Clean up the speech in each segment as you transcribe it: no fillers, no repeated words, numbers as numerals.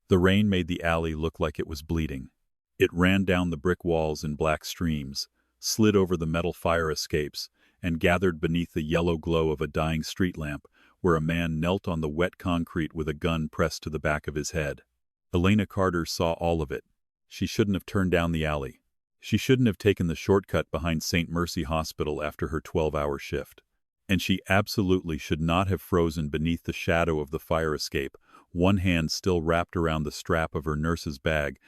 The rain made the alley look like it was bleeding. It ran down the brick walls in black streams, slid over the metal fire escapes, and gathered beneath the yellow glow of a dying street lamp where a man knelt on the wet concrete with a gun pressed to the back of his head. Elena Carter saw all of it. She shouldn't have turned down the alley. She shouldn't have taken the shortcut behind St. Mercy Hospital after her 12-hour shift. And she absolutely should not have frozen beneath the shadow of the fire escape, one hand still wrapped around the strap of her nurse's bag,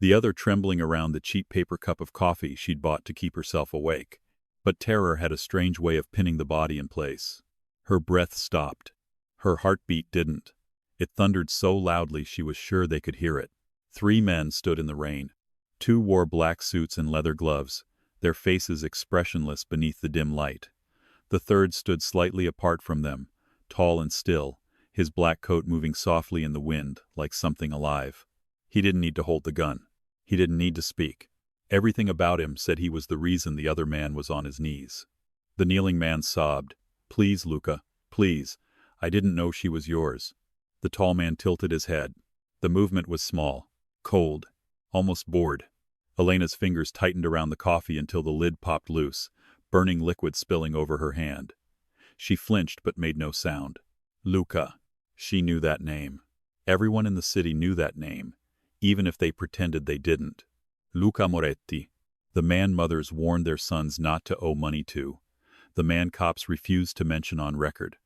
the other trembling around the cheap paper cup of coffee she'd bought to keep herself awake. But terror had a strange way of pinning the body in place. Her breath stopped. Her heartbeat didn't. It thundered so loudly she was sure they could hear it. 3 men stood in the rain. 2 wore black suits and leather gloves, their faces expressionless beneath the dim light. The third stood slightly apart from them, tall and still, his black coat moving softly in the wind like something alive. He didn't need to hold the gun. He didn't need to speak. Everything about him said he was the reason the other man was on his knees. The kneeling man sobbed, "Please, Luca, please. I didn't know she was yours." The tall man tilted his head. The movement was small, cold, almost bored. Elena's fingers tightened around the coffee until the lid popped loose, burning liquid spilling over her hand. She flinched but made no sound. Luca. She knew that name. Everyone in the city knew that name, even if they pretended they didn't. Luca Moretti. The man mothers warned their sons not to owe money to. The man cops refused to mention on record.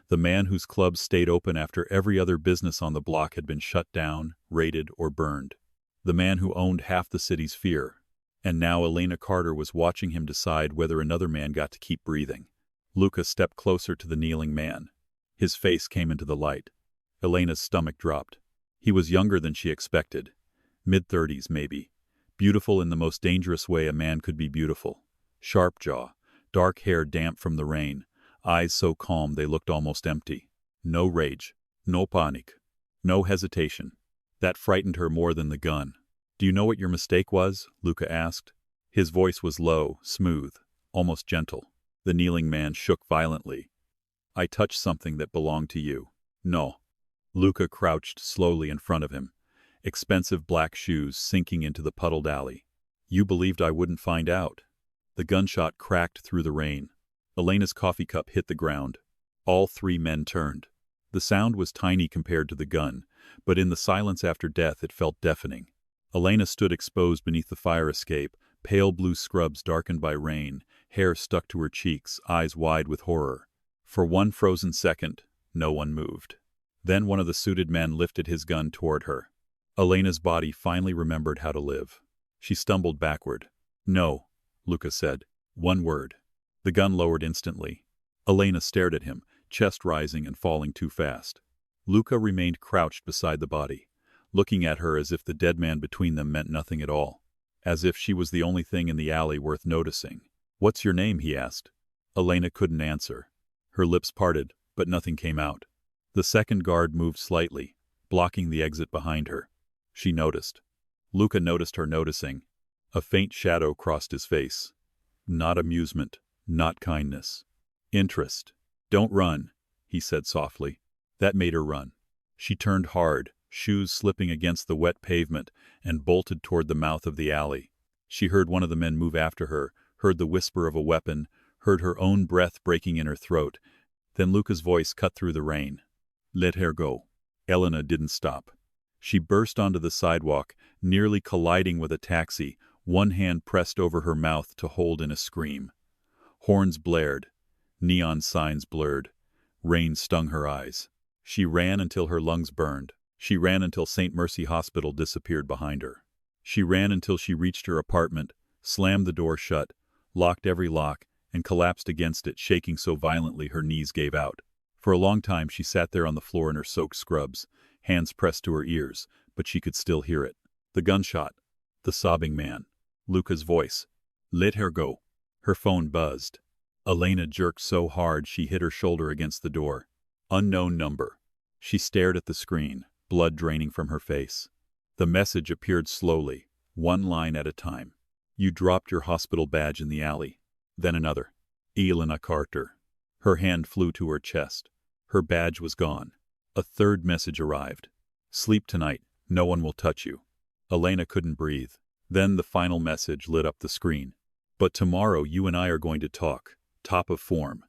The man whose clubs stayed open after every other business on the block had been shut down, raided, or burned. The man who owned half the city's fear. And now Elena Carter was watching him decide whether another man got to keep breathing. Luca stepped closer to the kneeling man. His face came into the light. Elena's stomach dropped. He was younger than she expected. Mid-30s, maybe. Beautiful in the most dangerous way a man could be beautiful. Sharp jaw, dark hair damp from the rain, eyes so calm they looked almost empty. No rage, no panic, no hesitation. That frightened her more than the gun. "Do you know what your mistake was?" Luca asked. His voice was low, smooth, almost gentle. The kneeling man shook violently. "I touched something that belonged to you." "No." Luca crouched slowly in front of him, expensive black shoes sinking into the puddled alley. "You believed I wouldn't find out." The gunshot cracked through the rain. Elena's coffee cup hit the ground. All 3 men turned. The sound was tiny compared to the gun, but in the silence after death it felt deafening. Elena stood exposed beneath the fire escape, pale blue scrubs darkened by rain, hair stuck to her cheeks, eyes wide with horror. For one frozen second, no one moved. Then one of the suited men lifted his gun toward her. Elena's body finally remembered how to live. She stumbled backward. "No," Luca said. "One word." The gun lowered instantly. Elena stared at him, chest rising and falling too fast. Luca remained crouched beside the body, looking at her as if the dead man between them meant nothing at all. As if she was the only thing in the alley worth noticing. "What's your name?" he asked. Elena couldn't answer. Her lips parted, but nothing came out. The second guard moved slightly, blocking the exit behind her. She noticed. Luca noticed her noticing. A faint shadow crossed his face. Not amusement, not kindness. Interest. "Don't run," he said softly. That made her run. She turned hard, shoes slipping against the wet pavement, and bolted toward the mouth of the alley. She heard one of the men move after her, heard the whisper of a weapon, heard her own breath breaking in her throat. Then Luca's voice cut through the rain. "Let her go." Elena didn't stop. She burst onto the sidewalk, nearly colliding with a taxi, one hand pressed over her mouth to hold in a scream. Horns blared. Neon signs blurred. Rain stung her eyes. She ran until her lungs burned. She ran until St. Mercy Hospital disappeared behind her. She ran until she reached her apartment, slammed the door shut, locked every lock, and collapsed against it, shaking so violently her knees gave out. For a long time she sat there on the floor in her soaked scrubs, hands pressed to her ears, but she could still hear it. The gunshot. The sobbing man. Luca's voice. "Let her go." Her phone buzzed. Elena jerked so hard she hit her shoulder against the door. Unknown number. She stared at the screen, blood draining from her face. The message appeared slowly, one line at a time. "You dropped your hospital badge in the alley." Then another. "Elena Carter." Her hand flew to her chest. Her badge was gone. A third message arrived. "Sleep tonight. No one will touch you. Elena couldn't breathe. Then the final message lit up the screen. But tomorrow you and I are going to talk. Top of form.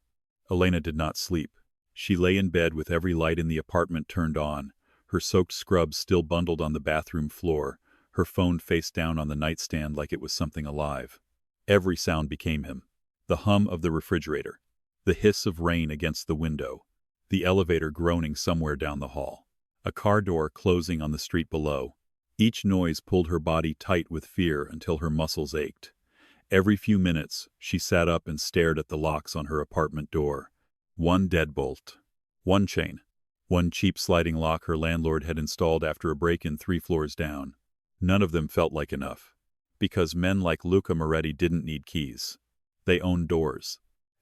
Elena did not sleep. She lay in bed with every light in the apartment turned on, her soaked scrubs still bundled on the bathroom floor, her phone face down on the nightstand like it was something alive. Every sound became him. The hum of the refrigerator, the hiss of rain against the window, the elevator groaning somewhere down the hall, a car door closing on the street below. Each noise pulled her body tight with fear until her muscles ached. Every few minutes, she sat up and stared at the locks on her apartment door. One deadbolt, one chain, one cheap sliding lock her landlord had installed after a break-in 3 floors down. None of them felt like enough. Because men like Luca Moretti didn't need keys. They owned doors.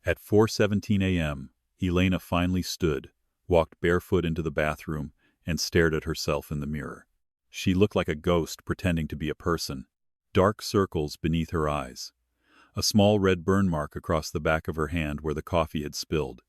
At 4:17 a.m., Elena finally stood, walked barefoot into the bathroom, and stared at herself in the mirror. She looked like a ghost pretending to be a person. Dark circles beneath her eyes. A small red burn mark across the back of her hand where the coffee had spilled.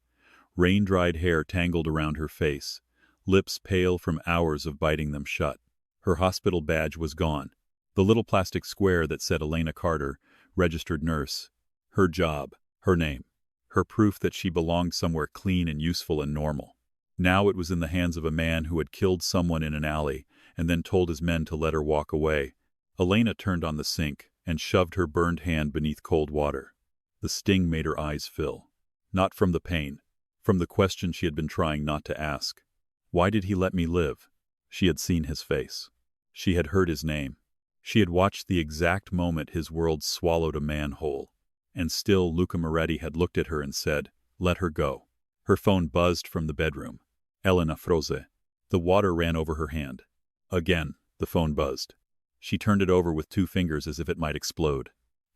Rain-dried hair tangled around her face, lips pale from hours of biting them shut. Her hospital badge was gone. The little plastic square that said Elena Carter, registered nurse. Her job, her name, her proof that she belonged somewhere clean and useful and normal. Now it was in the hands of a man who had killed someone in an alley and then told his men to let her walk away. Elena turned on the sink and shoved her burned hand beneath cold water. The sting made her eyes fill. Not from the pain, from the question she had been trying not to ask. Why did he let me live? She had seen his face. She had heard his name. She had watched the exact moment his world swallowed a man whole. And still Luca Moretti had looked at her and said, "Let her go." Her phone buzzed from the bedroom. Elena froze. The water ran over her hand. Again, the phone buzzed. She turned it over with 2 fingers as if it might explode.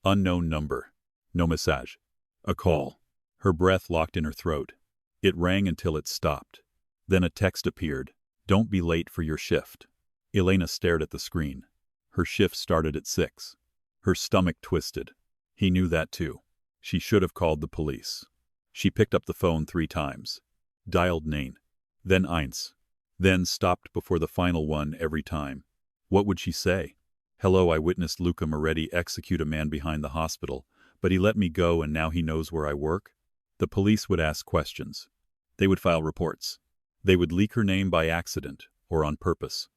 Unknown number. No message. A call. Her breath locked in her throat. It rang until it stopped. Then a text appeared. "Don't be late for your shift." Elena stared at the screen. Her shift started at 6. Her stomach twisted. He knew that too. She should have called the police. She picked up the phone 3 times. Dialed Nane. Then Eins. Then stopped before the final one every time. What would she say? "Hello, I witnessed Luca Moretti execute a man behind the hospital, but he let me go and now he knows where I work?" The police would ask questions. They would file reports. They would leak her name by accident or on purpose.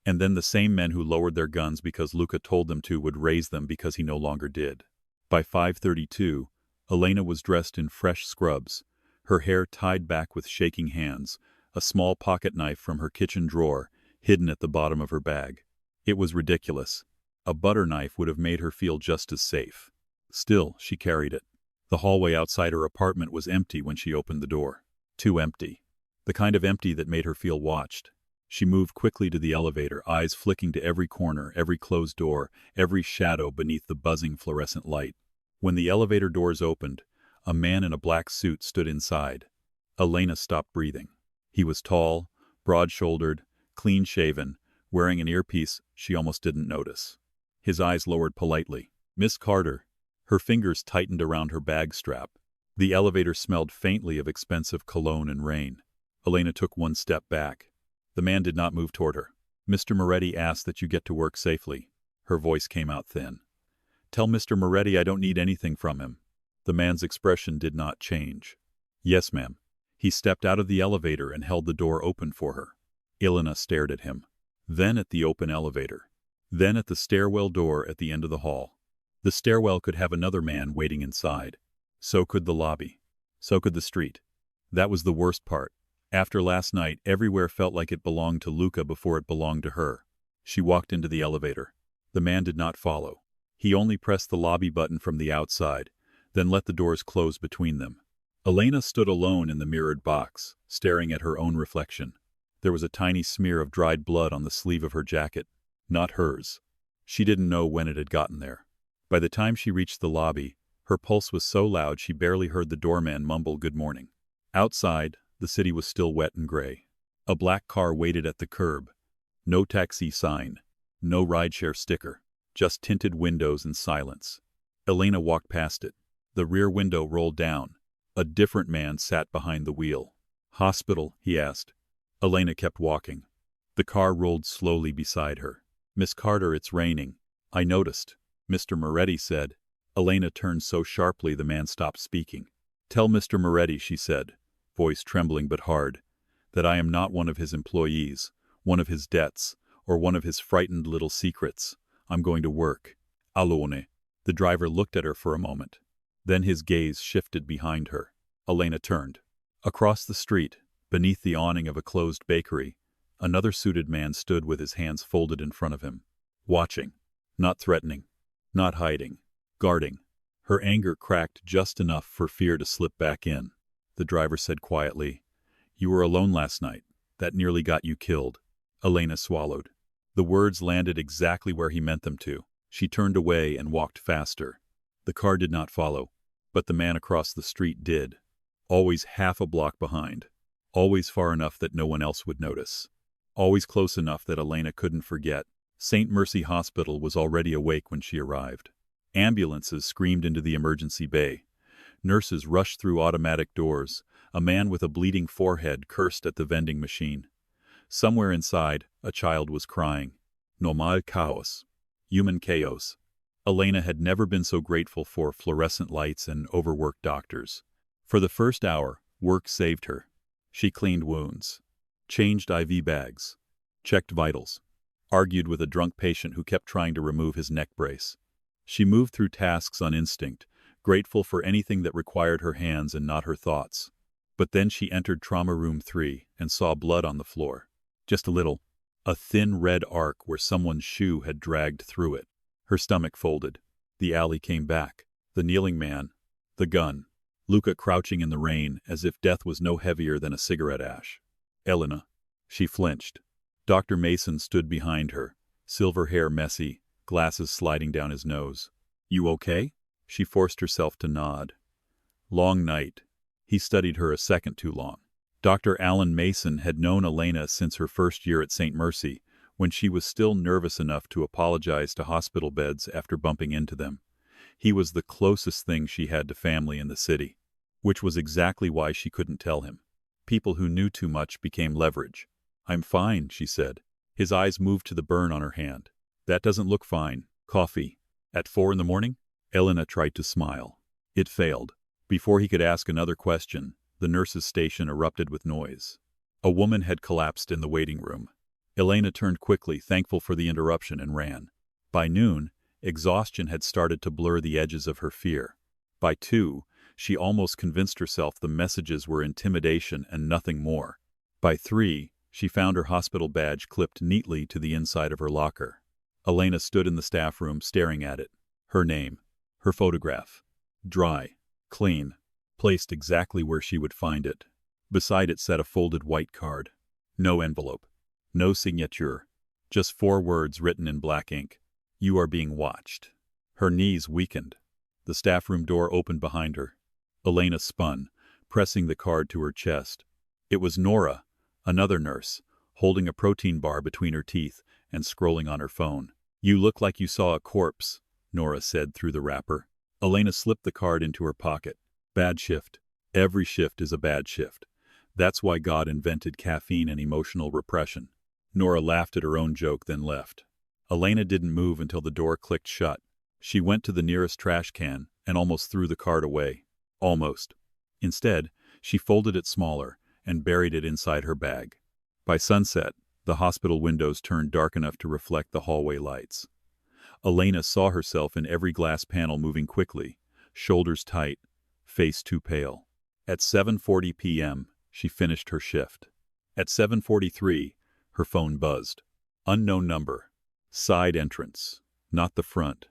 And then the same men who lowered their guns because Luca told them to would raise them because he no longer did. By 5:32, Elena was dressed in fresh scrubs, her hair tied back with shaking hands, a small pocket knife from her kitchen drawer hidden at the bottom of her bag. It was ridiculous. A butter knife would have made her feel just as safe. Still, she carried it. The hallway outside her apartment was empty when she opened the door. Too empty. The kind of empty that made her feel watched. She moved quickly to the elevator, eyes flicking to every corner, every closed door, every shadow beneath the buzzing fluorescent light. When the elevator doors opened, a man in a black suit stood inside. Elena stopped breathing. He was tall, broad-shouldered, clean-shaven, wearing an earpiece she almost didn't notice. His eyes lowered politely. "Miss Carter." Her fingers tightened around her bag strap. The elevator smelled faintly of expensive cologne and rain. Elena took 1 step back. The man did not move toward her. "Mr. Moretti asked that you get to work safely." Her voice came out thin. "Tell Mr. Moretti I don't need anything from him." The man's expression did not change. "Yes, ma'am." He stepped out of the elevator and held the door open for her. Elena stared at him. Then at the open elevator. Then at the stairwell door at the end of the hall. The stairwell could have another man waiting inside. So could the lobby. So could the street. That was the worst part. After last night, everywhere felt like it belonged to Luca before it belonged to her. She walked into the elevator. The man did not follow. He only pressed the lobby button from the outside, then let the doors close between them. Elena stood alone in the mirrored box, staring at her own reflection. There was a tiny smear of dried blood on the sleeve of her jacket. Not hers. She didn't know when it had gotten there. By the time she reached the lobby, her pulse was so loud she barely heard the doorman mumble good morning. Outside, the city was still wet and gray. A black car waited at the curb. No taxi sign. No rideshare sticker. Just tinted windows and silence. Elena walked past it. The rear window rolled down. A different man sat behind the wheel. "Hospital?" he asked. Elena kept walking. The car rolled slowly beside her. "Miss Carter, it's raining." "I noticed," Mr. Moretti said. Elena turned so sharply the man stopped speaking. "Tell Mr. Moretti," she said, voice trembling but hard, "that I am not one of his employees, one of his debts, or one of his frightened little secrets. I'm going to work." "Alone." The driver looked at her for a moment. Then his gaze shifted behind her. Elena turned. Across the street, beneath the awning of a closed bakery, another suited man stood with his hands folded in front of him, watching, not threatening, not hiding, guarding. Her anger cracked just enough for fear to slip back in. The driver said quietly, "You were alone last night. That nearly got you killed." Elena swallowed. The words landed exactly where he meant them to. She turned away and walked faster. The car did not follow, but the man across the street did. Always half a block behind. Always far enough that no one else would notice. Always close enough that Elena couldn't forget. St. Mercy Hospital was already awake when she arrived. Ambulances screamed into the emergency bay. Nurses rushed through automatic doors. A man with a bleeding forehead cursed at the vending machine. Somewhere inside, a child was crying. Normal chaos. Human chaos. Elena had never been so grateful for fluorescent lights and overworked doctors. For the first hour, work saved her. She cleaned wounds, changed IV bags, checked vitals, argued with a drunk patient who kept trying to remove his neck brace. She moved through tasks on instinct, grateful for anything that required her hands and not her thoughts. But then she entered Trauma Room 3 and saw blood on the floor. Just a little. A thin red arc where someone's shoe had dragged through it. Her stomach folded. The alley came back. The kneeling man. The gun. Luca crouching in the rain as if death was no heavier than a cigarette ash. "Elena." She flinched. Dr. Mason stood behind her, silver hair messy, glasses sliding down his nose. "You okay?" She forced herself to nod. Long night. He studied her a second too long. Dr. Alan Mason had known Elena since her first year at St. Mercy, when she was still nervous enough to apologize to hospital beds after bumping into them. He was the closest thing she had to family in the city, which was exactly why she couldn't tell him. People who knew too much became leverage. "I'm fine," she said. His eyes moved to the burn on her hand. "That doesn't look fine. Coffee. At 4 in the morning?" Elena tried to smile. It failed. Before he could ask another question, the nurse's station erupted with noise. A woman had collapsed in the waiting room. Elena turned quickly, thankful for the interruption, and ran. By noon, exhaustion had started to blur the edges of her fear. By 2, she almost convinced herself the messages were intimidation and nothing more. By 3, she found her hospital badge clipped neatly to the inside of her locker. Elena stood in the staff room staring at it. Her name. Her photograph. Dry. Clean. Placed exactly where she would find it. Beside it sat a folded white card. No envelope. No signature. Just 4 words written in black ink. "You are being watched." Her knees weakened. The staff room door opened behind her. Elena spun, pressing the card to her chest. It was Nora, another nurse, holding a protein bar between her teeth and scrolling on her phone. "You look like you saw a corpse," Nora said through the wrapper. Elena slipped the card into her pocket. Bad shift. Every shift is a bad shift. That's why God invented caffeine and emotional repression. Nora laughed at her own joke, then left. Elena didn't move until the door clicked shut. She went to the nearest trash can and almost threw the card away. Almost. Instead, she folded it smaller and buried it inside her bag. By sunset, the hospital windows turned dark enough to reflect the hallway lights. Elena saw herself in every glass panel moving quickly, shoulders tight, face too pale. At 7:40 p.m., she finished her shift. At 7:43, her phone buzzed. Unknown number. Side entrance. Not the front.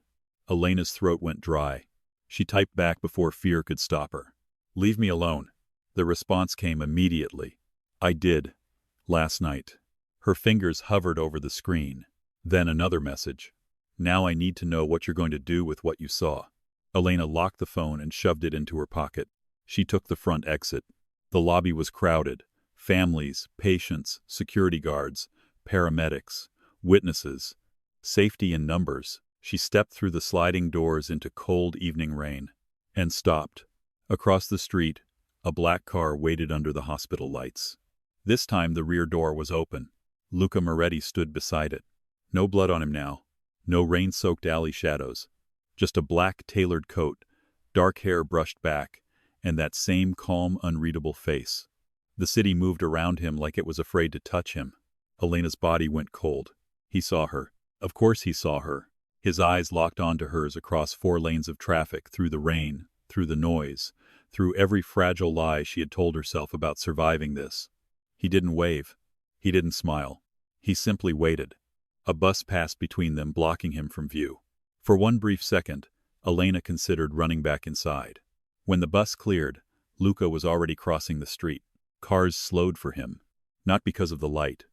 Elena's throat went dry. She typed back before fear could stop her. "Leave me alone." The response came immediately. "I did. Last night." Her fingers hovered over the screen. Then another message. "Now I need to know what you're going to do with what you saw." Elena locked the phone and shoved it into her pocket. She took the front exit. The lobby was crowded. Families, patients, security guards, paramedics, witnesses. Safety in numbers. She stepped through the sliding doors into cold evening rain. And stopped. Across the street, a black car waited under the hospital lights. This time the rear door was open. Luca Moretti stood beside it. No blood on him now. No rain-soaked alley shadows. Just a black tailored coat, dark hair brushed back, and that same calm, unreadable face. The city moved around him like it was afraid to touch him. Elena's body went cold. He saw her. Of course he saw her. His eyes locked onto hers across 4 lanes of traffic, through the rain, through the noise, through every fragile lie she had told herself about surviving this. He didn't wave. He didn't smile. He simply waited. A bus passed between them, blocking him from view. For one brief second, Elena considered running back inside. When the bus cleared, Luca was already crossing the street. Cars slowed for him. Not because of the light.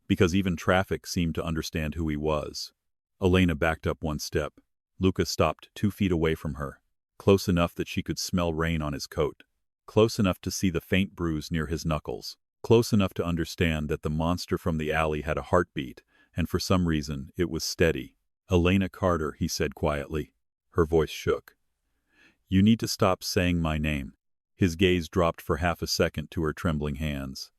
Because even traffic seemed to understand who he was. Elena backed up 1 step. Luca stopped 2 feet away from her. Close enough that she could smell rain on his coat. Close enough to see the faint bruise near his knuckles. Close enough to understand that the monster from the alley had a heartbeat, and for some reason it was steady. "Elena Carter," he said quietly. Her voice shook. "You need to stop saying my name." His gaze dropped for half a second to her trembling hands.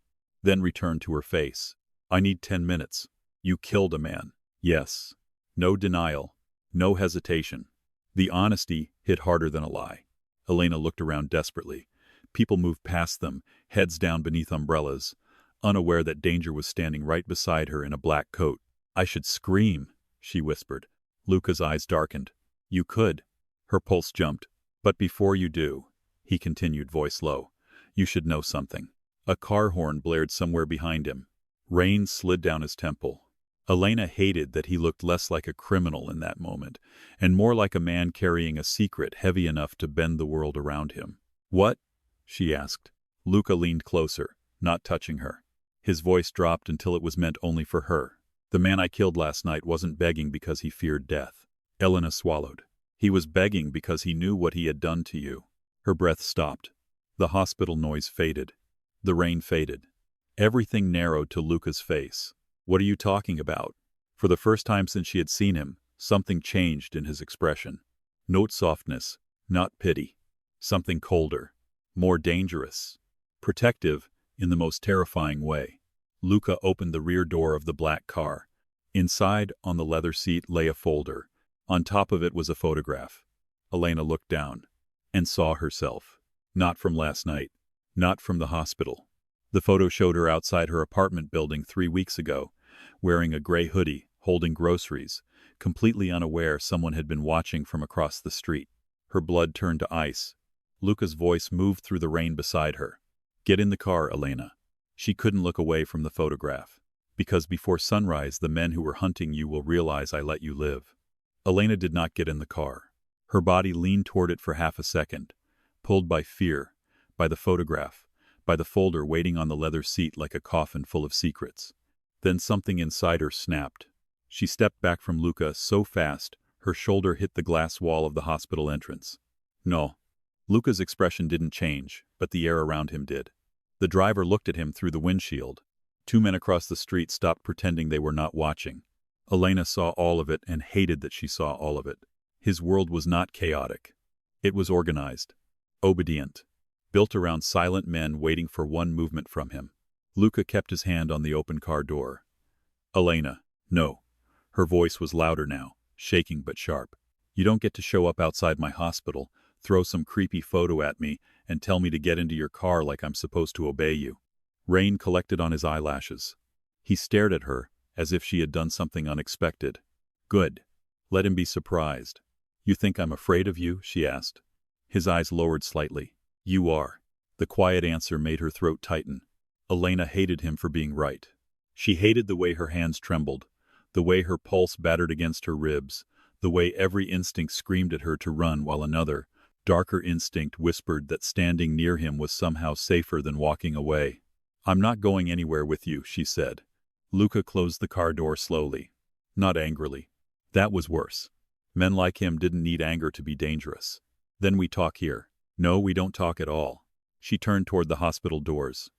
Then returned to her face. "I need 10 minutes. You killed a man." Yes. No denial. No hesitation. The honesty hit harder than a lie. Elena looked around desperately. People moved past them, heads down beneath umbrellas, unaware that danger was standing right beside her in a black coat. "I should scream," she whispered. Luca's eyes darkened. "You could." Her pulse jumped. "But before you do," he continued, voice low, "you should know something." A car horn blared somewhere behind him. Rain slid down his temple. Elena hated that he looked less like a criminal in that moment, and more like a man carrying a secret heavy enough to bend the world around him. "What?" she asked. Luca leaned closer, not touching her. His voice dropped until it was meant only for her. "The man I killed last night wasn't begging because he feared death." Elena swallowed. "He was begging because he knew what he had done to you." Her breath stopped. The hospital noise faded. The rain faded. Everything narrowed to Luca's face. "What are you talking about?" For the first time since she had seen him, something changed in his expression. Not softness, not pity. Something colder. More dangerous. Protective in the most terrifying way. Luca opened the rear door of the black car. Inside, on the leather seat, lay a folder. On top of it was a photograph. Elena looked down and saw herself. Not from last night. Not from the hospital. The photo showed her outside her apartment building 3 weeks ago, wearing a gray hoodie, holding groceries, completely unaware someone had been watching from across the street. Her blood turned to ice. Luca's voice moved through the rain beside her. "Get in the car, Elena." She couldn't look away from the photograph. "Because before sunrise, the men who were hunting you will realize I let you live." Elena did not get in the car. Her body leaned toward it for half a second, pulled by fear, by the photograph, by the folder waiting on the leather seat like a coffin full of secrets. Then something inside her snapped. She stepped back from Luca so fast, her shoulder hit the glass wall of the hospital entrance. "No." Luca's expression didn't change, but the air around him did. The driver looked at him through the windshield. 2 men across the street stopped pretending they were not watching. Elena saw all of it and hated that she saw all of it. His world was not chaotic. It was organized. Obedient. Built around silent men waiting for one movement from him. Luca kept his hand on the open car door. "Elena." "No." Her voice was louder now, shaking but sharp. "You don't get to show up outside my hospital, throw some creepy photo at me, and tell me to get into your car like I'm supposed to obey you." Rain collected on his eyelashes. He stared at her, as if she had done something unexpected. "Good. Let him be surprised." "You think I'm afraid of you?" she asked. His eyes lowered slightly. "You are." The quiet answer made her throat tighten. Elena hated him for being right. She hated the way her hands trembled, the way her pulse battered against her ribs, the way every instinct screamed at her to run while another, darker instinct whispered that standing near him was somehow safer than walking away. "I'm not going anywhere with you," she said. Luca closed the car door slowly. Not angrily. That was worse. Men like him didn't need anger to be dangerous. "Then we talk here." "No, we don't talk at all." She turned toward the hospital doors.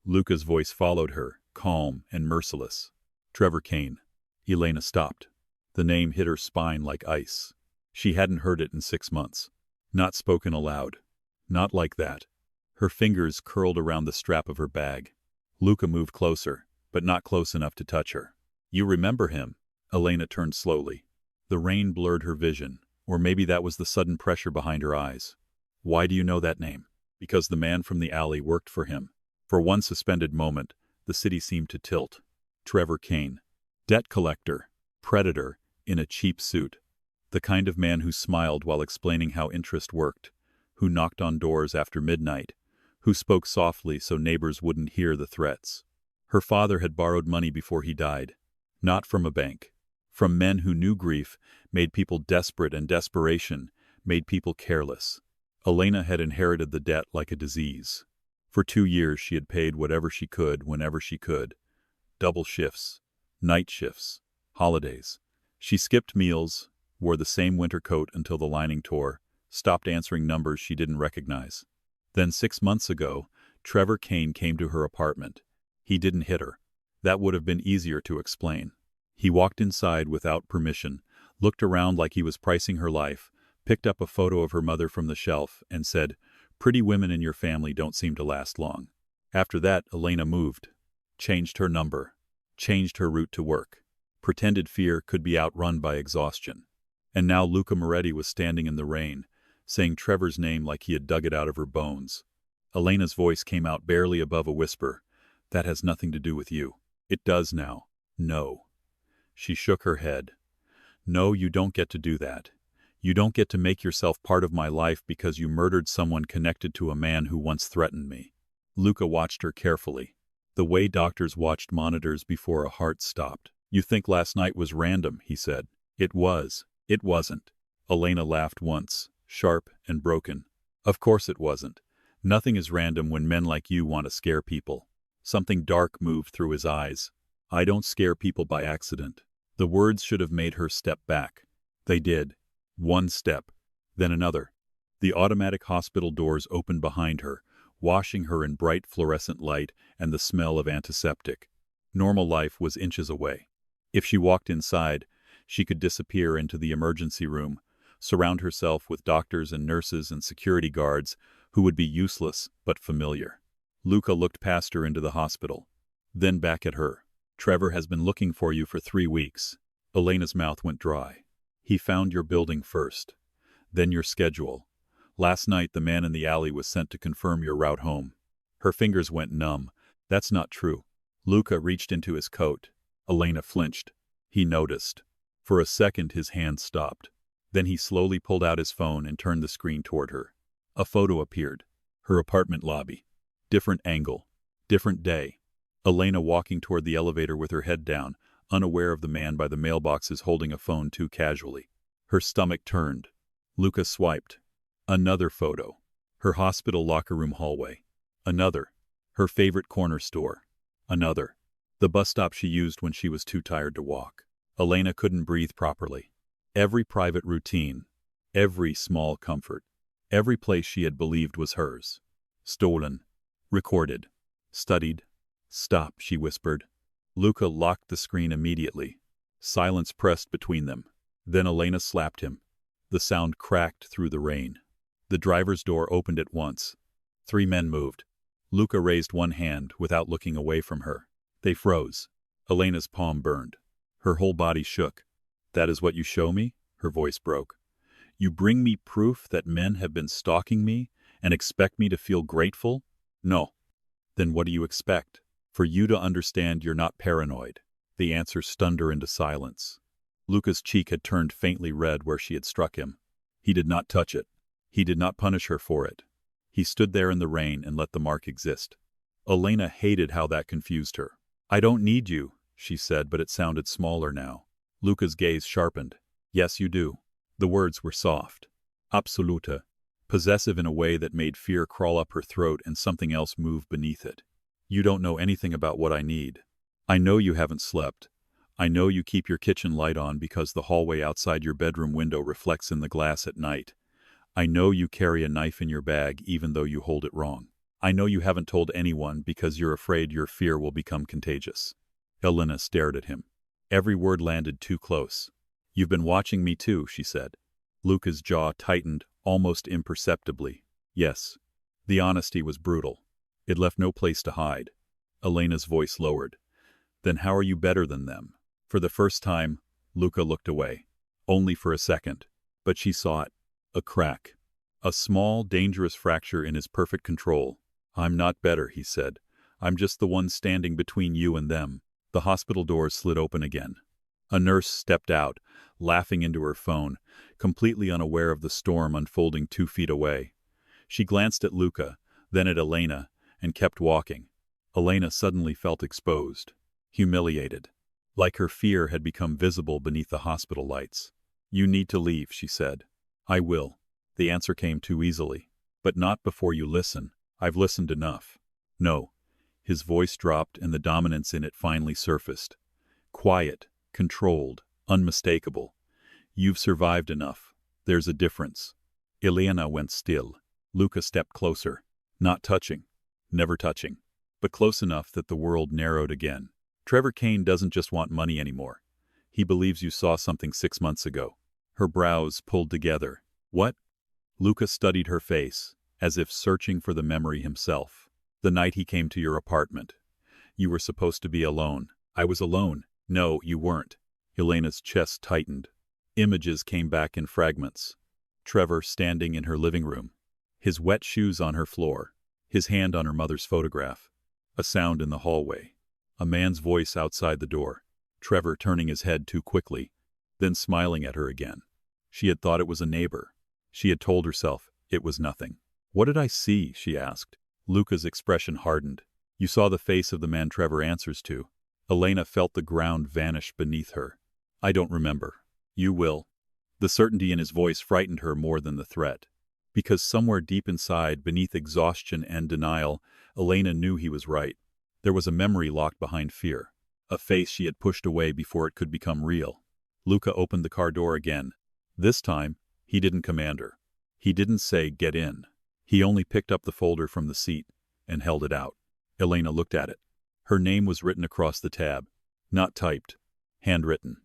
Luca's voice followed her, calm and merciless. "Trevor Kane." Elena stopped. The name hit her spine like ice. She hadn't heard it in 6 months. Not spoken aloud. Not like that. Her fingers curled around the strap of her bag. Luca moved closer. but not close enough to touch her. You remember him? Elena turned slowly. The rain blurred her vision, or maybe that was the sudden pressure behind her eyes. Why do you know that name? Because the man from the alley worked for him. For one suspended moment, the city seemed to tilt. Trevor Kane. Debt collector. Predator. In a cheap suit. The kind of man who smiled while explaining how interest worked, who knocked on doors after midnight, who spoke softly so neighbors wouldn't hear the threats. Her father had borrowed money before he died. Not from a bank. From men who knew grief, made people desperate, and desperation made people careless. Elena had inherited the debt like a disease. For 2 years she had paid whatever she could whenever she could. Double shifts, night shifts, holidays. She skipped meals, wore the same winter coat until the lining tore, stopped answering numbers she didn't recognize. Then 6 months ago, Trevor Kane came to her apartment. He didn't hit her. That would have been easier to explain. He walked inside without permission, looked around like he was pricing her life, picked up a photo of her mother from the shelf, and said, "Pretty women in your family don't seem to last long." After that, Elena moved. Changed her number. Changed her route to work. Pretended fear could be outrun by exhaustion. And now Luca Moretti was standing in the rain, saying Trevor's name like he had dug it out of her bones. Elena's voice came out barely above a whisper. "That has nothing to do with you." "It does now." "No." She shook her head. "No, you don't get to do that. You don't get to make yourself part of my life because you murdered someone connected to a man who once threatened me." Luca watched her carefully, the way doctors watched monitors before a heart stopped. "You think last night was random," he said. "It was." "It wasn't." Elena laughed once, sharp and broken. "Of course it wasn't. Nothing is random when men like you want to scare people." Something dark moved through his eyes. "I don't scare people by accident." The words should have made her step back. They did. One step, then another. The automatic hospital doors opened behind her, washing her in bright fluorescent light and the smell of antiseptic. Normal life was inches away. If she walked inside, she could disappear into the emergency room, surround herself with doctors and nurses and security guards who would be useless but familiar. Luca looked past her into the hospital, then back at her. "Trevor has been looking for you for 3 weeks. Elena's mouth went dry. "He found your building first, then your schedule. Last night the man in the alley was sent to confirm your route home." Her fingers went numb. "That's not true." Luca reached into his coat. Elena flinched. He noticed. For a second his hand stopped. Then he slowly pulled out his phone and turned the screen toward her. A photo appeared. Her apartment lobby. Different angle. Different day. Elena walking toward the elevator with her head down, unaware of the man by the mailboxes holding a phone too casually. Her stomach turned. Luca swiped. Another photo. Her hospital locker room hallway. Another. Her favorite corner store. Another. The bus stop she used when she was too tired to walk. Elena couldn't breathe properly. Every private routine. Every small comfort. Every place she had believed was hers. Stolen. Recorded. Studied. "Stop," she whispered. Luca locked the screen immediately. Silence pressed between them. Then Elena slapped him. The sound cracked through the rain. The driver's door opened at once. 3 men moved. Luca raised one hand without looking away from her. They froze. Elena's palm burned. Her whole body shook. "That is what you show me?" Her voice broke. "You bring me proof that men have been stalking me and expect me to feel grateful?" "No." "Then what do you expect? For you to understand you're not paranoid." The answer stunned her into silence. Luca's cheek had turned faintly red where she had struck him. He did not touch it. He did not punish her for it. He stood there in the rain and let the mark exist. Elena hated how that confused her. "I don't need you," she said, but it sounded smaller now. Luca's gaze sharpened. "Yes, you do." The words were soft. Absoluta. Possessive in a way that made fear crawl up her throat and something else move beneath it. "You don't know anything about what I need. I know you haven't slept. I know you keep your kitchen light on because the hallway outside your bedroom window reflects in the glass at night. I know you carry a knife in your bag even though you hold it wrong. I know you haven't told anyone because you're afraid your fear will become contagious." Elena stared at him. Every word landed too close. "You've been watching me too," she said. Luca's jaw tightened, almost imperceptibly. Yes. The honesty was brutal. It left no place to hide. Elena's voice lowered. Then how are you better than them? For the first time, Luca looked away. Only for a second. But she saw it. A crack. A small, dangerous fracture in his perfect control. I'm not better, he said. I'm just the one standing between you and them. The hospital doors slid open again. A nurse stepped out, laughing into her phone, completely unaware of the storm unfolding 2 feet away. She glanced at Luca, then at Elena, and kept walking. Elena suddenly felt exposed, humiliated, like her fear had become visible beneath the hospital lights. You need to leave, she said. I will. The answer came too easily. But not before you listen. I've listened enough. No. His voice dropped and the dominance in it finally surfaced. Quiet, controlled, unmistakable. You've survived enough. There's a difference. Elena went still. Luca stepped closer. Not touching. Never touching. But close enough that the world narrowed again. Trevor Kane doesn't just want money anymore. He believes you saw something 6 months ago. Her brows pulled together. What? Luca studied her face, as if searching for the memory himself. The night he came to your apartment. You were supposed to be alone. I was alone. No, you weren't. Elena's chest tightened. Images came back in fragments. Trevor standing in her living room. His wet shoes on her floor. His hand on her mother's photograph. A sound in the hallway. A man's voice outside the door. Trevor turning his head too quickly, then smiling at her again. She had thought it was a neighbor. She had told herself it was nothing. What did I see? She asked. Luca's expression hardened. You saw the face of the man Trevor answers to. Elena felt the ground vanish beneath her. I don't remember. You will. The certainty in his voice frightened her more than the threat. Because somewhere deep inside, beneath exhaustion and denial, Elena knew he was right. There was a memory locked behind fear. A face she had pushed away before it could become real. Luca opened the car door again. This time, he didn't command her. He didn't say, get in. He only picked up the folder from the seat and held it out. Elena looked at it. Her name was written across the tab. Not typed. Handwritten.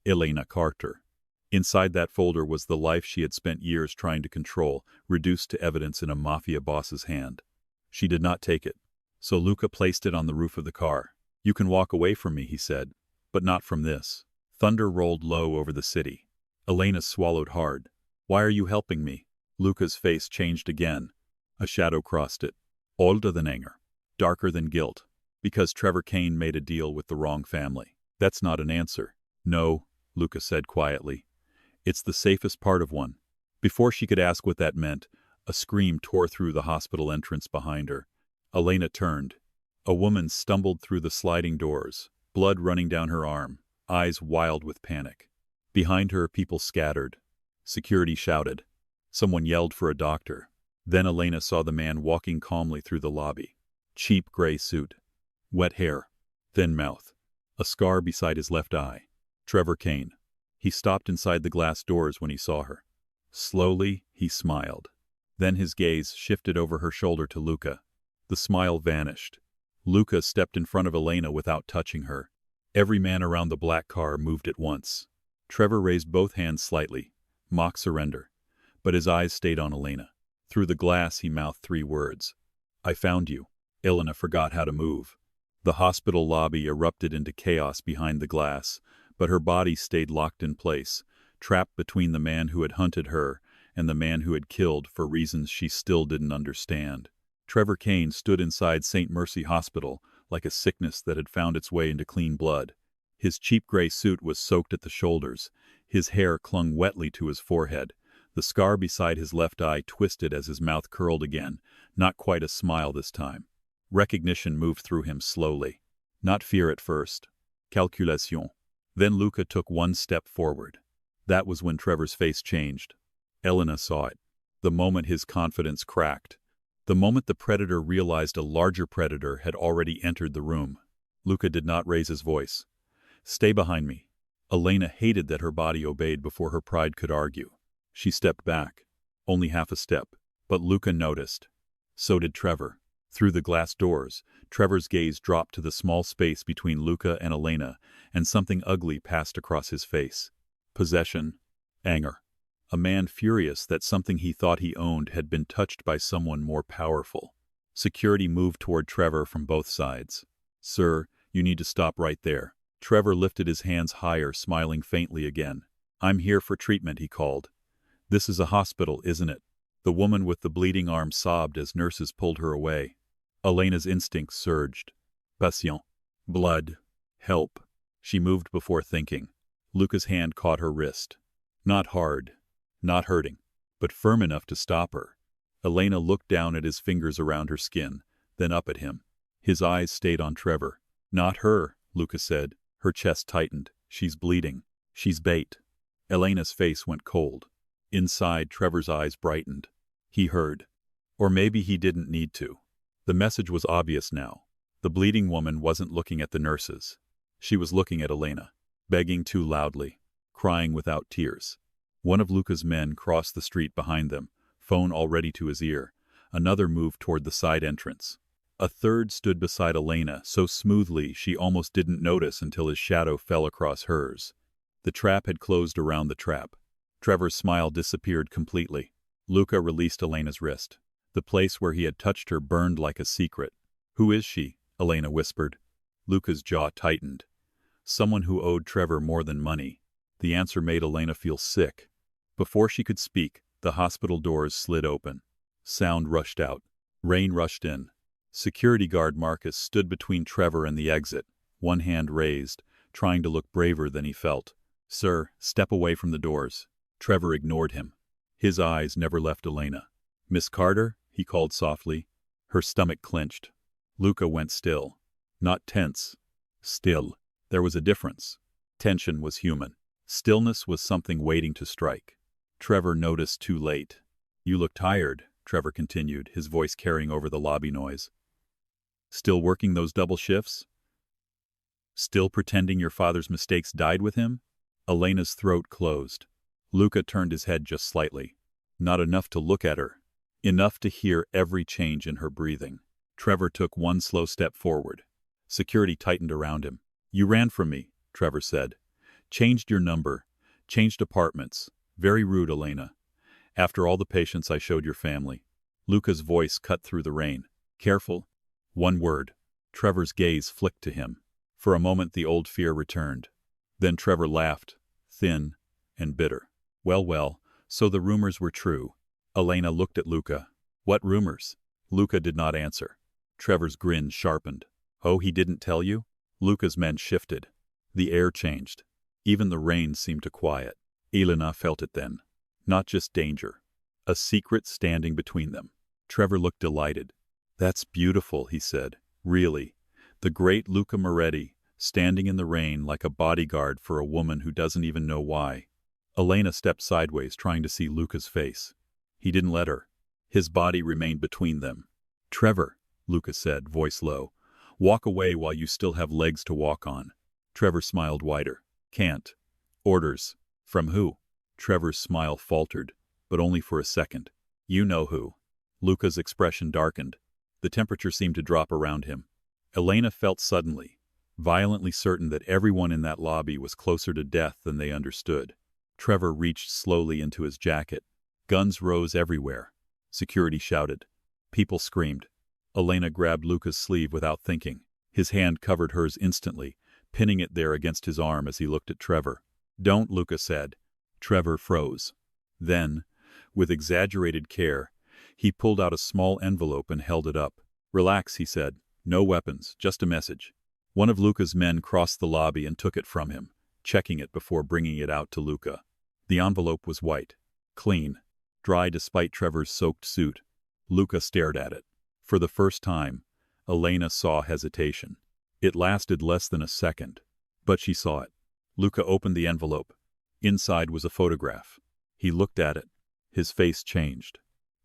Elena Carter. Inside that folder was the life she had spent years trying to control, reduced to evidence in a Mafia boss's hand. She did not take it. So Luca placed it on the roof of the car. You can walk away from me, he said, but not from this. Thunder rolled low over the city. Elena swallowed hard. Why are you helping me? Luca's face changed again. A shadow crossed it. Older than anger. Darker than guilt. Because Trevor Kane made a deal with the wrong family. That's not an answer. No, Luca said quietly. It's the safest part of one. Before she could ask what that meant, a scream tore through the hospital entrance behind her. Elena turned. A woman stumbled through the sliding doors, blood running down her arm, eyes wild with panic. Behind her, people scattered. Security shouted. Someone yelled for a doctor. Then Elena saw the man walking calmly through the lobby. Cheap gray suit. Wet hair. Thin mouth. A scar beside his left eye. Trevor Kane. He stopped inside the glass doors when he saw her. Slowly, he smiled. Then his gaze shifted over her shoulder to Luca. The smile vanished. Luca stepped in front of Elena without touching her. Every man around the black car moved at once. Trevor raised both hands slightly. Mock surrender. But his eyes stayed on Elena. Through the glass, he mouthed 3 words. I found you. Elena forgot how to move. The hospital lobby erupted into chaos behind the glass, but her body stayed locked in place, trapped between the man who had hunted her and the man who had killed for reasons she still didn't understand. Trevor Kane stood inside St. Mercy Hospital like a sickness that had found its way into clean blood. His cheap gray suit was soaked at the shoulders. His hair clung wetly to his forehead. The scar beside his left eye twisted as his mouth curled again, not quite a smile this time. Recognition moved through him slowly. Not fear at first. Calculation. Then Luca took 1 step forward. That was when Trevor's face changed. Elena saw it. The moment his confidence cracked. The moment the predator realized a larger predator had already entered the room. Luca did not raise his voice. Stay behind me. Elena hated that her body obeyed before her pride could argue. She stepped back. Only half a step. But Luca noticed. So did Trevor. Through the glass doors, Trevor's gaze dropped to the small space between Luca and Elena, and something ugly passed across his face. Possession. Anger. A man furious that something he thought he owned had been touched by someone more powerful. Security moved toward Trevor from both sides. Sir, You need to stop right there. Trevor lifted his hands higher, smiling faintly again. I'm here for treatment, he called. This is a hospital, isn't it? The woman with the bleeding arm sobbed as nurses pulled her away. Elena's instincts surged. Patient. Blood. Help. She moved before thinking. Luca's hand caught her wrist. Not hard. Not hurting. But firm enough to stop her. Elena looked down at his fingers around her skin, then up at him. His eyes stayed on Trevor. Not her, Luca said. Her chest tightened. She's bleeding. She's bait. Elena's face went cold. Inside, Trevor's eyes brightened. He heard. Or maybe he didn't need to. The message was obvious now. The bleeding woman wasn't looking at the nurses. She was looking at Elena, begging too loudly, crying without tears. One of Luca's men crossed the street behind them, phone already to his ear. Another moved toward the side entrance. A third stood beside Elena so smoothly she almost didn't notice until his shadow fell across hers. The trap had closed around the trap. Trevor's smile disappeared completely. Luca released Elena's wrist. The place where he had touched her burned like a secret. Who is she? Elena whispered. Luca's jaw tightened. Someone who owed Trevor more than money. The answer made Elena feel sick. Before she could speak, the hospital doors slid open. Sound rushed out. Rain rushed in. Security guard Marcus stood between Trevor and the exit, one hand raised, trying to look braver than he felt. Sir, step away from the doors. Trevor ignored him. His eyes never left Elena. Miss Carter, he called softly. Her stomach clenched. Luca went still. Not tense. Still. There was a difference. Tension was human. Stillness was something waiting to strike. Trevor noticed too late. You look tired, Trevor continued, his voice carrying over the lobby noise. Still working those double shifts? Still pretending your father's mistakes died with him? Elena's throat closed. Luca turned his head just slightly. Not enough to look at her. Enough to hear every change in her breathing. Trevor took one slow step forward. Security tightened around him. You ran from me, Trevor said. Changed your number. Changed apartments. Very rude, Elena. After all the patience I showed your family. Luca's voice cut through the rain. Careful. One word. Trevor's gaze flicked to him. For a moment the old fear returned. Then Trevor laughed, thin and bitter. Well, so the rumors were true. Elena looked at Luca. What rumors? Luca did not answer. Trevor's grin sharpened. Oh, he didn't tell you? Luca's men shifted. The air changed. Even the rain seemed to quiet. Elena felt it then. Not just danger. A secret standing between them. Trevor looked delighted. That's beautiful, he said. Really. The great Luca Moretti, standing in the rain like a bodyguard for a woman who doesn't even know why. Elena stepped sideways, trying to see Luca's face. He didn't let her. His body remained between them. Trevor, Luca said, voice low. Walk away while you still have legs to walk on. Trevor smiled wider. Can't. Orders. From who? Trevor's smile faltered, but only for a second. You know who. Luca's expression darkened. The temperature seemed to drop around him. Elena felt suddenly, violently certain that everyone in that lobby was closer to death than they understood. Trevor reached slowly into his jacket. Guns rose everywhere. Security shouted. People screamed. Elena grabbed Luca's sleeve without thinking. His hand covered hers instantly, pinning it there against his arm as he looked at Trevor. Don't, Luca said. Trevor froze. Then, with exaggerated care, he pulled out a small envelope and held it up. Relax, he said. No weapons, just a message. One of Luca's men crossed the lobby and took it from him, checking it before bringing it out to Luca. The envelope was white, clean, dry despite Trevor's soaked suit. Luca stared at it. For the first time, Elena saw hesitation. It lasted less than a second, but she saw it. Luca opened the envelope. Inside was a photograph. He looked at it. His face changed.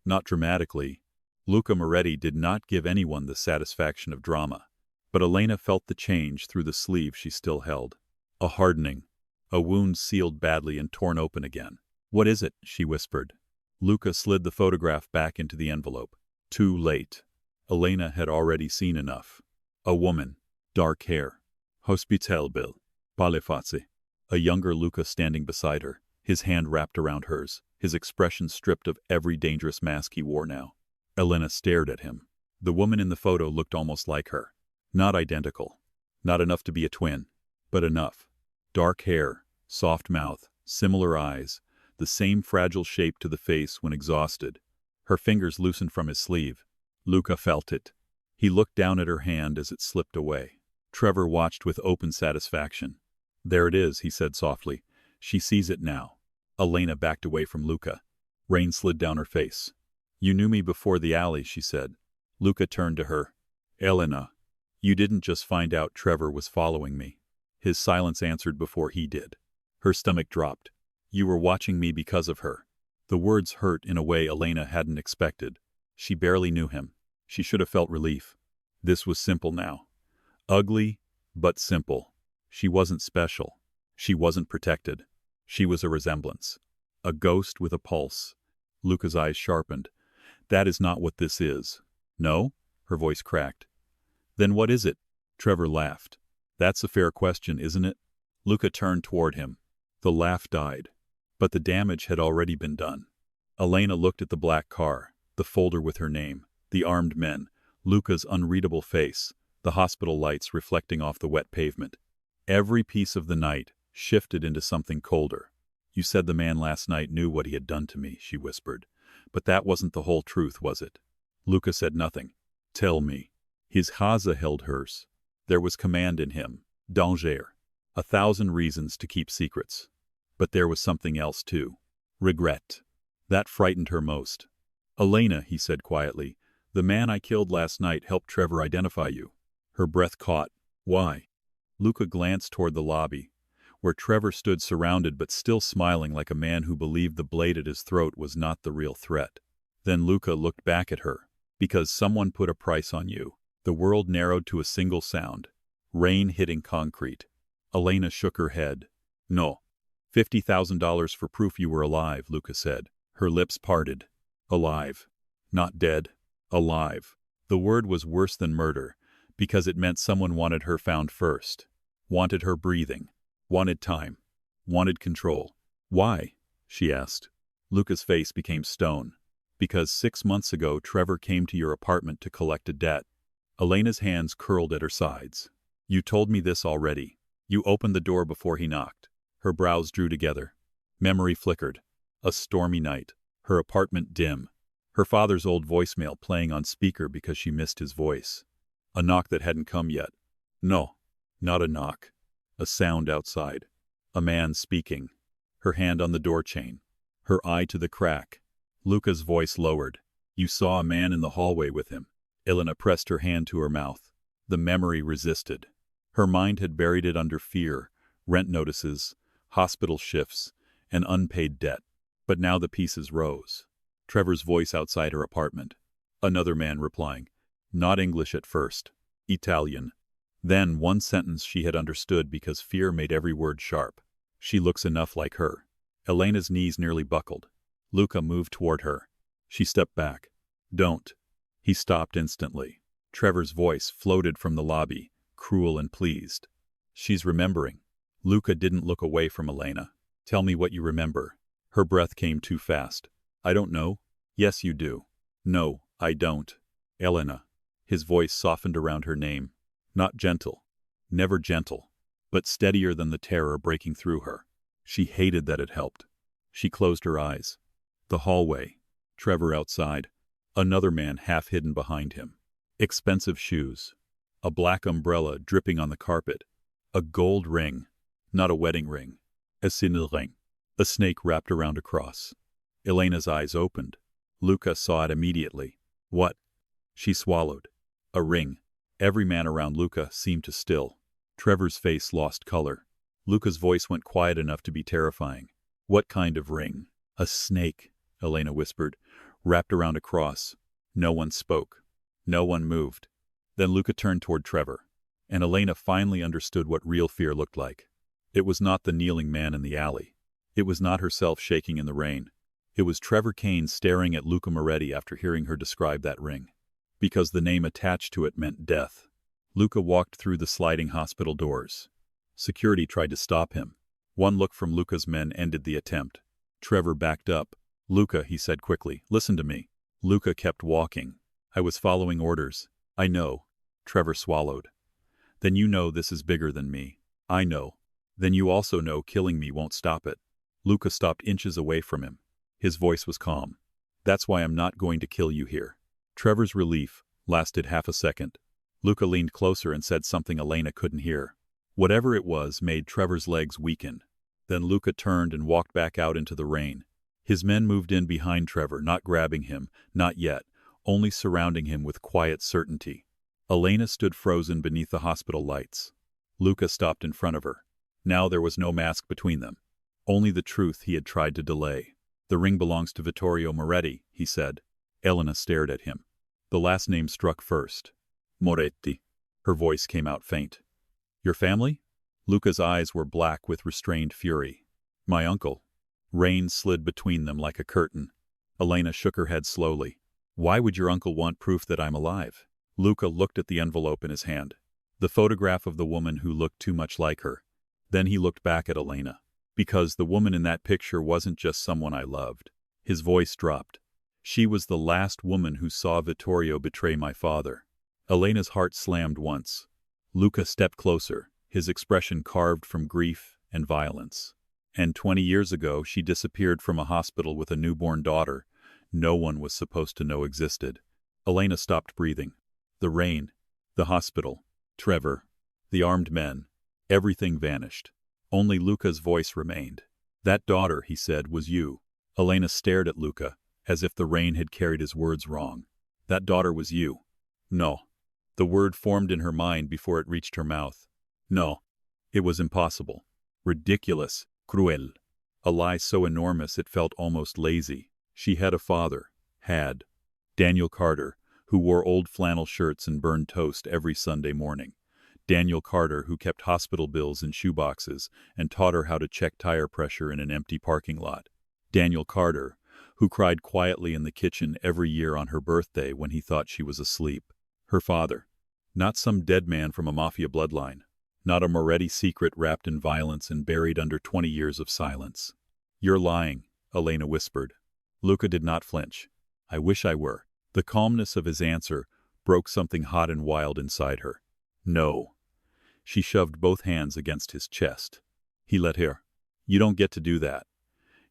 Not dramatically. Luca Moretti did not give anyone the satisfaction of drama. But Elena felt the change through the sleeve she still held. A hardening. A wound sealed badly and torn open again. What is it? She whispered. Luca slid the photograph back into the envelope. Too late. Elena had already seen enough. A woman. Dark hair. Hospitalbil. Palefazi. A younger Luca standing beside her, his hand wrapped around hers, his expression stripped of every dangerous mask he wore now. Elena stared at him. The woman in the photo looked almost like her. Not identical. Not enough to be a twin, but enough. Dark hair, soft mouth, similar eyes, the same fragile shape to the face when exhausted. Her fingers loosened from his sleeve. Luca felt it. He looked down at her hand as it slipped away. Trevor watched with open satisfaction. There it is, he said softly. She sees it now. Elena backed away from Luca. Rain slid down her face. You knew me before the alley, she said. Luca turned to her. Elena, you didn't just find out Trevor was following me. His silence answered before he did. Her stomach dropped. You were watching me because of her. The words hurt in a way Elena hadn't expected. She barely knew him. She should have felt relief. This was simple now. Ugly, but simple. She wasn't special. She wasn't protected. She was a resemblance. A ghost with a pulse. Luca's eyes sharpened. That is not what this is. No? Her voice cracked. Then what is it? Trevor laughed. That's a fair question, isn't it? Luca turned toward him. The laugh died. But the damage had already been done. Elena looked at the black car, the folder with her name, the armed men, Luca's unreadable face, the hospital lights reflecting off the wet pavement. Every piece of the night shifted into something colder. You said the man last night knew what he had done to me, she whispered. But that wasn't the whole truth, was it? Luca said nothing. Tell me. His Haza held hers. There was command in him. Danger. 1,000 reasons to keep secrets. But there was something else too. Regret. That frightened her most. Elena, he said quietly, the man I killed last night helped Trevor identify you. Her breath caught. Why? Luca glanced toward the lobby, where Trevor stood surrounded but still smiling like a man who believed the blade at his throat was not the real threat. Then Luca looked back at her. Because someone put a price on you. The world narrowed to a single sound. Rain hitting concrete. Elena shook her head. No. $50,000 for proof you were alive, Luca said. Her lips parted. Alive. Not dead. Alive. The word was worse than murder, because it meant someone wanted her found first. Wanted her breathing. Wanted time. Wanted control. Why? She asked. Luca's face became stone. Because 6 months ago Trevor came to your apartment to collect a debt. Elena's hands curled at her sides. You told me this already. You opened the door before he knocked. Her brows drew together. Memory flickered. A stormy night. Her apartment dim. Her father's old voicemail playing on speaker because she missed his voice. A knock that hadn't come yet. No, not a knock. A sound outside. A man speaking. Her hand on the door chain. Her eye to the crack. Luca's voice lowered. You saw a man in the hallway with him. Elena pressed her hand to her mouth. The memory resisted. Her mind had buried it under fear, rent notices, hospital shifts, and unpaid debt. But now the pieces rose. Trevor's voice outside her apartment. Another man replying. Not English at first. Italian. Then one sentence she had understood because fear made every word sharp. She looks enough like her. Elena's knees nearly buckled. Luca moved toward her. She stepped back. Don't. He stopped instantly. Trevor's voice floated from the lobby, cruel and pleased. She's remembering. Luca didn't look away from Elena. Tell me what you remember. Her breath came too fast. I don't know. Yes, you do. No, I don't. Elena. His voice softened around her name. Not gentle. Never gentle. But steadier than the terror breaking through her. She hated that it helped. She closed her eyes. The hallway. Trevor outside. Another man half hidden behind him. Expensive shoes. A black umbrella dripping on the carpet. A gold ring. Not a wedding ring. A signal ring. A snake wrapped around a cross. Elena's eyes opened. Luca saw it immediately. What? She swallowed. A ring. Every man around Luca seemed to still. Trevor's face lost color. Luca's voice went quiet enough to be terrifying. What kind of ring? A snake, Elena whispered, wrapped around a cross. No one spoke. No one moved. Then Luca turned toward Trevor, and Elena finally understood what real fear looked like. It was not the kneeling man in the alley. It was not herself shaking in the rain. It was Trevor Kane staring at Luca Moretti after hearing her describe that ring. Because the name attached to it meant death. Luca walked through the sliding hospital doors. Security tried to stop him. One look from Luca's men ended the attempt. Trevor backed up. Luca, he said quickly, listen to me. Luca kept walking. I was following orders. I know. Trevor swallowed. Then you know this is bigger than me. I know. Then you also know killing me won't stop it. Luca stopped inches away from him. His voice was calm. That's why I'm not going to kill you here. Trevor's relief lasted half a second. Luca leaned closer and said something Elena couldn't hear. Whatever it was made Trevor's legs weaken. Then Luca turned and walked back out into the rain. His men moved in behind Trevor, not grabbing him, not yet, only surrounding him with quiet certainty. Elena stood frozen beneath the hospital lights. Luca stopped in front of her. Now there was no mask between them. Only the truth he had tried to delay. The ring belongs to Vittorio Moretti, he said. Elena stared at him. The last name struck first. Moretti. Her voice came out faint. Your family? Luca's eyes were black with restrained fury. My uncle. Rain slid between them like a curtain. Elena shook her head slowly. Why would your uncle want proof that I'm alive? Luca looked at the envelope in his hand. The photograph of the woman who looked too much like her. Then he looked back at Elena. Because the woman in that picture wasn't just someone I loved. His voice dropped. She was the last woman who saw Vittorio betray my father. Elena's heart slammed once. Luca stepped closer, his expression carved from grief and violence. And 20 years ago she disappeared from a hospital with a newborn daughter no one was supposed to know existed. Elena stopped breathing. The rain, the hospital, Trevor, the armed men, everything vanished. Only Luca's voice remained. That daughter, he said, was you. Elena stared at Luca, as if the rain had carried his words wrong. That daughter was you. No. The word formed in her mind before it reached her mouth. No. It was impossible. Ridiculous. Cruel. A lie so enormous it felt almost lazy. She had a father. Had. Daniel Carter, who wore old flannel shirts and burned toast every Sunday morning. Daniel Carter, who kept hospital bills in shoeboxes and taught her how to check tire pressure in an empty parking lot. Daniel Carter, who cried quietly in the kitchen every year on her birthday when he thought she was asleep. Her father. Not some dead man from a Mafia bloodline. Not a Moretti secret wrapped in violence and buried under 20 years of silence. You're lying, Elena whispered. Luca did not flinch. I wish I were. The calmness of his answer broke something hot and wild inside her. No. She shoved both hands against his chest. He let her. You don't get to do that.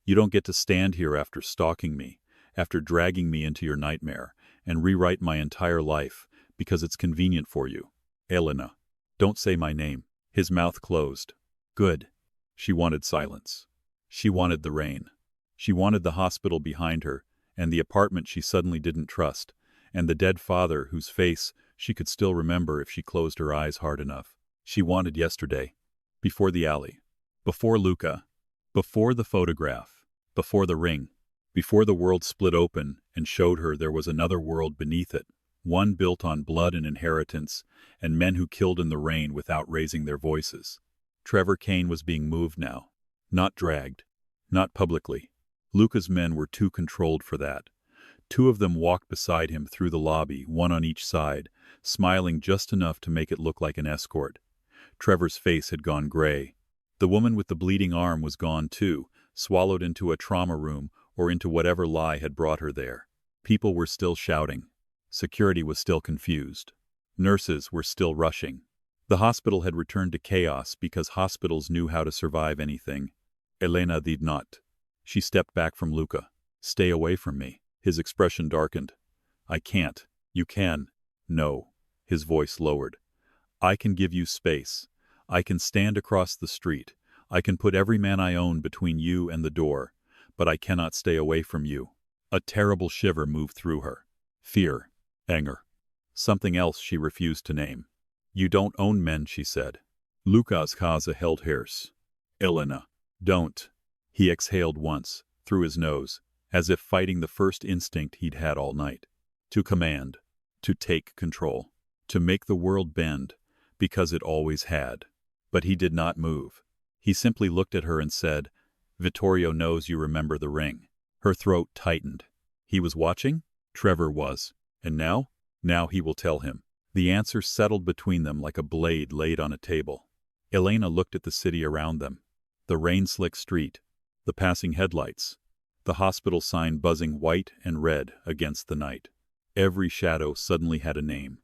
You don't get to stand here after stalking me, after dragging me into your nightmare, and rewrite my entire life because it's convenient for you. Elena. Don't say my name. His mouth closed. Good. She wanted silence. She wanted the rain. She wanted the hospital behind her, and the apartment she suddenly didn't trust, and the dead father whose face she could still remember if she closed her eyes hard enough. She wanted yesterday. Before the alley. Before Luca. Before the photograph. Before the ring. Before the world split open and showed her there was another world beneath it. One built on blood and inheritance, and men who killed in the rain without raising their voices. Trevor Kane was being moved now. Not dragged. Not publicly. Luca's men were too controlled for that. Two of them walked beside him through the lobby, one on each side, smiling just enough to make it look like an escort. Trevor's face had gone gray. The woman with the bleeding arm was gone too, swallowed into a trauma room or into whatever lie had brought her there. People were still shouting. Security was still confused. Nurses were still rushing. The hospital had returned to chaos because hospitals knew how to survive anything. Elena did not. She stepped back from Luca. Stay away from me. His expression darkened. I can't. You can. No. His voice lowered. I can give you space. I can stand across the street. I can put every man I own between you and the door. But I cannot stay away from you. A terrible shiver moved through her. Fear. Anger. Something else she refused to name. You don't own men, she said. Luca's casa held hers. Elena. Don't. He exhaled once, through his nose, as if fighting the first instinct he'd had all night. To command. To take control. To make the world bend, because it always had. But he did not move. He simply looked at her and said, Vittorio knows you remember the ring. Her throat tightened. He was watching? Trevor was. And now? Now he will tell him. The answer settled between them like a blade laid on a table. Elena looked at the city around them. The rain-slick street. The passing headlights. The hospital sign buzzing white and red against the night. Every shadow suddenly had a name.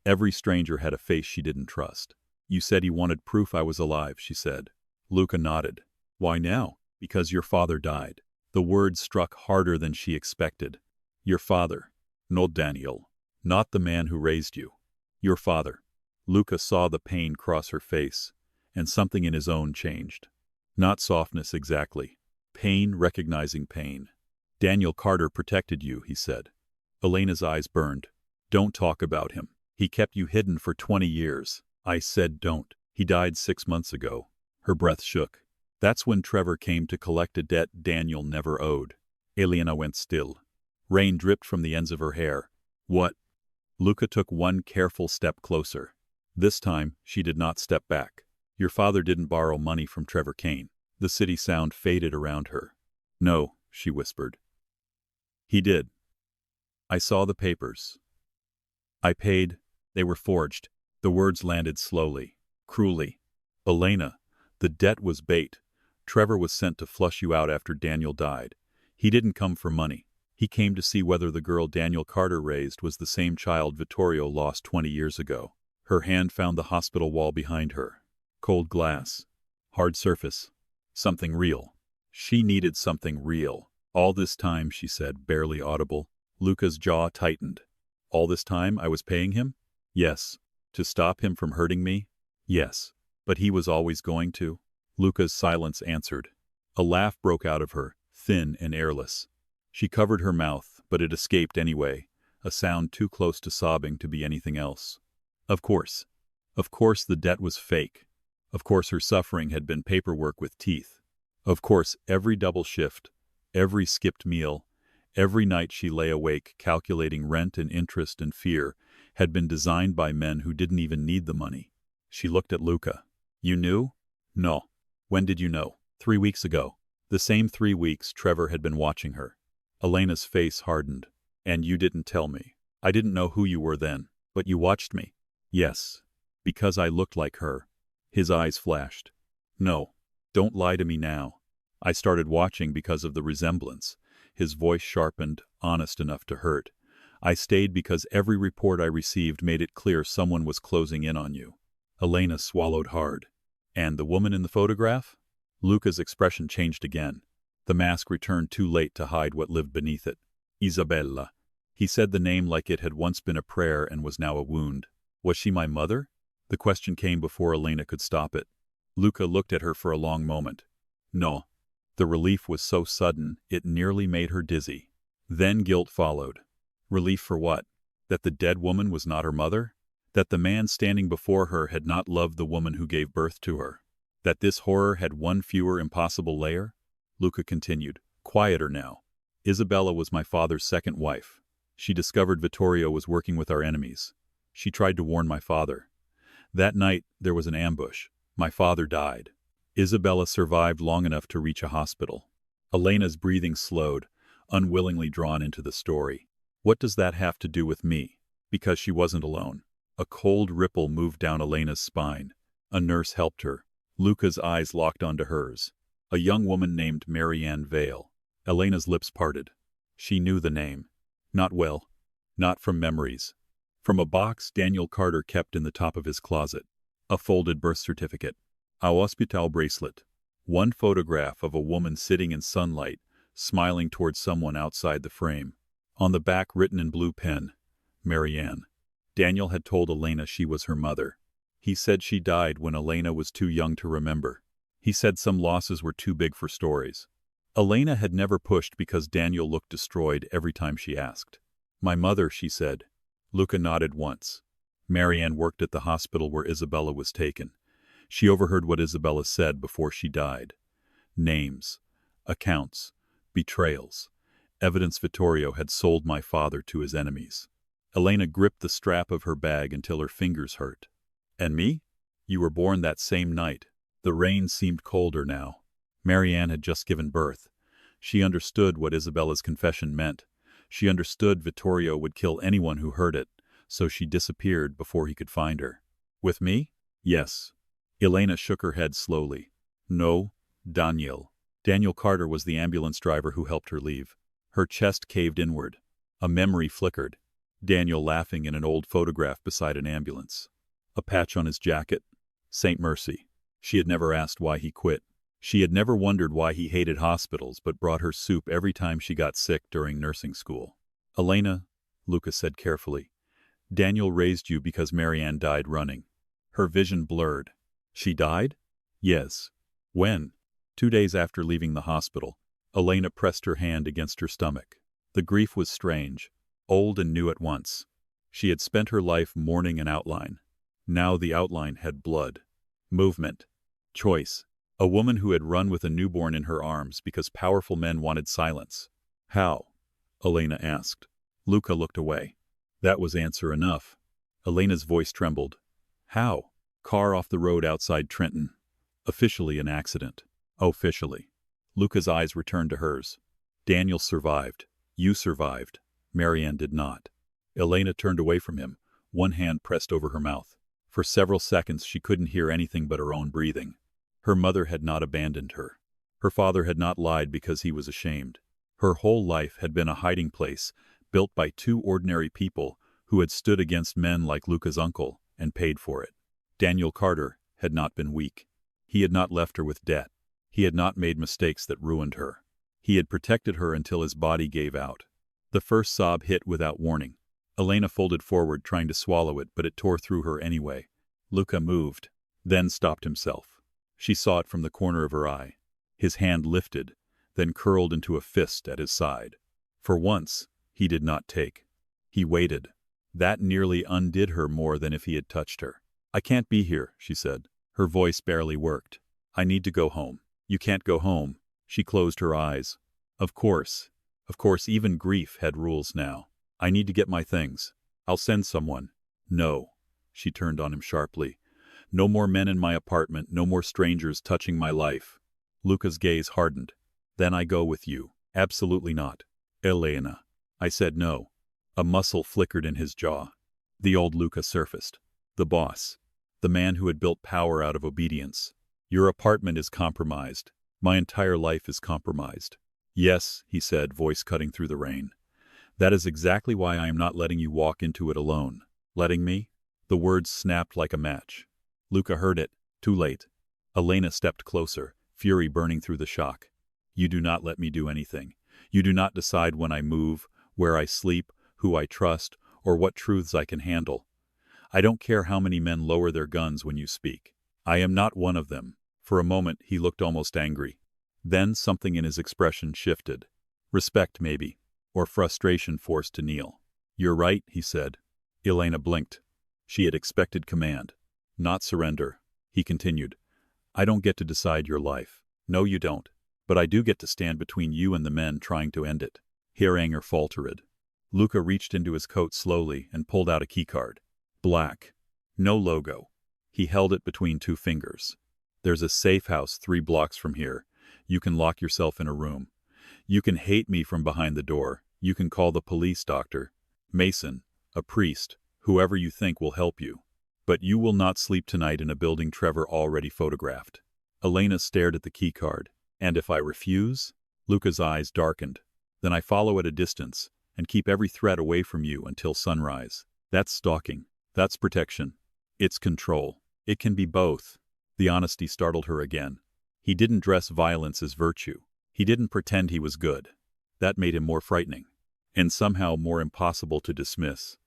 Every stranger had a face she didn't trust. You said he wanted proof I was alive, she said. Luca nodded. Why now? Because your father died. The words struck harder than she expected. Your father. Not Daniel. Not the man who raised you. Your father. Luca saw the pain cross her face, and something in his own changed. Not softness exactly. Pain recognizing pain. Daniel Carter protected you, he said. Elena's eyes burned. Don't talk about him. He kept you hidden for 20 years. I said don't. He died 6 months ago. Her breath shook. That's when Trevor came to collect a debt Daniel never owed. Elena went still. Rain dripped from the ends of her hair. What? Luca took one careful step closer. This time, she did not step back. Your father didn't borrow money from Trevor Kane. The city sound faded around her. No, she whispered. He did. I saw the papers. I paid. They were forged. The words landed slowly, cruelly. Elena, the debt was bait. Trevor was sent to flush you out after Daniel died. He didn't come for money. He came to see whether the girl Daniel Carter raised was the same child Vittorio lost 20 years ago. Her hand found the hospital wall behind her. Cold glass. Hard surface. Something real. She needed something real. All this time, she said, barely audible. Luca's jaw tightened. All this time I was paying him? Yes. To stop him from hurting me? Yes. But he was always going to? Luca's silence answered. A laugh broke out of her, thin and airless. She covered her mouth, but it escaped anyway, a sound too close to sobbing to be anything else. Of course. Of course the debt was fake. Of course her suffering had been paperwork with teeth. Of course every double shift, every skipped meal, every night she lay awake calculating rent and interest and fear had been designed by men who didn't even need the money. She looked at Luca. You knew? No. When did you know? 3 weeks ago. The same 3 weeks Trevor had been watching her. Elena's face hardened. And you didn't tell me. I didn't know who you were then. But you watched me. Yes. Because I looked like her. His eyes flashed. No. Don't lie to me now. I started watching because of the resemblance. His voice sharpened, honest enough to hurt. I stayed because every report I received made it clear someone was closing in on you. Elena swallowed hard. And the woman in the photograph? Luca's expression changed again. The mask returned too late to hide what lived beneath it. Isabella. He said the name like it had once been a prayer and was now a wound. Was she my mother? The question came before Elena could stop it. Luca looked at her for a long moment. No. The relief was so sudden, it nearly made her dizzy. Then guilt followed. Relief for what? That the dead woman was not her mother? That the man standing before her had not loved the woman who gave birth to her? That this horror had one fewer impossible layer? Luca continued, quieter now. Isabella was my father's second wife. She discovered Vittorio was working with our enemies. She tried to warn my father. That night, there was an ambush. My father died. Isabella survived long enough to reach a hospital. Elena's breathing slowed, unwillingly drawn into the story. What does that have to do with me? Because she wasn't alone. A cold ripple moved down Elena's spine. A nurse helped her. Luca's eyes locked onto hers. A young woman named Marianne Vale. Elena's lips parted. She knew the name. Not well. Not from memories. From a box Daniel Carter kept in the top of his closet. A folded birth certificate. A hospital bracelet. One photograph of a woman sitting in sunlight, smiling towards someone outside the frame. On the back written in blue pen, Marianne. Daniel had told Elena she was her mother. He said she died when Elena was too young to remember. He said some losses were too big for stories. Elena had never pushed because Daniel looked destroyed every time she asked. My mother, she said. Luca nodded once. Marianne worked at the hospital where Isabella was taken. She overheard what Isabella said before she died. Names, accounts, betrayals, evidence Vittorio had sold my father to his enemies. Elena gripped the strap of her bag until her fingers hurt. And me? You were born that same night. The rain seemed colder now. Marianne had just given birth. She understood what Isabella's confession meant. She understood Vittorio would kill anyone who heard it, so she disappeared before he could find her. With me? Yes. Elena shook her head slowly. No, Daniel. Daniel Carter was the ambulance driver who helped her leave. Her chest caved inward. A memory flickered. Daniel laughing in an old photograph beside an ambulance. A patch on his jacket. Saint Mercy. She had never asked why he quit. She had never wondered why he hated hospitals but brought her soup every time she got sick during nursing school. Elena, Luca said carefully, Daniel raised you because Marianne died running. Her vision blurred. She died? Yes. When? 2 days after leaving the hospital. Elena pressed her hand against her stomach. The grief was strange, old and new at once. She had spent her life mourning an outline. Now the outline had blood, movement, choice. A woman who had run with a newborn in her arms because powerful men wanted silence. How? Elena asked. Luca looked away. That was answer enough. Elena's voice trembled. How? Car off the road outside Trenton. Officially an accident. Officially. Luca's eyes returned to hers. Daniel survived. You survived. Marianne did not. Elena turned away from him, one hand pressed over her mouth. For several seconds she couldn't hear anything but her own breathing. Her mother had not abandoned her. Her father had not lied because he was ashamed. Her whole life had been a hiding place, built by 2 ordinary people who had stood against men like Luca's uncle and paid for it. Daniel Carter had not been weak. He had not left her with debt. He had not made mistakes that ruined her. He had protected her until his body gave out. The first sob hit without warning. Elena folded forward, trying to swallow it, but it tore through her anyway. Luca moved, then stopped himself. She saw it from the corner of her eye. His hand lifted, then curled into a fist at his side. For once, he did not take. He waited. That nearly undid her more than if he had touched her. I can't be here, she said. Her voice barely worked. I need to go home. You can't go home. She closed her eyes. Of course, even grief had rules now. I need to get my things. I'll send someone. No. She turned on him sharply. No more men in my apartment, no more strangers touching my life. Luca's gaze hardened. Then I go with you. Absolutely not. Elena. I said no. A muscle flickered in his jaw. The old Luca surfaced. The boss. The man who had built power out of obedience. Your apartment is compromised. My entire life is compromised. Yes, he said, voice cutting through the rain. That is exactly why I am not letting you walk into it alone. Letting me? The words snapped like a match. Luca heard it. Too late. Elena stepped closer, fury burning through the shock. You do not let me do anything. You do not decide when I move, where I sleep, who I trust, or what truths I can handle. I don't care how many men lower their guns when you speak. I am not one of them. For a moment, he looked almost angry. Then something in his expression shifted. Respect, maybe. Or frustration forced to kneel. You're right, he said. Elena blinked. She had expected command. Not surrender. He continued. I don't get to decide your life. No, you don't. But I do get to stand between you and the men trying to end it. Her anger faltered. Luca reached into his coat slowly and pulled out a keycard. Black. No logo. He held it between 2 fingers. There's a safe house 3 blocks from here. You can lock yourself in a room. You can hate me from behind the door. You can call the police, doctor, Mason, a priest, whoever you think will help you. But you will not sleep tonight in a building Trevor already photographed. Elena stared at the keycard. And if I refuse? Luca's eyes darkened. Then I follow at a distance and keep every threat away from you until sunrise. That's stalking. That's protection. It's control. It can be both. The honesty startled her again. He didn't dress violence as virtue. He didn't pretend he was good. That made him more frightening. And somehow more impossible to dismiss.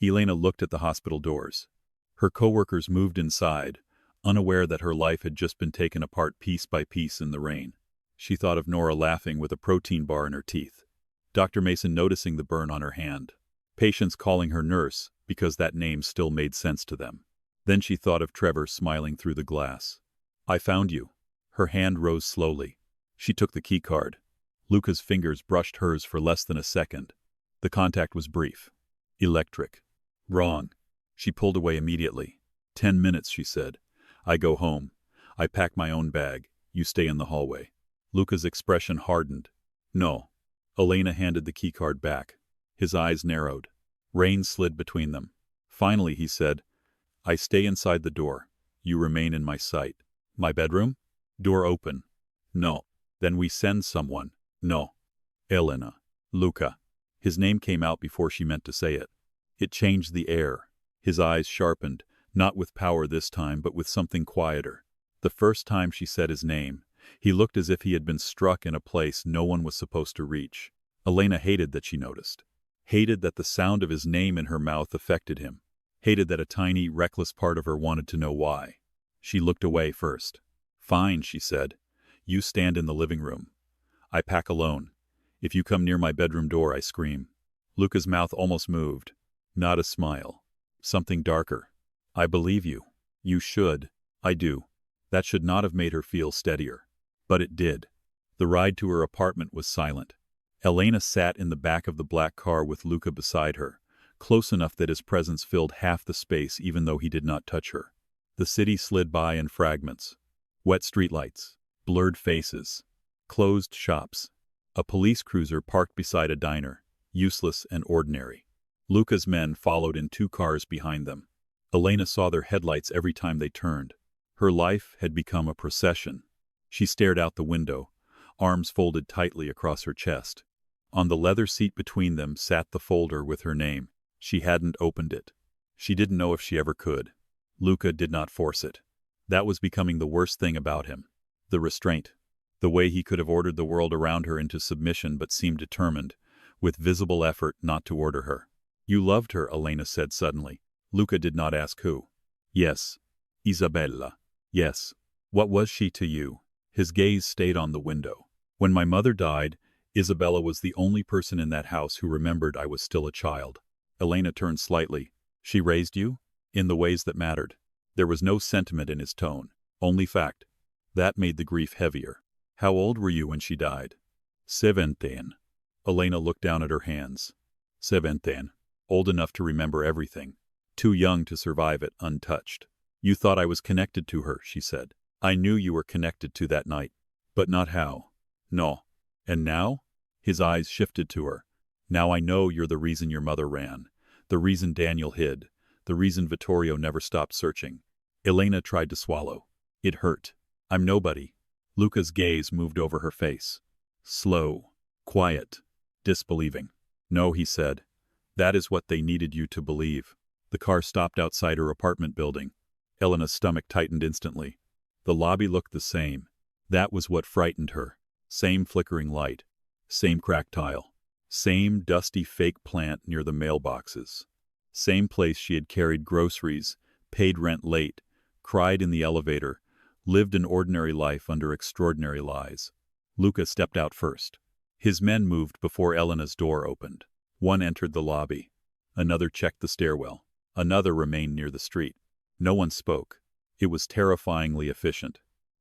Elena looked at the hospital doors. Her coworkers moved inside, unaware that her life had just been taken apart piece by piece in the rain. She thought of Nora laughing with a protein bar in her teeth. Dr. Mason noticing the burn on her hand. Patients calling her nurse because that name still made sense to them. Then she thought of Trevor smiling through the glass. I found you. Her hand rose slowly. She took the keycard. Luca's fingers brushed hers for less than a second. The contact was brief. Electric. Wrong. She pulled away immediately. 10 minutes, she said. I go home. I pack my own bag. You stay in the hallway. Luca's expression hardened. No. Elena handed the keycard back. His eyes narrowed. Rain slid between them. Finally, he said, I stay inside the door. You remain in my sight. My bedroom? Door open. No. Then we send someone. No. Elena. Luca. His name came out before she meant to say it. It changed the air. His eyes sharpened, Not with power this time, but with something quieter. The first time she said his name, he looked as if he had been struck in a place no one was supposed to reach. Elena hated that she noticed. Hated that the sound of his name in her mouth affected him. Hated that a tiny, reckless part of her wanted to know why. She looked away first. "Fine," she said. "You stand in the living room. I pack alone. If you come near my bedroom door, I scream." Luca's mouth almost moved. Not a smile. Something darker. "I believe you." "You should." "I do." That should not have made her feel steadier. But it did. The ride to her apartment was silent. Elena sat in the back of the black car with Luca beside her, close enough that his presence filled half the space even though he did not touch her. The city slid by in fragments. Wet streetlights, blurred faces, closed shops. A police cruiser parked beside a diner, useless and ordinary. Luca's men followed in 2 cars behind them. Elena saw their headlights every time they turned. Her life had become a procession. She stared out the window, arms folded tightly across her chest. On the leather seat between them sat the folder with her name. She hadn't opened it. She didn't know if she ever could. Luca did not force it. That was becoming the worst thing about him. The restraint. The way he could have ordered the world around her into submission but seemed determined, with visible effort, not to order her. "You loved her," Elena said suddenly. Luca did not ask who. "Yes. Isabella." "Yes. What was she to you?" His gaze stayed on the window. "When my mother died, Isabella was the only person in that house who remembered I was still a child." Elena turned slightly. "She raised you?" "In the ways that mattered." There was no sentiment in his tone, only fact. That made the grief heavier. "How old were you when she died?" 17. Elena looked down at her hands. 17. Old enough to remember everything. Too young to survive it untouched. "You thought I was connected to her," she said. "I knew you were connected to that night. But not how." "No." "And now?" His eyes shifted to her. "Now I know you're the reason your mother ran. The reason Daniel hid. The reason Vittorio never stopped searching." Elena tried to swallow. It hurt. "I'm nobody." Luca's gaze moved over her face. Slow. Quiet. Disbelieving. "No," he said. "That is what they needed you to believe." The car stopped outside her apartment building. Elena's stomach tightened instantly. The lobby looked the same. That was what frightened her. Same flickering light. Same cracked tile. Same dusty fake plant near the mailboxes. Same place she had carried groceries, paid rent late, cried in the elevator, lived an ordinary life under extraordinary lies. Luca stepped out first. His men moved before Elena's door opened. One entered the lobby. Another checked the stairwell. Another remained near the street. No one spoke. It was terrifyingly efficient.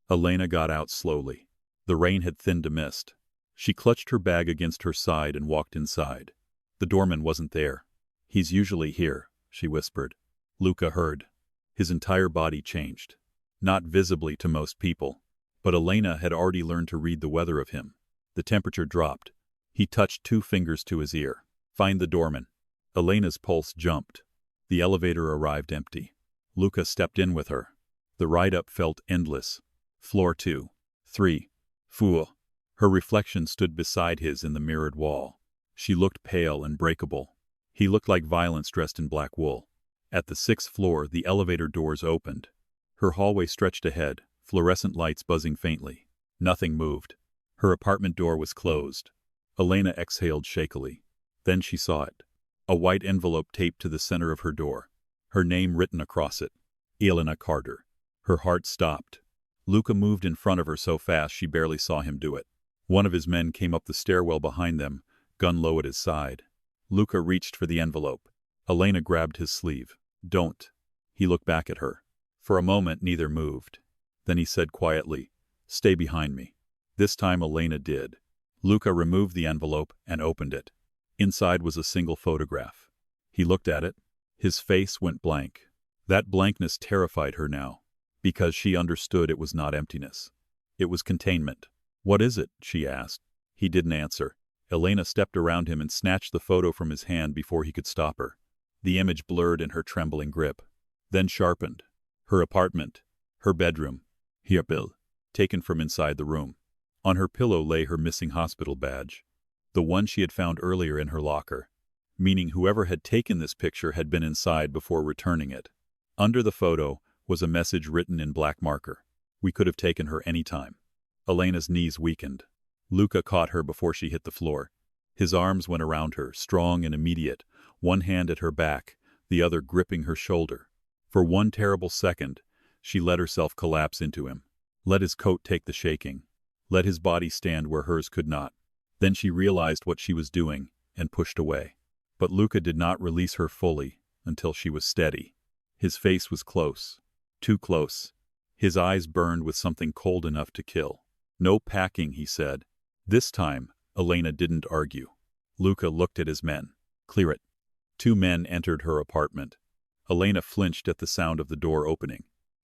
Elena got out slowly. The rain had thinned to mist. She clutched her bag against her side and walked inside. The doorman wasn't there. "He's usually here," she whispered. Luca heard. His entire body changed. Not visibly to most people. But Elena had already learned to read the weather of him. The temperature dropped. He touched 2 fingers to his ear. "Find the doorman." Elena's pulse jumped. The elevator arrived empty. Luca stepped in with her. The ride up felt endless. Floor 2. 3. 4. Her reflection stood beside his in the mirrored wall. She looked pale and breakable. He looked like violence dressed in black wool. At the 6th floor, the elevator doors opened. Her hallway stretched ahead, fluorescent lights buzzing faintly. Nothing moved. Her apartment door was closed. Elena exhaled shakily. Then she saw it. A white envelope taped to the center of her door. Her name written across it. Elena Carter. Her heart stopped. Luca moved in front of her so fast she barely saw him do it. One of his men came up the stairwell behind them, gun low at his side. Luca reached for the envelope. Elena grabbed his sleeve. "Don't." He looked back at her. For a moment neither moved. Then he said quietly, "Stay behind me." This time Elena did. Luca removed the envelope and opened it. Inside was a single photograph. He looked at it. His face went blank. That blankness terrified her now, because she understood it was not emptiness. It was containment. "What is it?" she asked. He didn't answer. Elena stepped around him and snatched the photo from his hand before he could stop her. The image blurred in her trembling grip, then sharpened. Her apartment. Her bedroom. Here, Bill. Taken from inside the room. On her pillow lay her missing hospital badge. The one she had found earlier in her locker. Meaning whoever had taken this picture had been inside before returning it. Under the photo was a message written in black marker. We could have taken her any time. Elena's knees weakened. Luca caught her before she hit the floor. His arms went around her, strong and immediate, one hand at her back, the other gripping her shoulder. For one terrible second, she let herself collapse into him. Let his coat take the shaking. Let his body stand where hers could not. Then she realized what she was doing and pushed away. But Luca did not release her fully until she was steady. His face was close, too close. His eyes burned with something cold enough to kill. No packing, he said. This time, Elena didn't argue. Luca looked at his men. Clear it. 2 men entered her apartment. Elena flinched at the sound of the door opening.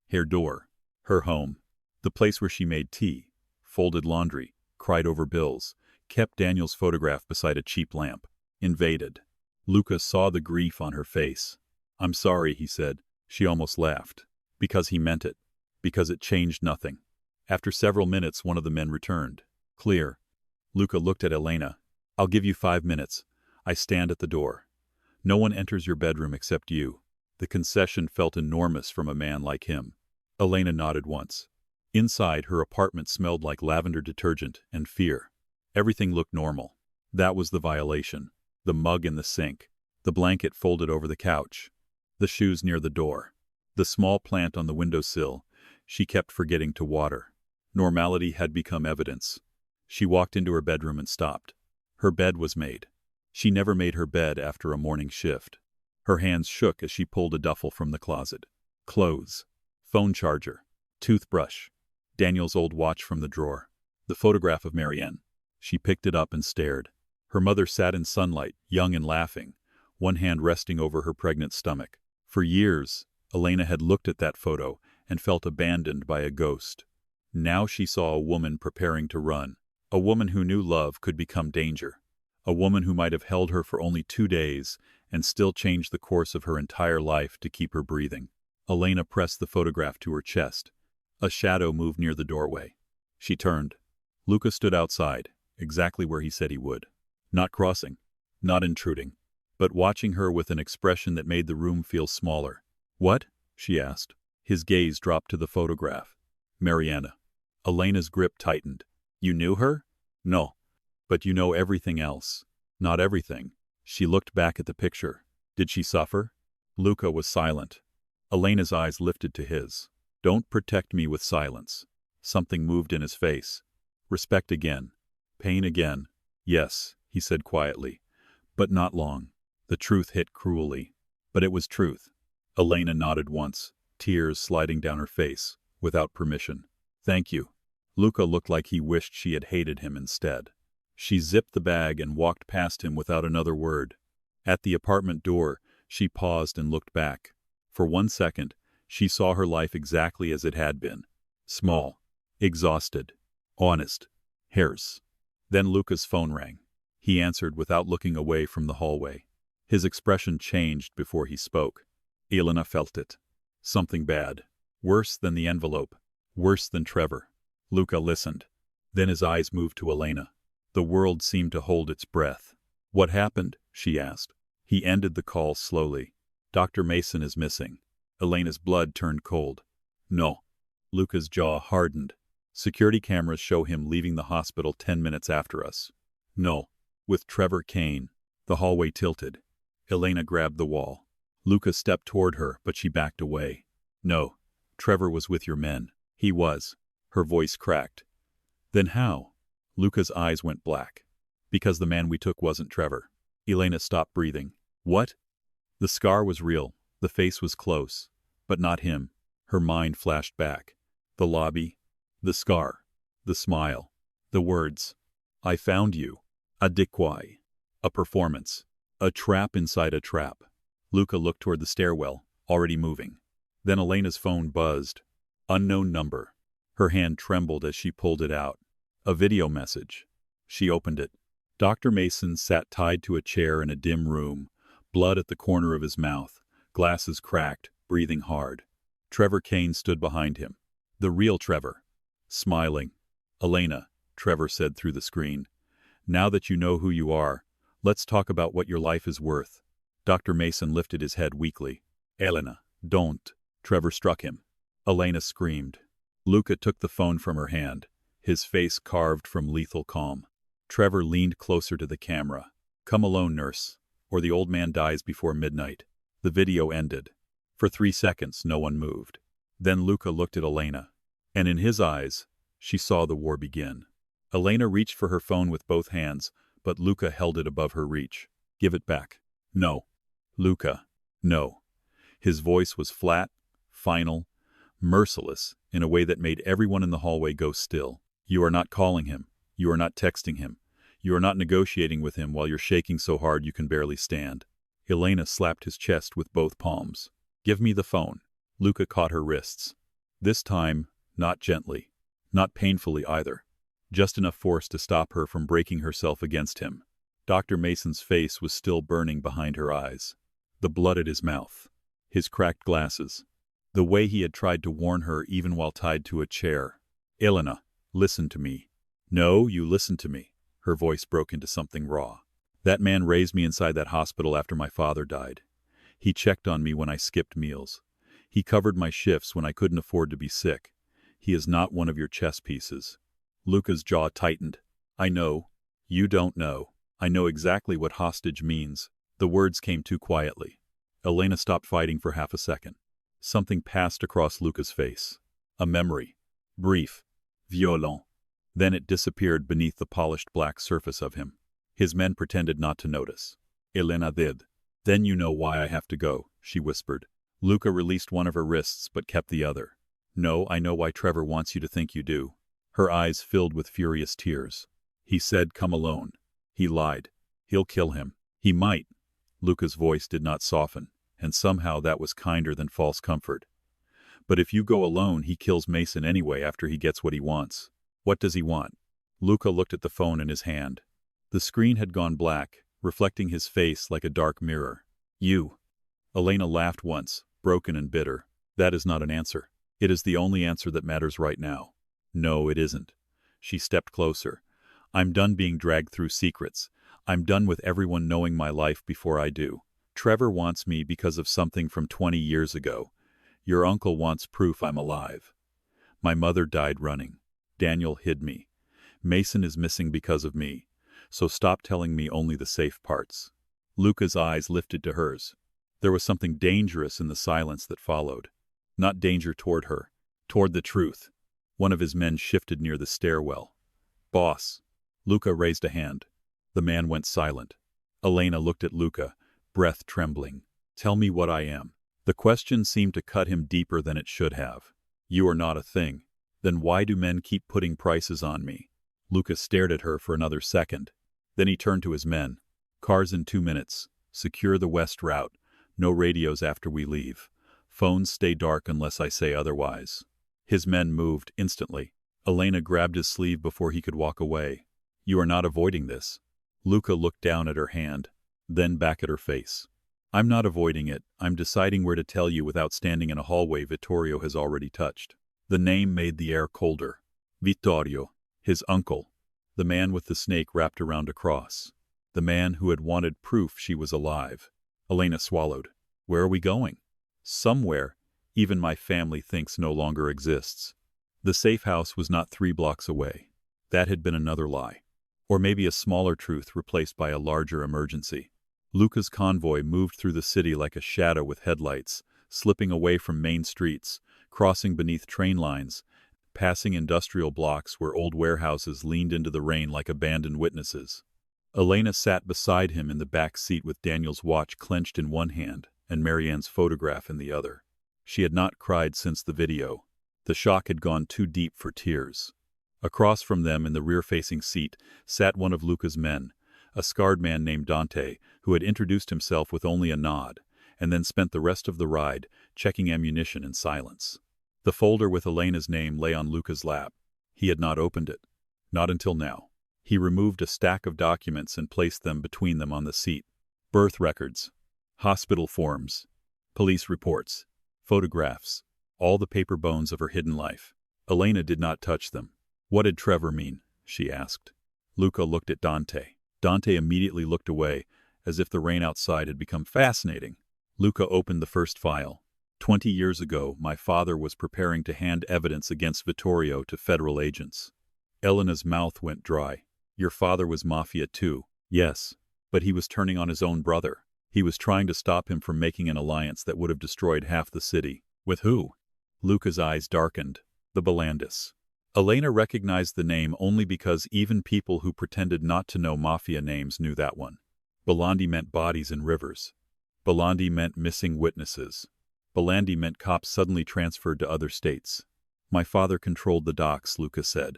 Her door. Her home. The place where she made tea, folded laundry, cried over bills, kept Daniel's photograph beside a cheap lamp. Invaded. Luca saw the grief on her face. I'm sorry, he said. She almost laughed. Because he meant it. Because it changed nothing. After several minutes, one of the men returned. Clear. Luca looked at Elena. I'll give you 5 minutes. I stand at the door. No one enters your bedroom except you. The concession felt enormous from a man like him. Elena nodded once. Inside, her apartment smelled like lavender detergent and fear. Everything looked normal. That was the violation. The mug in the sink. The blanket folded over the couch. The shoes near the door. The small plant on the windowsill she kept forgetting to water. Normality had become evidence. She walked into her bedroom and stopped. Her bed was made. She never made her bed after a morning shift. Her hands shook as she pulled a duffel from the closet. Clothes. Phone charger. Toothbrush. Daniel's old watch from the drawer. The photograph of Marianne. She picked it up and stared. Her mother sat in sunlight, young and laughing, one hand resting over her pregnant stomach. For years, Elena had looked at that photo and felt abandoned by a ghost. Now she saw a woman preparing to run. A woman who knew love could become danger. A woman who might have held her for only 2 days and still changed the course of her entire life to keep her breathing. Elena pressed the photograph to her chest. A shadow moved near the doorway. She turned. Luca stood outside, exactly where he said he would. Not crossing, not intruding, but watching her with an expression that made the room feel smaller. What? She asked. His gaze dropped to the photograph. Mariana. Elena's grip tightened. You knew her? No. But you know everything else. Not everything. She looked back at the picture. Did she suffer? Luca was silent. Elena's eyes lifted to his. Don't protect me with silence. Something moved in his face. Respect again. Pain again. Yes, he said quietly. But not long. The truth hit cruelly. But it was truth. Elena nodded once, tears sliding down her face, without permission. Thank you. Luca looked like he wished she had hated him instead. She zipped the bag and walked past him without another word. At the apartment door, she paused and looked back. For 1 second, she saw her life exactly as it had been. Small. Exhausted. Honest. Hers. Then Luca's phone rang. He answered without looking away from the hallway. His expression changed before he spoke. Elena felt it. Something bad. Worse than the envelope. Worse than Trevor. Luca listened. Then his eyes moved to Elena. The world seemed to hold its breath. What happened? She asked. He ended the call slowly. Dr. Mason is missing. Elena's blood turned cold. No. Luca's jaw hardened. Security cameras show him leaving the hospital 10 minutes after us. No. With Trevor Kane. The hallway tilted. Elena grabbed the wall. Luca stepped toward her, but she backed away. No. Trevor was with your men. He was. Her voice cracked. Then how? Luca's eyes went black. Because the man we took wasn't Trevor. Elena stopped breathing. What? The scar was real. The face was close. But not him. Her mind flashed back. The lobby. The scar. The smile. The words. I found you. A decoy. A performance. A trap inside a trap. Luca looked toward the stairwell, already moving. Then Elena's phone buzzed. Unknown number. Her hand trembled as she pulled it out. A video message. She opened it. Dr. Mason sat tied to a chair in a dim room, blood at the corner of his mouth, glasses cracked, breathing hard. Trevor Kane stood behind him. The real Trevor. Smiling. Elena, Trevor said through the screen. Now that you know who you are, let's talk about what your life is worth. Dr. Mason lifted his head weakly. Elena, don't. Trevor struck him. Elena screamed. Luca took the phone from her hand, his face carved from lethal calm. Trevor leaned closer to the camera. "Come alone, nurse, or the old man dies before midnight." The video ended. For 3 seconds, no one moved. Then Luca looked at Elena, and in his eyes, she saw the war begin. Elena reached for her phone with both hands, but Luca held it above her reach. "Give it back." "No." "Luca, no." His voice was flat, final, merciless, in a way that made everyone in the hallway go still. "You are not calling him. You are not texting him. You are not negotiating with him while you're shaking so hard you can barely stand." Elena slapped his chest with both palms. "Give me the phone." Luca caught her wrists. This time, not gently, not painfully either. Just enough force to stop her from breaking herself against him. Dr. Mason's face was still burning behind her eyes. The blood at his mouth. His cracked glasses. The way he had tried to warn her even while tied to a chair. "Elena, listen to me." "No, you listen to me." Her voice broke into something raw. "That man raised me inside that hospital after my father died. He checked on me when I skipped meals. He covered my shifts when I couldn't afford to be sick. He is not one of your chess pieces." Luca's jaw tightened. "I know. You don't know. I know exactly what hostage means." The words came too quietly. Elena stopped fighting for half a second. Something passed across Luca's face. A memory. Brief. Violent. Then it disappeared beneath the polished black surface of him. His men pretended not to notice. Elena did. "Then you know why I have to go," she whispered. Luca released one of her wrists but kept the other. "No, I know why Trevor wants you to think you do." Her eyes filled with furious tears. "He said come alone. He lied. He'll kill him. He might." Luca's voice did not soften, and somehow that was kinder than false comfort. "But if you go alone, he kills Mason anyway after he gets what he wants." "What does he want?" Luca looked at the phone in his hand. The screen had gone black, reflecting his face like a dark mirror. "You." Elena laughed once, broken and bitter. "That is not an answer. It is the only answer that matters right now." "No, it isn't." She stepped closer. "I'm done being dragged through secrets. I'm done with everyone knowing my life before I do. Trevor wants me because of something from 20 years ago. Your uncle wants proof I'm alive. My mother died running. Daniel hid me. Mason is missing because of me. So stop telling me only the safe parts." Luca's eyes lifted to hers. There was something dangerous in the silence that followed. Not danger toward her, toward the truth. One of his men shifted near the stairwell. "Boss." Luca raised a hand. The man went silent. Elena looked at Luca, breath trembling. "Tell me what I am." The question seemed to cut him deeper than it should have. "You are not a thing. Then why do men keep putting prices on me?" Luca stared at her for another second. Then he turned to his men. "Cars in 2 minutes. Secure the west route. No radios after we leave. Phones stay dark unless I say otherwise." His men moved instantly. Elena grabbed his sleeve before he could walk away. "You are not avoiding this." Luca looked down at her hand, then back at her face. "I'm not avoiding it. I'm deciding where to tell you without standing in a hallway Vittorio has already touched." The name made the air colder. Vittorio. His uncle. The man with the snake wrapped around a cross. The man who had wanted proof she was alive. Elena swallowed. "Where are we going?" "Somewhere even my family thinks no longer exists." The safe house was not 3 blocks away. That had been another lie. Or maybe a smaller truth replaced by a larger emergency. Luca's convoy moved through the city like a shadow with headlights, slipping away from main streets, crossing beneath train lines, passing industrial blocks where old warehouses leaned into the rain like abandoned witnesses. Elena sat beside him in the back seat with Daniel's watch clenched in one hand and Marianne's photograph in the other. She had not cried since the video. The shock had gone too deep for tears. Across from them in the rear-facing seat sat one of Luca's men, a scarred man named Dante, who had introduced himself with only a nod, and then spent the rest of the ride checking ammunition in silence. The folder with Elena's name lay on Luca's lap. He had not opened it. Not until now. He removed a stack of documents and placed them between them on the seat. Birth records, hospital forms, police reports, photographs, all the paper bones of her hidden life. Elena did not touch them. "What did Trevor mean?" she asked. Luca looked at Dante. Dante immediately looked away, as if the rain outside had become fascinating. Luca opened the first file. 20 years ago, my father was preparing to hand evidence against Vittorio to federal agents. Elena's mouth went dry. Your father was Mafia too. Yes, but he was turning on his own brother. He was trying to stop him from making an alliance that would have destroyed half the city. With who? Luca's eyes darkened. The Bellandis. Elena recognized the name only because even people who pretended not to know Mafia names knew that one. Belandi meant bodies in rivers. Belandi meant missing witnesses. Belandi meant cops suddenly transferred to other states. My father controlled the docks, Luca said.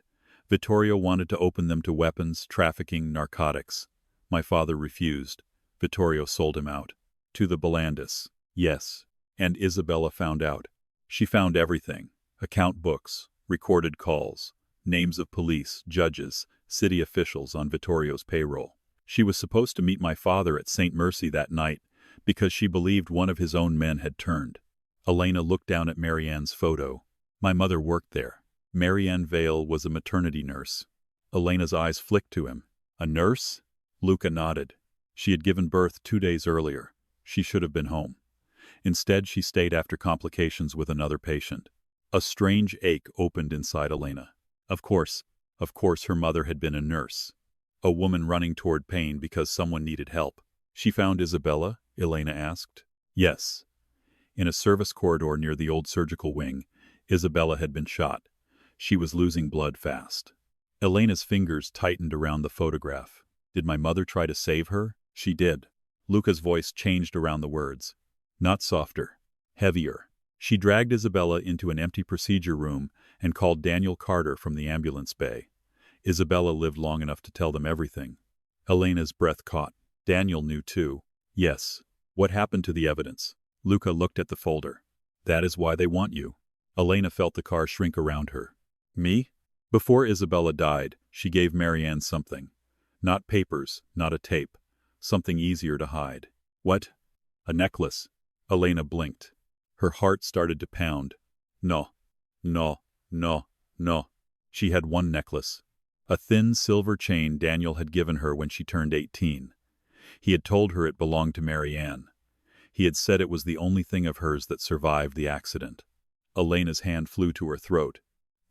Vittorio wanted to open them to weapons, trafficking, narcotics. My father refused. Vittorio sold him out. To the Bellandis. Yes. And Isabella found out. She found everything. Account books, recorded calls, names of police, judges, city officials on Vittorio's payroll. She was supposed to meet my father at St. Mercy that night because she believed one of his own men had turned. Elena looked down at Marianne's photo. My mother worked there. Marianne Vale was a maternity nurse. Elena's eyes flicked to him. A nurse? Luca nodded. She had given birth 2 days earlier. She should have been home. Instead, she stayed after complications with another patient. A strange ache opened inside Elena. Of course her mother had been a nurse. A woman running toward pain because someone needed help. She found Isabella? Elena asked. Yes. In a service corridor near the old surgical wing, Isabella had been shot. She was losing blood fast. Elena's fingers tightened around the photograph. Did my mother try to save her? She did. Luca's voice changed around the words. Not softer. Heavier. She dragged Isabella into an empty procedure room and called Daniel Carter from the ambulance bay. Isabella lived long enough to tell them everything. Elena's breath caught. Daniel knew too. Yes. What happened to the evidence? Luca looked at the folder. That is why they want you. Elena felt the car shrink around her. Me? Before Isabella died, she gave Marianne something. Not papers, not a tape. Something easier to hide. What? A necklace. Elena blinked. Her heart started to pound. No. She had one necklace. A thin silver chain Daniel had given her when she turned 18. He had told her it belonged to Marianne. He had said it was the only thing of hers that survived the accident. Elena's hand flew to her throat.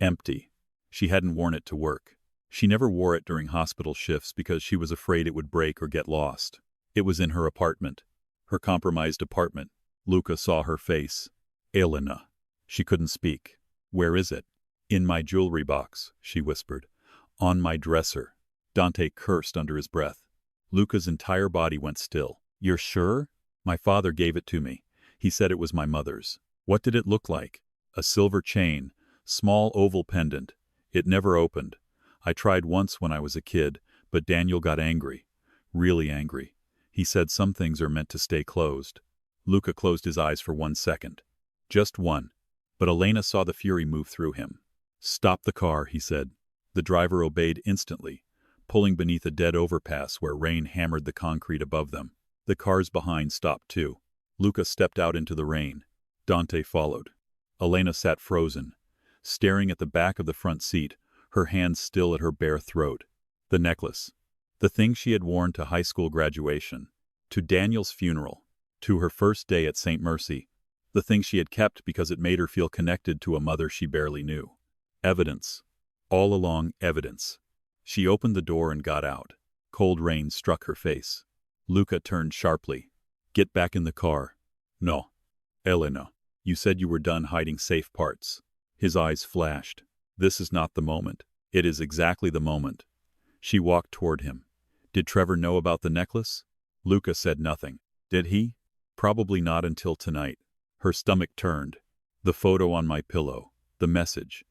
Empty. She hadn't worn it to work. She never wore it during hospital shifts because she was afraid it would break or get lost. It was in her apartment. Her compromised apartment. Luca saw her face. Elena. She couldn't speak. Where is it? In my jewelry box, she whispered. On my dresser. Dante cursed under his breath. Luca's entire body went still. You're sure? My father gave it to me. He said it was my mother's. What did it look like? A silver chain. Small oval pendant. It never opened. I tried once when I was a kid, but Daniel got angry. Really angry. He said some things are meant to stay closed. Luca closed his eyes for 1 second. Just one. But Elena saw the fury move through him. Stop the car, he said. The driver obeyed instantly, pulling beneath a dead overpass where rain hammered the concrete above them. The cars behind stopped too. Luca stepped out into the rain. Dante followed. Elena sat frozen, staring at the back of the front seat, her hands still at her bare throat. The necklace. The thing she had worn to high school graduation, to Daniel's funeral, to her first day at St. Mercy. The thing she had kept because it made her feel connected to a mother she barely knew. Evidence. All along, evidence. She opened the door and got out. Cold rain struck her face. Luca turned sharply. Get back in the car. No. Elena, you said you were done hiding safe parts. His eyes flashed. This is not the moment. It is exactly the moment. She walked toward him. Did Trevor know about the necklace? Luca said nothing. Did he? Probably not until tonight. Her stomach turned. The photo on my pillow. The message.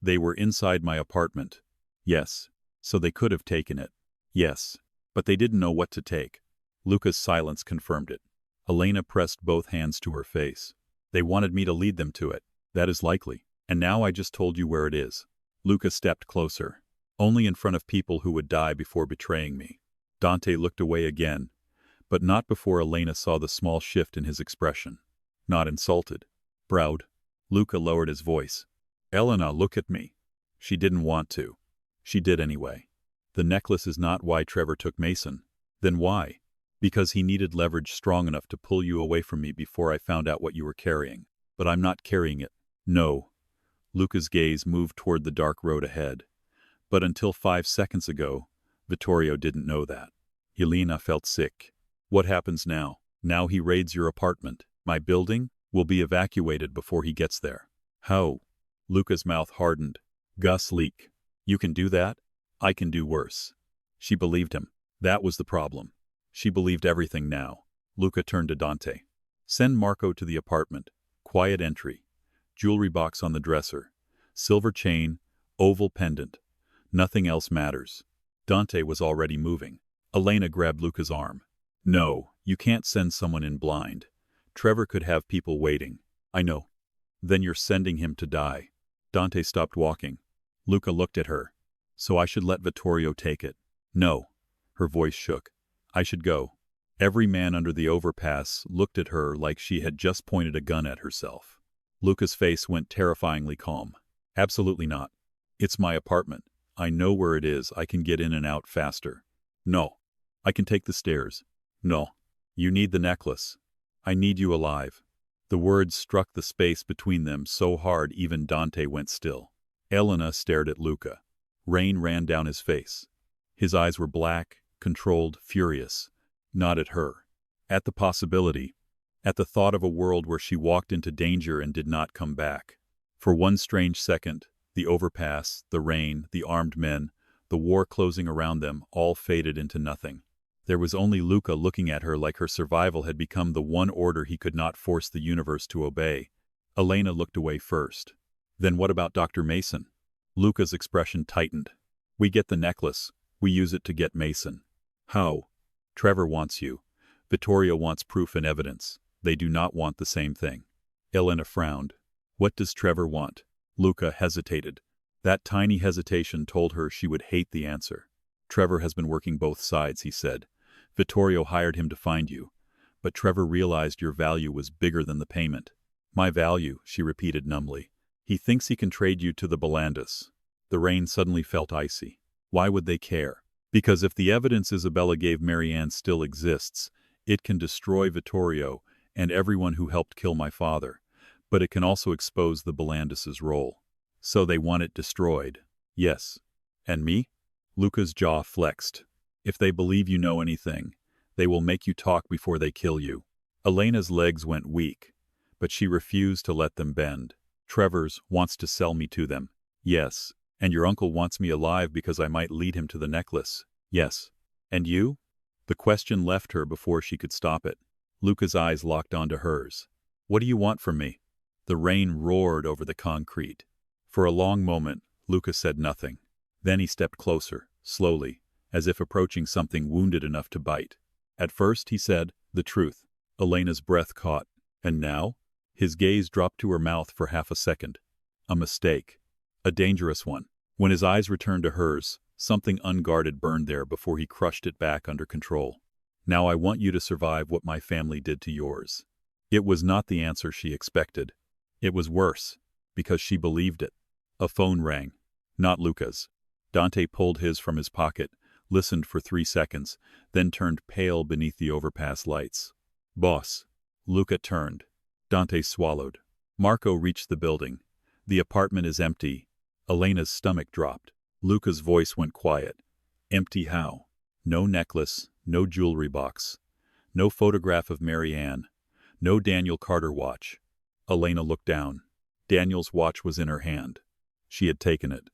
They were inside my apartment. Yes. So they could have taken it. Yes. But they didn't know what to take. Luca's silence confirmed it. Elena pressed both hands to her face. They wanted me to lead them to it. That is likely. And now I just told you where it is. Luca stepped closer. Only in front of people who would die before betraying me. Dante looked away again, but not before Elena saw the small shift in his expression. Not insulted. Proud. Luca lowered his voice. Elena, look at me. She didn't want to. She did anyway. The necklace is not why Trevor took Mason. Then why? Because he needed leverage strong enough to pull you away from me before I found out what you were carrying. But I'm not carrying it. No. Luca's gaze moved toward the dark road ahead. But until 5 seconds ago, Vittorio didn't know that. Elena felt sick. What happens now? Now he raids your apartment. My building will be evacuated before he gets there. How? Luca's mouth hardened. Gus leak. You can do that? I can do worse. She believed him. That was the problem. She believed everything now. Luca turned to Dante. Send Marco to the apartment. Quiet entry. Jewelry box on the dresser. Silver chain. Oval pendant. Nothing else matters. Dante was already moving. Elena grabbed Luca's arm. No, you can't send someone in blind. Trevor could have people waiting. I know. Then you're sending him to die. Dante stopped walking. Luca looked at her. So I should let Vittorio take it. No. Her voice shook. I should go. Every man under the overpass looked at her like she had just pointed a gun at herself. Luca's face went terrifyingly calm. Absolutely not. It's my apartment. I know where it is. I can get in and out faster. No. I can take the stairs. No. You need the necklace. I need you alive. The words struck the space between them so hard even Dante went still. Elena stared at Luca. Rain ran down his face. His eyes were black, controlled, furious. Not at her. At the possibility. At the thought of a world where she walked into danger and did not come back. For one strange second, the overpass, the rain, the armed men, the war closing around them, all faded into nothing. There was only Luca looking at her like her survival had become the one order he could not force the universe to obey. Elena looked away first. Then what about Dr. Mason? Luca's expression tightened. We get the necklace. We use it to get Mason. How? Trevor wants you. Vittorio wants proof and evidence. They do not want the same thing. Elena frowned. What does Trevor want? Luca hesitated. That tiny hesitation told her she would hate the answer. Trevor has been working both sides, he said. Vittorio hired him to find you. But Trevor realized your value was bigger than the payment. My value, she repeated numbly. He thinks he can trade you to the Belandis. The rain suddenly felt icy. Why would they care? Because if the evidence Isabella gave Marianne still exists, it can destroy Vittorio and everyone who helped kill my father. But it can also expose the Belandis' role. So they want it destroyed. Yes. And me? Luca's jaw flexed. If they believe you know anything, they will make you talk before they kill you. Elena's legs went weak, but she refused to let them bend. Trevor's wants to sell me to them. Yes. And your uncle wants me alive because I might lead him to the necklace. Yes. And you? The question left her before she could stop it. Luca's eyes locked onto hers. What do you want from me? The rain roared over the concrete. For a long moment, Luca said nothing. Then he stepped closer, slowly, as if approaching something wounded enough to bite. At first, he said, the truth. Elena's breath caught. And now? His gaze dropped to her mouth for half a second. A mistake. A dangerous one. When his eyes returned to hers, something unguarded burned there before he crushed it back under control. Now I want you to survive what my family did to yours. It was not the answer she expected. It was worse, because she believed it. A phone rang. Not Luca's. Dante pulled his from his pocket, listened for 3 seconds, then turned pale beneath the overpass lights. Boss. Luca turned. Dante swallowed. Marco reached the building. The apartment is empty. Elena's stomach dropped. Luca's voice went quiet. Empty how? No necklace, no jewelry box. No photograph of Marianne. No Daniel Carter watch. Elena looked down. Daniel's watch was in her hand. She had taken it.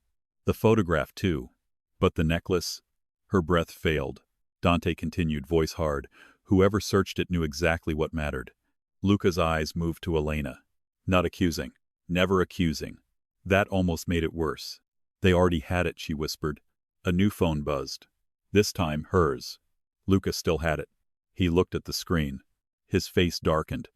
The photograph, too. But the necklace? Her breath failed. Dante continued, voice hard. Whoever searched it knew exactly what mattered. Luca's eyes moved to Elena. Not accusing. Never accusing. That almost made it worse. They already had it, she whispered. A new phone buzzed. This time, hers. Luca still had it. He looked at the screen. His face darkened.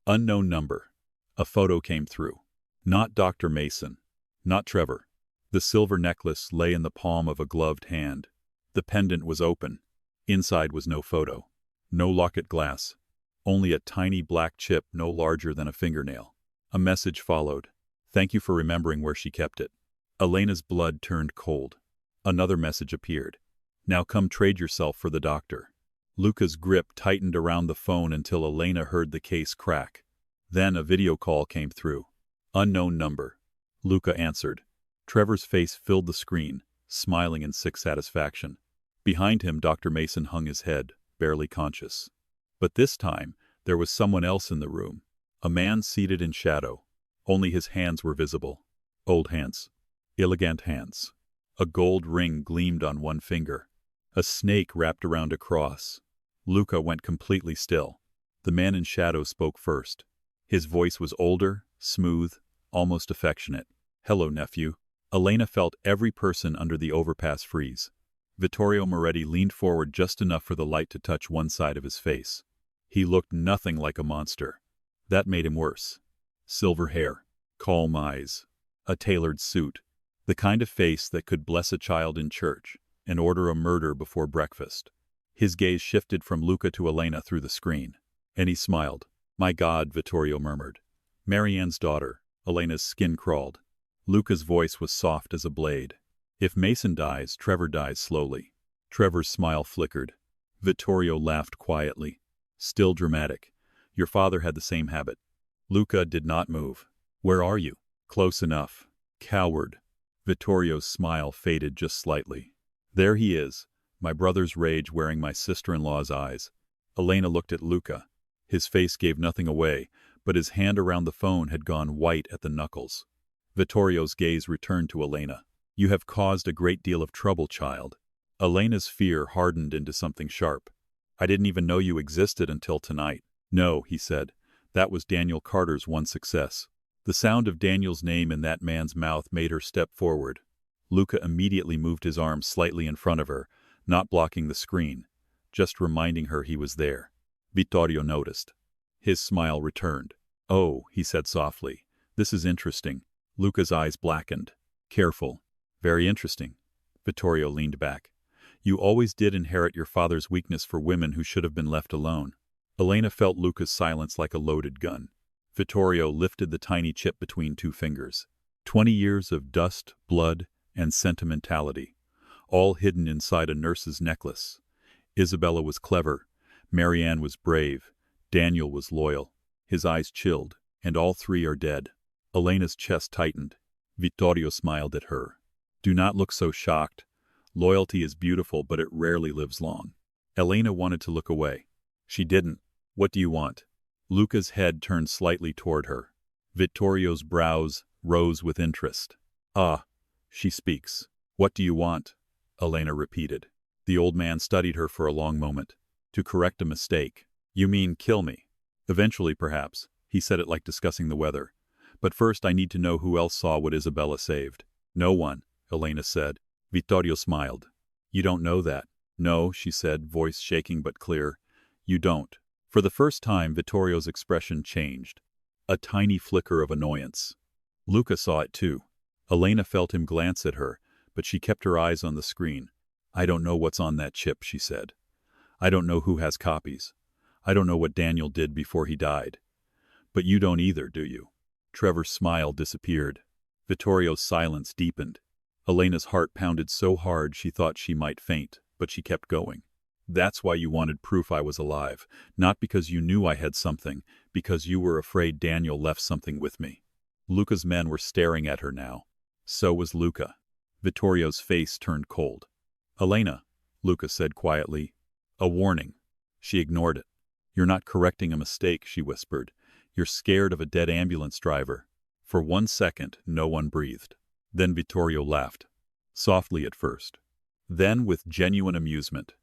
Unknown number. A photo came through. Not Dr. Mason. Not Trevor. The silver necklace lay in the palm of a gloved hand. The pendant was open. Inside was no photo. No locket glass. Only a tiny black chip no larger than a fingernail. A message followed. Thank you for remembering where she kept it. Elena's blood turned cold. Another message appeared. Now come trade yourself for the doctor. Luca's grip tightened around the phone until Elena heard the case crack. Then a video call came through. Unknown number. Luca answered. Trevor's face filled the screen, smiling in sick satisfaction. Behind him, Dr. Mason hung his head, barely conscious. But this time, there was someone else in the room. A man seated in shadow. Only his hands were visible. Old hands. Elegant hands. A gold ring gleamed on one finger. A snake wrapped around a cross. Luca went completely still. The man in shadow spoke first. His voice was older, smooth, almost affectionate. "Hello, nephew." Elena felt every person under the overpass freeze. Vittorio Moretti leaned forward just enough for the light to touch one side of his face. He looked nothing like a monster. That made him worse. Silver hair, calm eyes, a tailored suit, the kind of face that could bless a child in church and order a murder before breakfast. His gaze shifted from Luca to Elena through the screen, and he smiled. "My God," Vittorio murmured. "Marianne's daughter." Elena's skin crawled. Luca's voice was soft as a blade. "If Mason dies, Trevor dies slowly." Trevor's smile flickered. Vittorio laughed quietly. "Still dramatic. Your father had the same habit." Luca did not move. "Where are you?" "Close enough." "Coward." Vittorio's smile faded just slightly. "There he is, my brother's rage wearing my sister-in-law's eyes." Elena looked at Luca. His face gave nothing away, but his hand around the phone had gone white at the knuckles. Vittorio's gaze returned to Elena. "You have caused a great deal of trouble, child." Elena's fear hardened into something sharp. "I didn't even know you existed until tonight." "No," he said. "That was Daniel Carter's one success." The sound of Daniel's name in that man's mouth made her step forward. Luca immediately moved his arm slightly in front of her, not blocking the screen, just reminding her he was there. Vittorio noticed. His smile returned. "Oh," he said softly, "this is interesting." Luca's eyes blackened. "Careful." "Very interesting." Vittorio leaned back. "You always did inherit your father's weakness for women who should have been left alone." Elena felt Luca's silence like a loaded gun. Vittorio lifted the tiny chip between two fingers. 20 years of dust, blood, and sentimentality, all hidden inside a nurse's necklace. Isabella was clever. Marianne was brave. Daniel was loyal. His eyes chilled, and all three are dead. Elena's chest tightened. Vittorio smiled at her. "Do not look so shocked. Loyalty is beautiful, but it rarely lives long." Elena wanted to look away. She didn't. "What do you want?" Luca's head turned slightly toward her. Vittorio's brows rose with interest. "Ah, she speaks. What do you want?" Elena repeated. The old man studied her for a long moment. "To correct a mistake." "You mean kill me?" "Eventually, perhaps." He said it like discussing the weather. "But first I need to know who else saw what Isabella saved." "No one," Elena said. Vittorio smiled. "You don't know that." "No," she said, voice shaking but clear. "You don't." For the first time, Vittorio's expression changed. A tiny flicker of annoyance. Luca saw it too. Elena felt him glance at her, but she kept her eyes on the screen. "I don't know what's on that chip," she said. "I don't know who has copies. I don't know what Daniel did before he died. But you don't either, do you?" Trevor's smile disappeared. Vittorio's silence deepened. Elena's heart pounded so hard she thought she might faint, but she kept going. "That's why you wanted proof I was alive, not because you knew I had something, because you were afraid Daniel left something with me." Luca's men were staring at her now. So was Luca. Vittorio's face turned cold. "Elena," Luca said quietly. "A warning." She ignored it. "You're not correcting a mistake," she whispered. "You're scared of a dead ambulance driver." For 1 second, no one breathed. Then Vittorio laughed. Softly at first. Then with genuine amusement.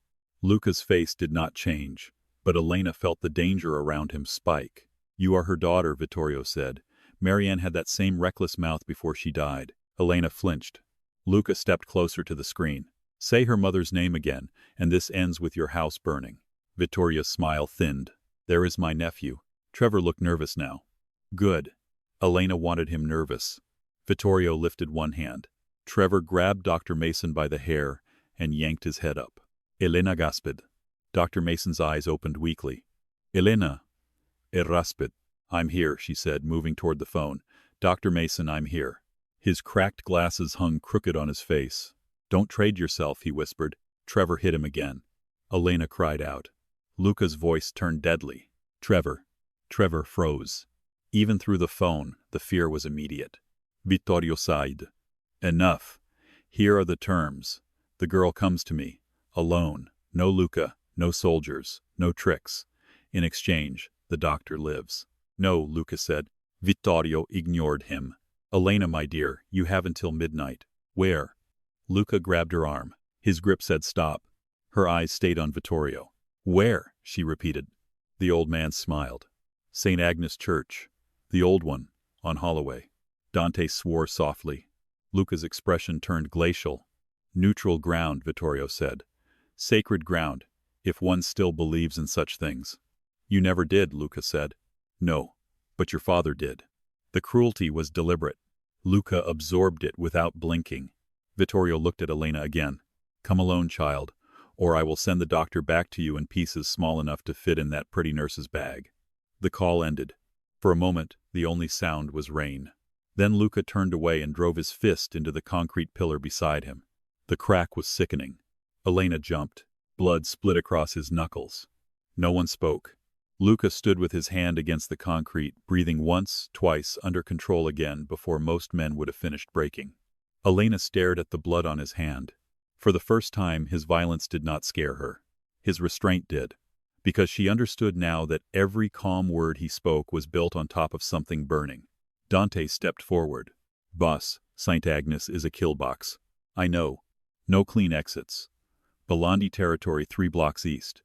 Luca's face did not change, but Elena felt the danger around him spike. "You are her daughter," Vittorio said. "Marianne had that same reckless mouth before she died." Elena flinched. Luca stepped closer to the screen. "Say her mother's name again, and this ends with your house burning." Vittorio's smile thinned. "There is my nephew." Trevor looked nervous now. "Good." Elena wanted him nervous. Vittorio lifted one hand. Trevor grabbed Dr. Mason by the hair and yanked his head up. Elena gasped. Dr. Mason's eyes opened weakly. "Elena." "Rasped." "I'm here," she said, moving toward the phone. "Dr. Mason, I'm here." His cracked glasses hung crooked on his face. "Don't trade yourself," he whispered. Trevor hit him again. Elena cried out. Luca's voice turned deadly. "Trevor." Trevor froze. Even through the phone, the fear was immediate. Vittorio sighed. Enough. Here are the terms. The girl comes to me, alone, no Luca, no soldiers, no tricks. In exchange, the doctor lives. No, Luca said. Vittorio ignored him. Elena, my dear, you have until midnight. Where? Luca grabbed her arm. His grip said stop. Her eyes stayed on Vittorio. Where? She repeated. The old man smiled. St. Agnes Church. The old one, on Holloway. Dante swore softly. Luca's expression turned glacial. Neutral ground, Vittorio said. Sacred ground, if one still believes in such things. You never did, Luca said. No, but your father did. The cruelty was deliberate. Luca absorbed it without blinking. Vittorio looked at Elena again. Come alone, child, or I will send the doctor back to you in pieces small enough to fit in that pretty nurse's bag. The call ended. For a moment, the only sound was rain. Then Luca turned away and drove his fist into the concrete pillar beside him. The crack was sickening. Elena jumped. Blood split across his knuckles. No one spoke. Luca stood with his hand against the concrete, breathing once, twice, under control again before most men would have finished breaking. Elena stared at the blood on his hand. For the first time, his violence did not scare her. His restraint did. Because she understood now that every calm word he spoke was built on top of something burning. Dante stepped forward. Boss, St. Agnes is a kill box. I know. No clean exits. Belandi territory 3 blocks east.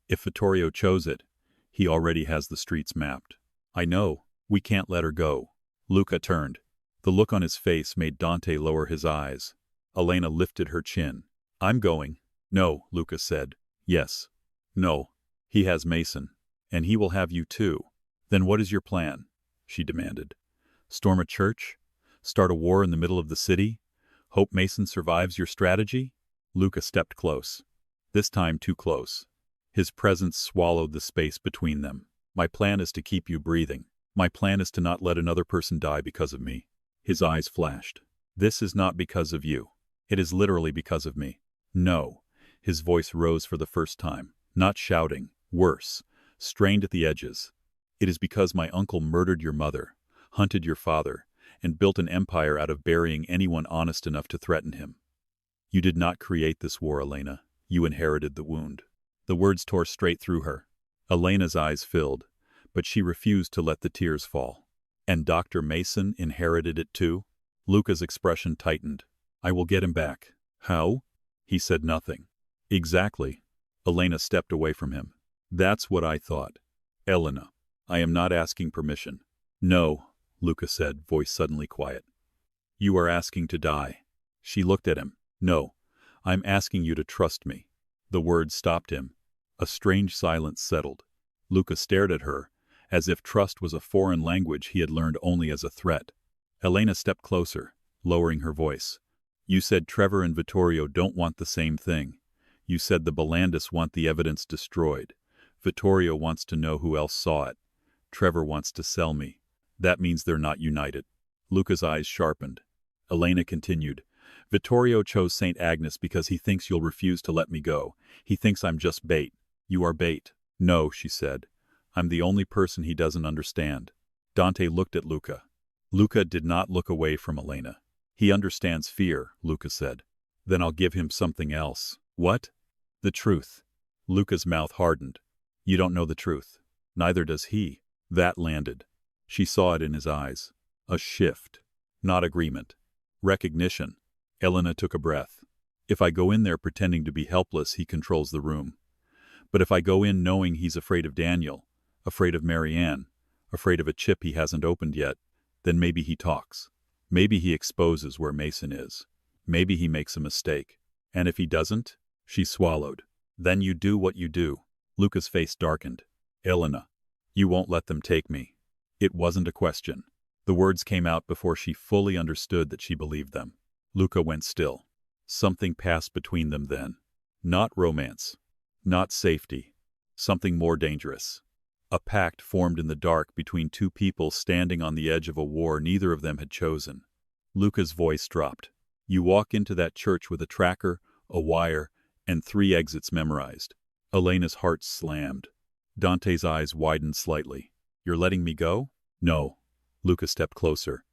If Vittorio chose it, he already has the streets mapped. I know. We can't let her go. Luca turned. The look on his face made Dante lower his eyes. Elena lifted her chin. I'm going. No, Luca said. Yes. No. He has Mason. And he will have you too. Then what is your plan? She demanded. Storm a church? Start a war in the middle of the city? Hope Mason survives your strategy? Luca stepped close. This time too close. His presence swallowed the space between them. My plan is to keep you breathing. My plan is to not let another person die because of me. His eyes flashed. This is not because of you. It is literally because of me. No. His voice rose for the first time. Not shouting. Worse. Strained at the edges. It is because my uncle murdered your mother, hunted your father, and built an empire out of burying anyone honest enough to threaten him. You did not create this war, Elena. You inherited the wound. The words tore straight through her. Elena's eyes filled, but she refused to let the tears fall. And Dr. Mason inherited it too? Luca's expression tightened. I will get him back. How? He said nothing. Exactly. Elena stepped away from him. That's what I thought. Elena, I am not asking permission. No, Luca said, voice suddenly quiet. You are asking to die. She looked at him. No, I'm asking you to trust me. The words stopped him. A strange silence settled. Luca stared at her, as if trust was a foreign language he had learned only as a threat. Elena stepped closer, lowering her voice. You said Trevor and Vittorio don't want the same thing. You said the Bellandis want the evidence destroyed. Vittorio wants to know who else saw it. Trevor wants to sell me. That means they're not united. Luca's eyes sharpened. Elena continued. Vittorio chose St. Agnes because he thinks you'll refuse to let me go. He thinks I'm just bait. You are bait. No, she said. I'm the only person he doesn't understand. Dante looked at Luca. Luca did not look away from Elena. He understands fear, Luca said. Then I'll give him something else. What? The truth. Luca's mouth hardened. You don't know the truth. Neither does he. That landed. She saw it in his eyes. A shift. Not agreement. Recognition. Elena took a breath. If I go in there pretending to be helpless, he controls the room. But if I go in knowing he's afraid of Daniel, afraid of Marianne, afraid of a chip he hasn't opened yet, then maybe he talks. Maybe he exposes where Mason is. Maybe he makes a mistake. And if he doesn't? She swallowed. Then you do what you do. Luca's face darkened. Elena, you won't let them take me. It wasn't a question. The words came out before she fully understood that she believed them. Luca went still. Something passed between them then. Not romance. Not safety. Something more dangerous. A pact formed in the dark between two people standing on the edge of a war neither of them had chosen. Luca's voice dropped. You walk into that church with a tracker, a wire, and 3 exits memorized. Elena's heart slammed. Dante's eyes widened slightly. You're letting me go? No. Luca stepped closer.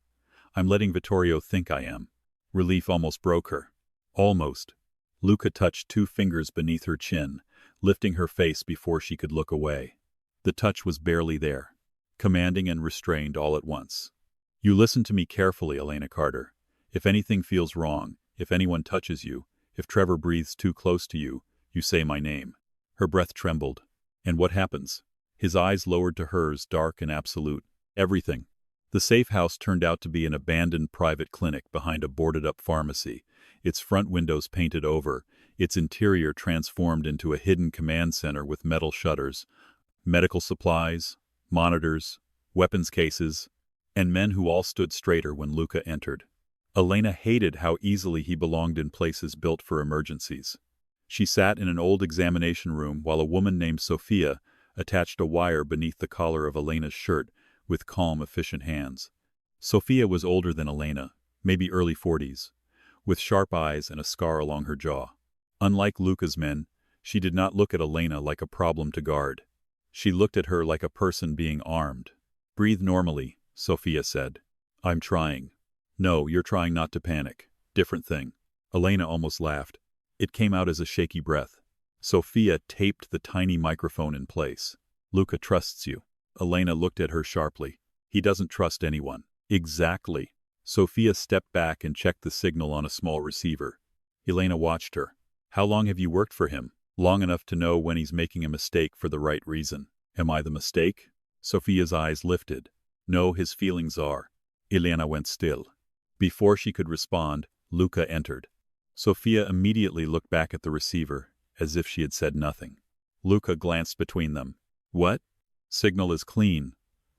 I'm letting Vittorio think I am. Relief almost broke her. Almost. Luca touched 2 fingers beneath her chin, lifting her face before she could look away. The touch was barely there, commanding and restrained all at once. You listen to me carefully, Elena Carter. If anything feels wrong, if anyone touches you, if Trevor breathes too close to you, you say my name. Her breath trembled. And what happens? His eyes lowered to hers, dark and absolute. Everything. The safe house turned out to be an abandoned private clinic behind a boarded-up pharmacy, its front windows painted over, its interior transformed into a hidden command center with metal shutters, medical supplies, monitors, weapons cases, and men who all stood straighter when Luca entered. Elena hated how easily he belonged in places built for emergencies. She sat in an old examination room while a woman named Sophia attached a wire beneath the collar of Elena's shirt with calm, efficient hands. Sophia was older than Elena, maybe early 40s, with sharp eyes and a scar along her jaw. Unlike Luca's men, she did not look at Elena like a problem to guard. She looked at her like a person being armed. Breathe normally, Sophia said. I'm trying. No, you're trying not to panic. Different thing. Elena almost laughed. It came out as a shaky breath. Sophia taped the tiny microphone in place. Luca trusts you. Elena looked at her sharply. He doesn't trust anyone. Exactly. Sophia stepped back and checked the signal on a small receiver. Elena watched her. How long have you worked for him? Long enough to know when he's making a mistake for the right reason. Am I the mistake? Sophia's eyes lifted. No, his feelings are. Elena went still. Before she could respond, Luca entered. Sophia immediately looked back at the receiver, as if she had said nothing. Luca glanced between them. What? Signal is clean,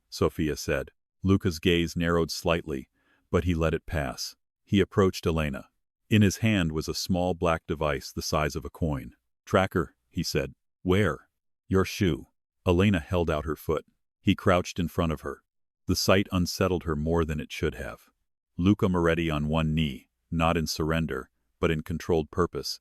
Sophia said. Luca's gaze narrowed slightly, but he let it pass. He approached Elena. In his hand was a small black device the size of a coin. Tracker, he said. Where? Your shoe. Elena held out her foot. He crouched in front of her. The sight unsettled her more than it should have. Luca Moretti on one knee, not in surrender, but in controlled purpose,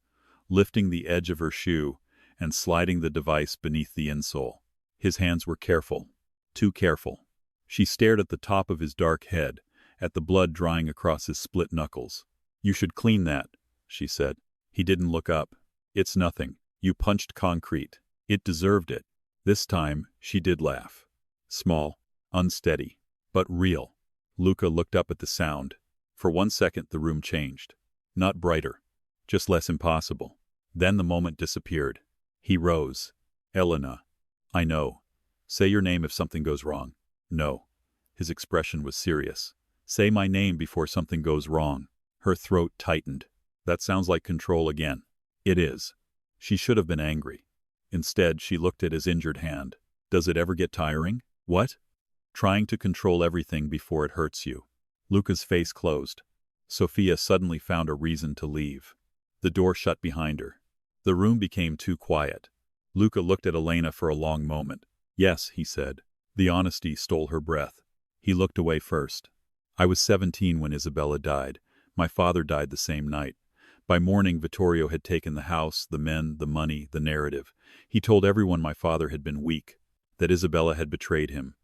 lifting the edge of her shoe and sliding the device beneath the insole. His hands were careful. Too careful. She stared at the top of his dark head, at the blood drying across his split knuckles. You should clean that, she said. He didn't look up. It's nothing. You punched concrete. It deserved it. This time, she did laugh. Small, unsteady, but real. Luca looked up at the sound. For 1 second the room changed. Not brighter, just less impossible. Then the moment disappeared. He rose. Elena. I know. Say your name if something goes wrong. No. His expression was serious. Say my name before something goes wrong. Her throat tightened. That sounds like control again. It is. She should have been angry. Instead, she looked at his injured hand. Does it ever get tiring? What? Trying to control everything before it hurts you. Luca's face closed. Sophia suddenly found a reason to leave. The door shut behind her. The room became too quiet. Luca looked at Elena for a long moment. Yes, he said. The honesty stole her breath. He looked away first. I was 17 when Isabella died. My father died the same night. By morning, Vittorio had taken the house, the men, the money, the narrative. He told everyone my father had been weak, that Isabella had betrayed him.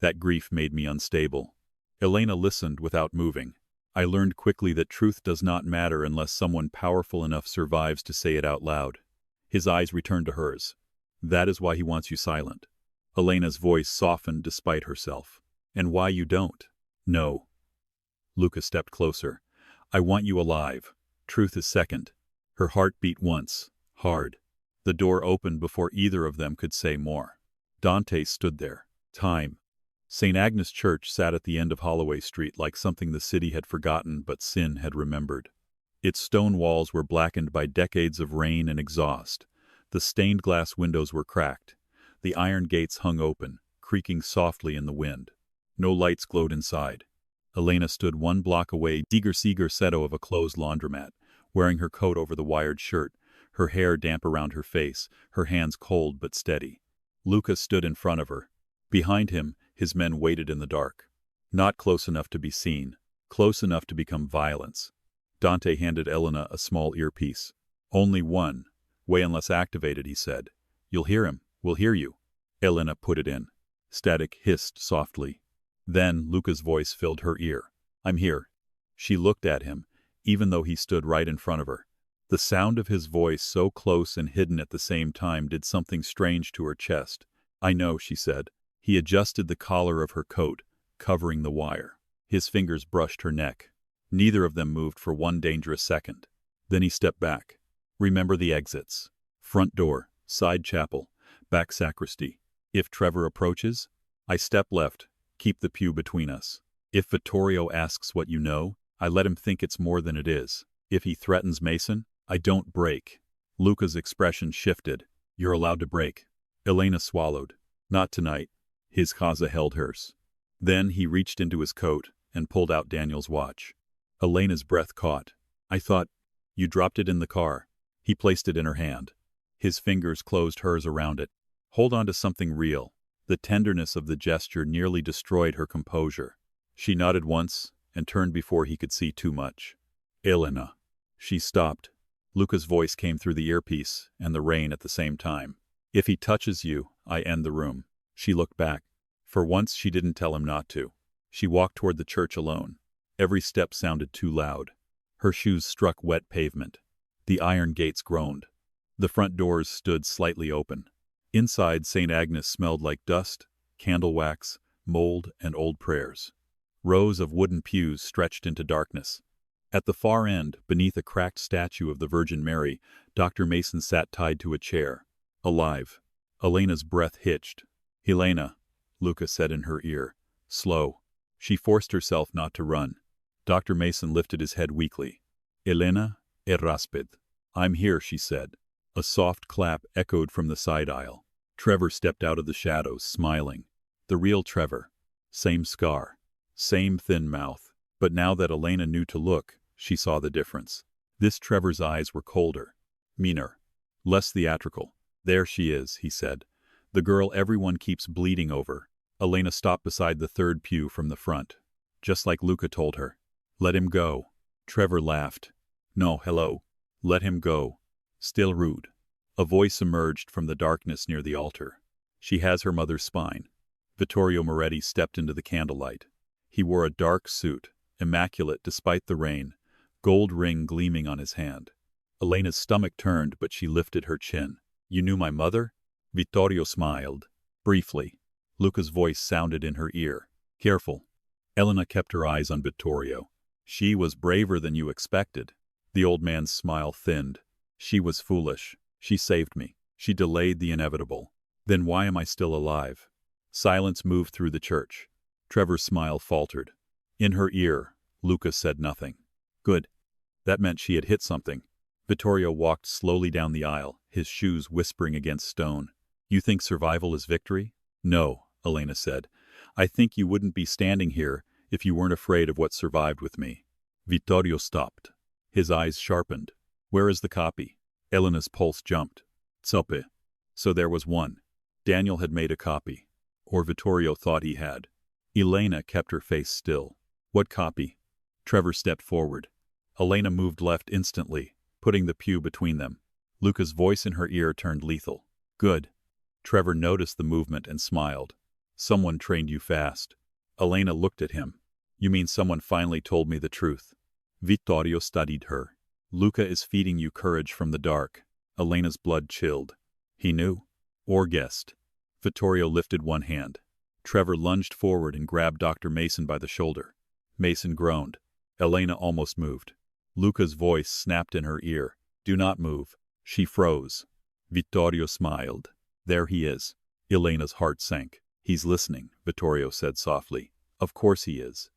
That grief made me unstable. Elena listened without moving. I learned quickly that truth does not matter unless someone powerful enough survives to say it out loud. His eyes returned to hers. That is why he wants you silent. Elena's voice softened despite herself. And why you don't? No. Luca stepped closer. I want you alive. Truth is second. Her heart beat once, hard. The door opened before either of them could say more. Dante stood there. Time. St. Agnes Church sat at the end of Holloway Street like something the city had forgotten but sin had remembered. Its stone walls were blackened by decades of rain and exhaust. The stained glass windows were cracked. The iron gates hung open, creaking softly in the wind. No lights glowed inside. Elena stood 1 block away, Seeger setto of a closed laundromat, wearing her coat over the wired shirt, her hair damp around her face, her hands cold but steady. Luca stood in front of her. Behind him, his men waited in the dark. Not close enough to be seen, close enough to become violence. Dante handed Elena a small earpiece. Only one. Way unless activated, he said. You'll hear him. We'll hear you. Elena put it in. Static hissed softly. Then Luca's voice filled her ear. "I'm here." She looked at him, even though he stood right in front of her. The sound of his voice, so close and hidden at the same time, did something strange to her chest. "I know," she said. He adjusted the collar of her coat, covering the wire. His fingers brushed her neck. Neither of them moved for one dangerous second. Then he stepped back. "Remember the exits. Front door, side chapel, back sacristy. If Trevor approaches, I step left, keep the pew between us. If Vittorio asks what you know, I let him think it's more than it is. If he threatens Mason, I don't break." Luca's expression shifted. "You're allowed to break." Elena swallowed. "Not tonight." His casa held hers. Then he reached into his coat and pulled out Daniel's watch. Elena's breath caught. "I thought you dropped it in the car." He placed it in her hand. His fingers closed hers around it. "Hold on to something real." The tenderness of the gesture nearly destroyed her composure. She nodded once and turned before he could see too much. "Elena." She stopped. Luca's voice came through the earpiece and the rain at the same time. "If he touches you, I end the room." She looked back. For once she didn't tell him not to. She walked toward the church alone. Every step sounded too loud. Her shoes struck wet pavement. The iron gates groaned. The front doors stood slightly open. Inside, St. Agnes smelled like dust, candle wax, mold, and old prayers. Rows of wooden pews stretched into darkness. At the far end, beneath a cracked statue of the Virgin Mary, Dr. Mason sat tied to a chair, alive. Elena's breath hitched. "Elena," Luca said in her ear. Slow. She forced herself not to run. Dr. Mason lifted his head weakly. "Elena, raspid." "I'm here," she said. A soft clap echoed from the side aisle. Trevor stepped out of the shadows, smiling. The real Trevor. Same scar. Same thin mouth. But now that Elena knew to look, she saw the difference. This Trevor's eyes were colder, meaner, less theatrical. "There she is," he said. "The girl everyone keeps bleeding over." Elena stopped beside the third pew from the front. Just like Luca told her. "Let him go." Trevor laughed. "No, hello. Let him go." Still rude. A voice emerged from the darkness near the altar. "She has her mother's spine." Vittorio Moretti stepped into the candlelight. He wore a dark suit, immaculate despite the rain, gold ring gleaming on his hand. Elena's stomach turned, but she lifted her chin. "You knew my mother?" Vittorio smiled. Briefly. Luca's voice sounded in her ear. "Careful." Elena kept her eyes on Vittorio. "She was braver than you expected." The old man's smile thinned. "She was foolish. She saved me. She delayed the inevitable. Then why am I still alive?" Silence moved through the church. Trevor's smile faltered. In her ear, Luca said nothing. Good. That meant she had hit something. Vittorio walked slowly down the aisle, his shoes whispering against stone. "You think survival is victory?" "No," Elena said. "I think you wouldn't be standing here if you weren't afraid of what survived with me." Vittorio stopped. His eyes sharpened. "Where is the copy?" Elena's pulse jumped. "Zoppe." So there was one. Daniel had made a copy. Or Vittorio thought he had. Elena kept her face still. "What copy?" Trevor stepped forward. Elena moved left instantly, putting the pew between them. Luca's voice in her ear turned lethal. "Good." Trevor noticed the movement and smiled. "Someone trained you fast." Elena looked at him. "You mean someone finally told me the truth?" Vittorio studied her. "Luca is feeding you courage from the dark." Elena's blood chilled. He knew. Or guessed. Vittorio lifted one hand. Trevor lunged forward and grabbed Dr. Mason by the shoulder. Mason groaned. Elena almost moved. Luca's voice snapped in her ear. "Do not move." She froze. Vittorio smiled. "There he is." Elena's heart sank. "He's listening," Vittorio said softly. "Of course he is."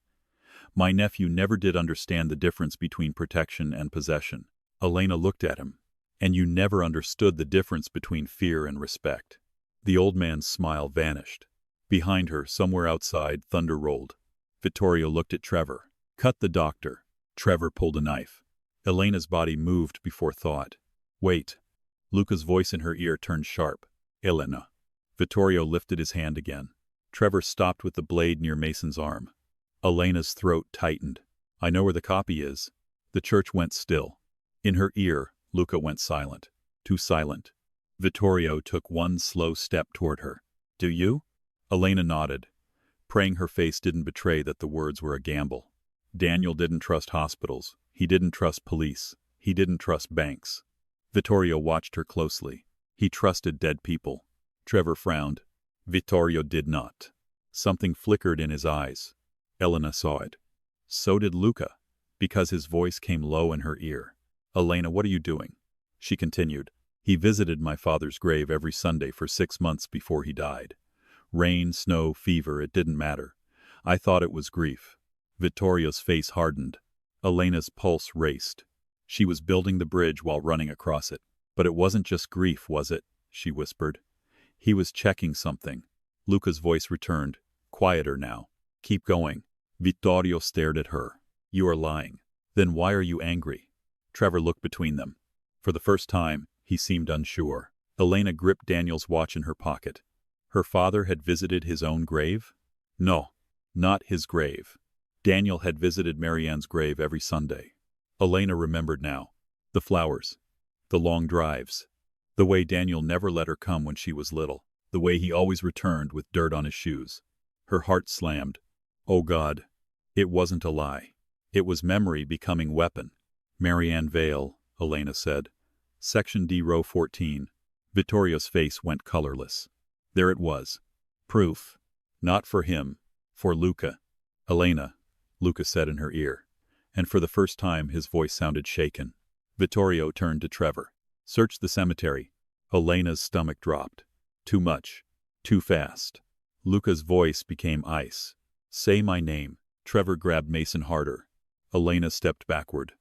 "My nephew never did understand the difference between protection and possession." Elena looked at him. "And you never understood the difference between fear and respect." The old man's smile vanished. Behind her, somewhere outside, thunder rolled. Vittorio looked at Trevor. "Cut the doctor." Trevor pulled a knife. Elena's body moved before thought. "Wait." Luca's voice in her ear turned sharp. "Elena." Vittorio lifted his hand again. Trevor stopped with the blade near Mason's arm. Elena's throat tightened. "I know where the copy is." The church went still. In her ear, Luca went silent. Too silent. Vittorio took one slow step toward her. "Do you?" Elena nodded. praying her face didn't betray that the words were a gamble. Daniel didn't trust hospitals. He didn't trust police. He didn't trust banks. Vittorio watched her closely. He trusted dead people. Trevor frowned. Vittorio did not. Something flickered in his eyes. Elena saw it. So did Luca, because his voice came low in her ear. "Elena, what are you doing?" She continued. "He visited my father's grave every Sunday for 6 months before he died. Rain, snow, fever, it didn't matter. I thought it was grief." Vittorio's face hardened. Elena's pulse raced. She was building the bridge while running across it. "But it wasn't just grief, was it?" she whispered. "He was checking something." Luca's voice returned, quieter now. "Keep going." Vittorio stared at her. "You are lying. Then why are you angry?" Trevor looked between them. For the first time, he seemed unsure. Elena gripped Daniel's watch in her pocket. Her father had visited his own grave? No, not his grave. Daniel had visited Marianne's grave every Sunday. Elena remembered now. The flowers. The long drives. The way Daniel never let her come when she was little. The way he always returned with dirt on his shoes. Her heart slammed. Oh God. It wasn't a lie. It was memory becoming weapon. "Marianne Vale," Elena said. "Section D, row 14. Vittorio's face went colorless. There it was. Proof. Not for him. For Luca. "Elena," Luca said in her ear. And for the first time his voice sounded shaken. Vittorio turned to Trevor. "Search the cemetery." Elena's stomach dropped. Too much. Too fast. Luca's voice became ice. "Say my name." Trevor grabbed Mason harder. Elena stepped backward.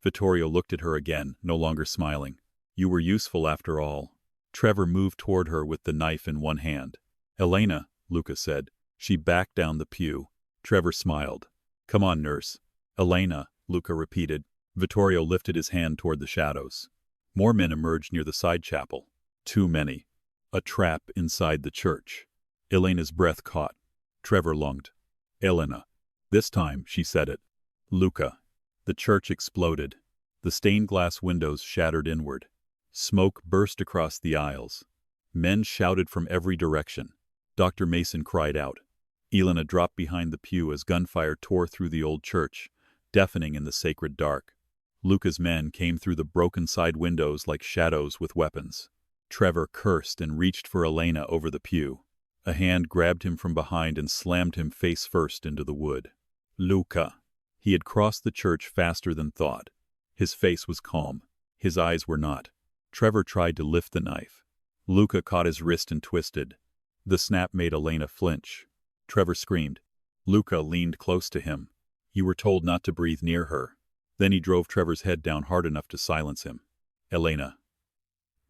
Vittorio looked at her again, no longer smiling. "You were useful after all." Trevor moved toward her with the knife in one hand. "Elena," Luca said. She backed down the pew. Trevor smiled. "Come on, nurse." "Elena," Luca repeated. Vittorio lifted his hand toward the shadows. More men emerged near the side chapel. Too many. A trap inside the church. Elena's breath caught. Trevor lunged. "Elena." This time, she said it. "Luca." The church exploded. The stained glass windows shattered inward. Smoke burst across the aisles. Men shouted from every direction. Dr. Mason cried out. Elena dropped behind the pew as gunfire tore through the old church, deafening in the sacred dark. Luca's men came through the broken side windows like shadows with weapons. Trevor cursed and reached for Elena over the pew. A hand grabbed him from behind and slammed him face first into the wood. Luca. He had crossed the church faster than thought. His face was calm. His eyes were not. Trevor tried to lift the knife. Luca caught his wrist and twisted. The snap made Elena flinch. Trevor screamed. Luca leaned close to him. "You were told not to breathe near her." Then he drove Trevor's head down hard enough to silence him. "Elena."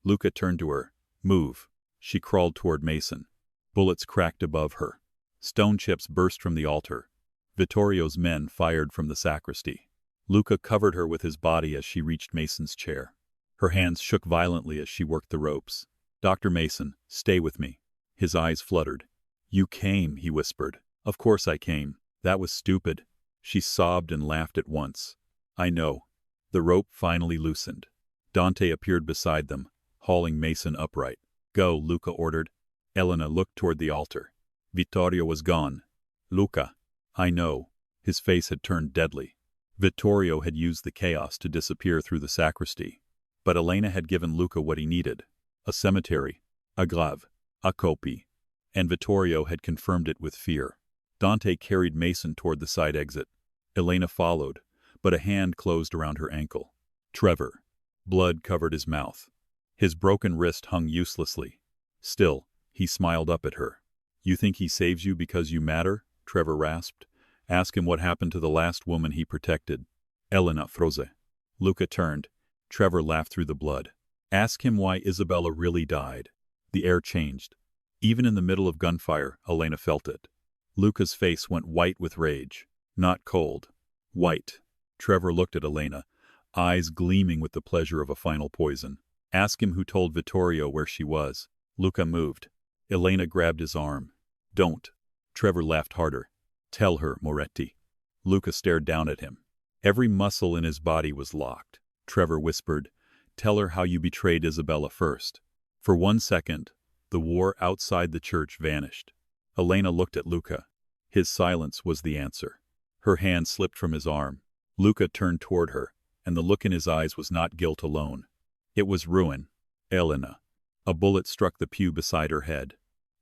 Luca turned to her. "Move." She crawled toward Mason. Bullets cracked above her. Stone chips burst from the altar. Vittorio's men fired from the sacristy. Luca covered her with his body as she reached Mason's chair. Her hands shook violently as she worked the ropes. "Dr. Mason, stay with me." His eyes fluttered. "You came," he whispered. "Of course I came. That was stupid." She sobbed and laughed at once. "I know." The rope finally loosened. Dante appeared beside them, hauling Mason upright. "Go," Luca ordered. Elena looked toward the altar. Vittorio was gone. "Luca." "I know." His face had turned deadly. Vittorio had used the chaos to disappear through the sacristy. But Elena had given Luca what he needed. A cemetery. A grave. A copy. And Vittorio had confirmed it with fear. Dante carried Mason toward the side exit. Elena followed, but a hand closed around her ankle. Trevor. Blood covered his mouth. His broken wrist hung uselessly. Still, he smiled up at her. "You think he saves you because you matter?" Trevor rasped. "Ask him what happened to the last woman he protected." Elena froze. Luca turned. Trevor laughed through the blood. "Ask him why Isabella really died." The air changed. Even in the middle of gunfire, Elena felt it. Luca's face went white with rage. Not cold. White. Trevor looked at Elena, eyes gleaming with the pleasure of a final poison. "Ask him who told Vittorio where she was." Luca moved. Elena grabbed his arm. "Don't." Trevor laughed harder. "Tell her, Moretti." Luca stared down at him. Every muscle in his body was locked. Trevor whispered, "Tell her how you betrayed Isabella first." For 1 second, the war outside the church vanished. Elena looked at Luca. His silence was the answer. Her hand slipped from his arm. Luca turned toward her, and the look in his eyes was not guilt alone. It was ruin. Elena. A bullet struck the pew beside her head.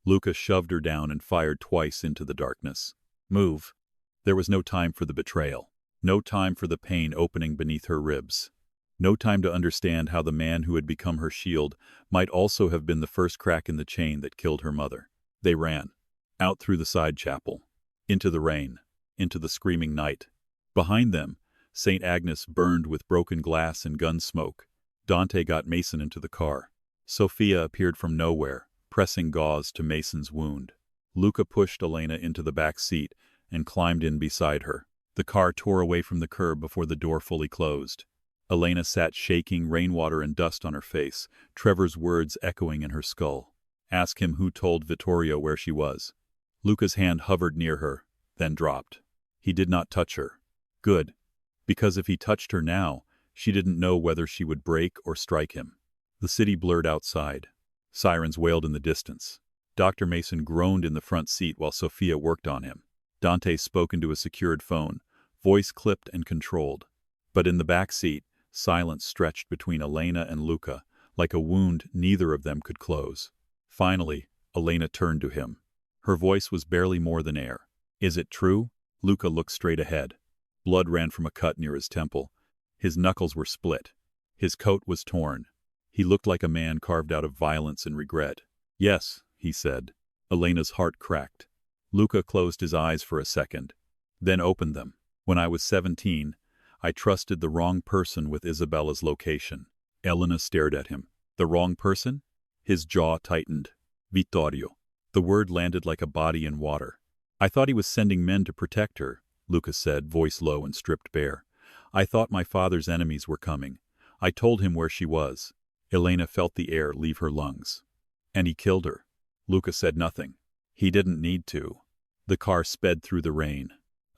Luca shoved her down and fired twice into the darkness. Move. There was no time for the betrayal. No time for the pain opening beneath her ribs. No time to understand how the man who had become her shield might also have been the first crack in the chain that killed her mother. They ran. Out through the side chapel. Into the rain. Into the screaming night. Behind them, St. Agnes burned with broken glass and gun smoke. Dante got Mason into the car. Sophia appeared from nowhere, pressing gauze to Mason's wound. Luca pushed Elena into the back seat and climbed in beside her. The car tore away from the curb before the door fully closed. Elena sat shaking, rainwater and dust on her face, Trevor's words echoing in her skull. Ask him who told Vittorio where she was. Luca's hand hovered near her, then dropped. He did not touch her. Good. Because if he touched her now, she didn't know whether she would break or strike him. The city blurred outside. Sirens wailed in the distance. Dr. Mason groaned in the front seat while Sophia worked on him. Dante spoke into a secured phone, voice clipped and controlled. But in the back seat, silence stretched between Elena and Luca, like a wound neither of them could close. Finally, Elena turned to him. Her voice was barely more than air. Is it true? Luca looked straight ahead. Blood ran from a cut near his temple. His knuckles were split. His coat was torn. He looked like a man carved out of violence and regret. Yes, he said. Elena's heart cracked. Luca closed his eyes for a second, then opened them. When I was 17, I trusted the wrong person with Isabella's location. Elena stared at him. The wrong person? His jaw tightened. Vittorio. The word landed like a body in water. I thought he was sending men to protect her, Luca said, voice low and stripped bare. I thought my father's enemies were coming. I told him where she was. Elena felt the air leave her lungs. And he killed her. Luca said nothing. He didn't need to. The car sped through the rain.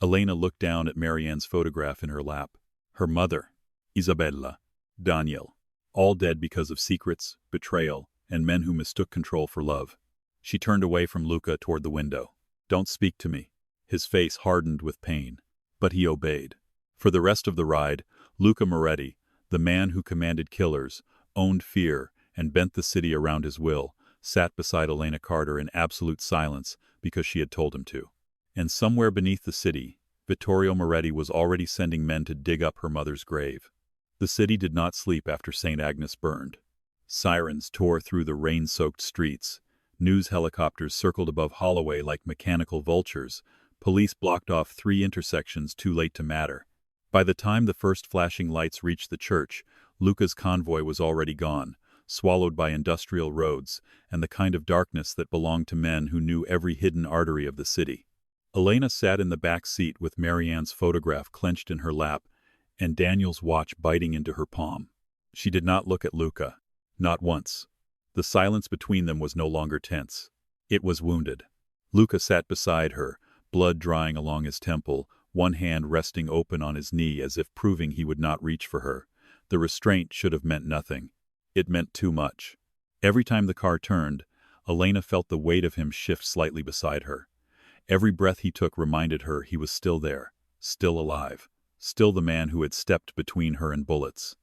Elena looked down at Marianne's photograph in her lap. Her mother, Isabella, Daniel, all dead because of secrets, betrayal, and men who mistook control for love. She turned away from Luca toward the window. Don't speak to me. His face hardened with pain. But he obeyed. For the rest of the ride, Luca Moretti, the man who commanded killers, owned fear, and bent the city around his will, sat beside Elena Carter in absolute silence because she had told him to. And somewhere beneath the city, Vittorio Moretti was already sending men to dig up her mother's grave. The city did not sleep after St. Agnes burned. Sirens tore through the rain-soaked streets. News helicopters circled above Holloway like mechanical vultures. Police blocked off 3 intersections too late to matter. By the time the first flashing lights reached the church, Luca's convoy was already gone, swallowed by industrial roads and the kind of darkness that belonged to men who knew every hidden artery of the city. Elena sat in the back seat with Marianne's photograph clenched in her lap and Daniel's watch biting into her palm. She did not look at Luca. Not once. The silence between them was no longer tense. It was wounded. Luca sat beside her, blood drying along his temple, one hand resting open on his knee as if proving he would not reach for her. The restraint should have meant nothing. It meant too much. Every time the car turned, Elena felt the weight of him shift slightly beside her. Every breath he took reminded her he was still there, still alive, still the man who had stepped between her and bullets.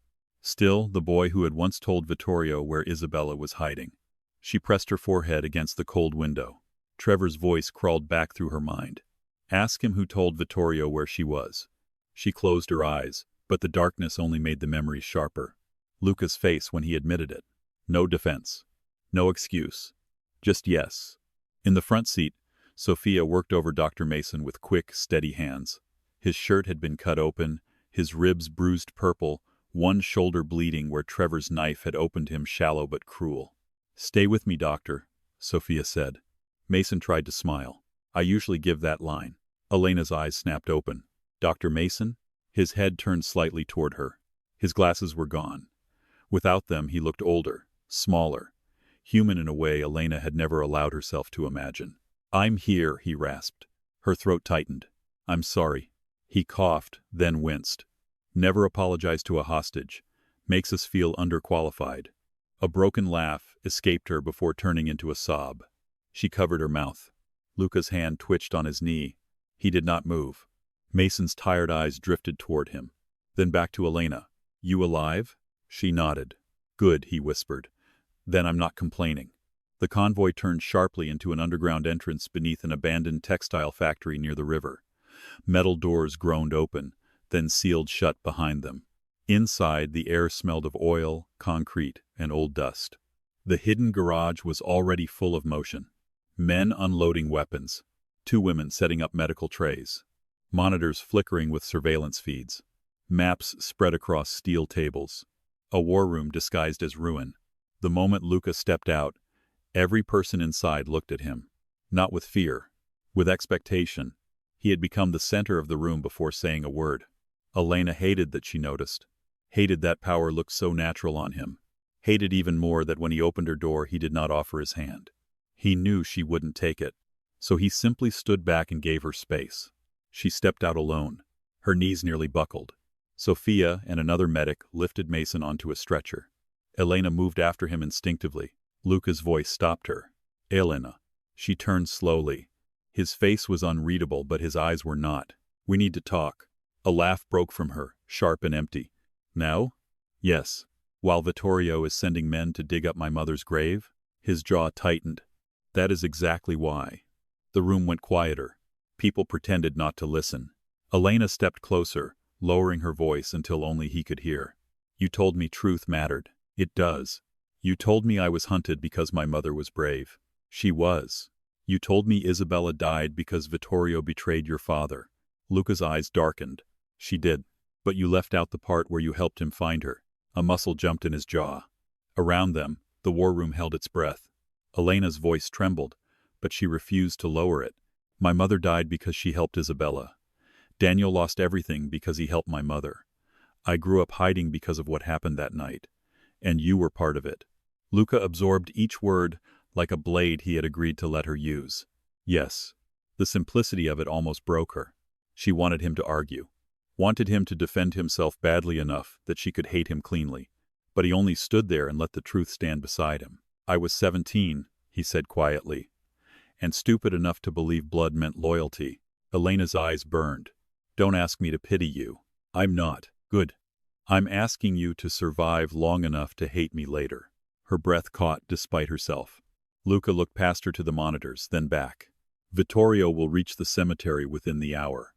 Still the boy who had once told Vittorio where Isabella was hiding. She pressed her forehead against the cold window. Trevor's voice crawled back through her mind. Ask him who told Vittorio where she was. She closed her eyes, but the darkness only made the memories sharper. Luca's face when he admitted it. No defense. No excuse. Just yes. In the front seat, Sophia worked over Dr. Mason with quick, steady hands. His shirt had been cut open, his ribs bruised purple, one shoulder bleeding where Trevor's knife had opened him shallow but cruel. Stay with me, doctor, Sophia said. Mason tried to smile. I usually give that line. Elena's eyes snapped open. Dr. Mason? His head turned slightly toward her. His glasses were gone. Without them, he looked older, smaller, human in a way Elena had never allowed herself to imagine. I'm here, he rasped. Her throat tightened. I'm sorry. He coughed, then winced. Never apologize to a hostage. Makes us feel underqualified. A broken laugh escaped her before turning into a sob. She covered her mouth. Luca's hand twitched on his knee. He did not move. Mason's tired eyes drifted toward him. Then back to Elena. You alive? She nodded. Good, he whispered. Then I'm not complaining. The convoy turned sharply into an underground entrance beneath an abandoned textile factory near the river. Metal doors groaned open, then sealed shut behind them. Inside, the air smelled of oil, concrete, and old dust. The hidden garage was already full of motion. Men unloading weapons. 2 women setting up medical trays. Monitors flickering with surveillance feeds. Maps spread across steel tables. A war room disguised as ruin. The moment Luca stepped out, every person inside looked at him. Not with fear, with expectation. He had become the center of the room before saying a word. Elena hated that she noticed. Hated that power looked so natural on him. Hated even more that when he opened her door he did not offer his hand. He knew she wouldn't take it. So he simply stood back and gave her space. She stepped out alone. Her knees nearly buckled. Sophia and another medic lifted Mason onto a stretcher. Elena moved after him instinctively. Luca's voice stopped her. Elena. She turned slowly. His face was unreadable, but his eyes were not. We need to talk. A laugh broke from her, sharp and empty. Now? Yes. While Vittorio is sending men to dig up my mother's grave? His jaw tightened. That is exactly why. The room went quieter. People pretended not to listen. Elena stepped closer, lowering her voice until only he could hear. You told me truth mattered. It does. You told me I was hunted because my mother was brave. She was. You told me Isabella died because Vittorio betrayed your father. Luca's eyes darkened. She did. But you left out the part where you helped him find her. A muscle jumped in his jaw. Around them, the war room held its breath. Elena's voice trembled, but she refused to lower it. My mother died because she helped Isabella. Daniel lost everything because he helped my mother. I grew up hiding because of what happened that night. And you were part of it. Luca absorbed each word like a blade he had agreed to let her use. Yes. The simplicity of it almost broke her. She wanted him to argue. Wanted him to defend himself badly enough that she could hate him cleanly. But he only stood there and let the truth stand beside him. I was 17, he said quietly. And stupid enough to believe blood meant loyalty. Elena's eyes burned. Don't ask me to pity you. I'm not. Good. I'm asking you to survive long enough to hate me later. Her breath caught despite herself. Luca looked past her to the monitors, then back. Vittorio will reach the cemetery within the hour.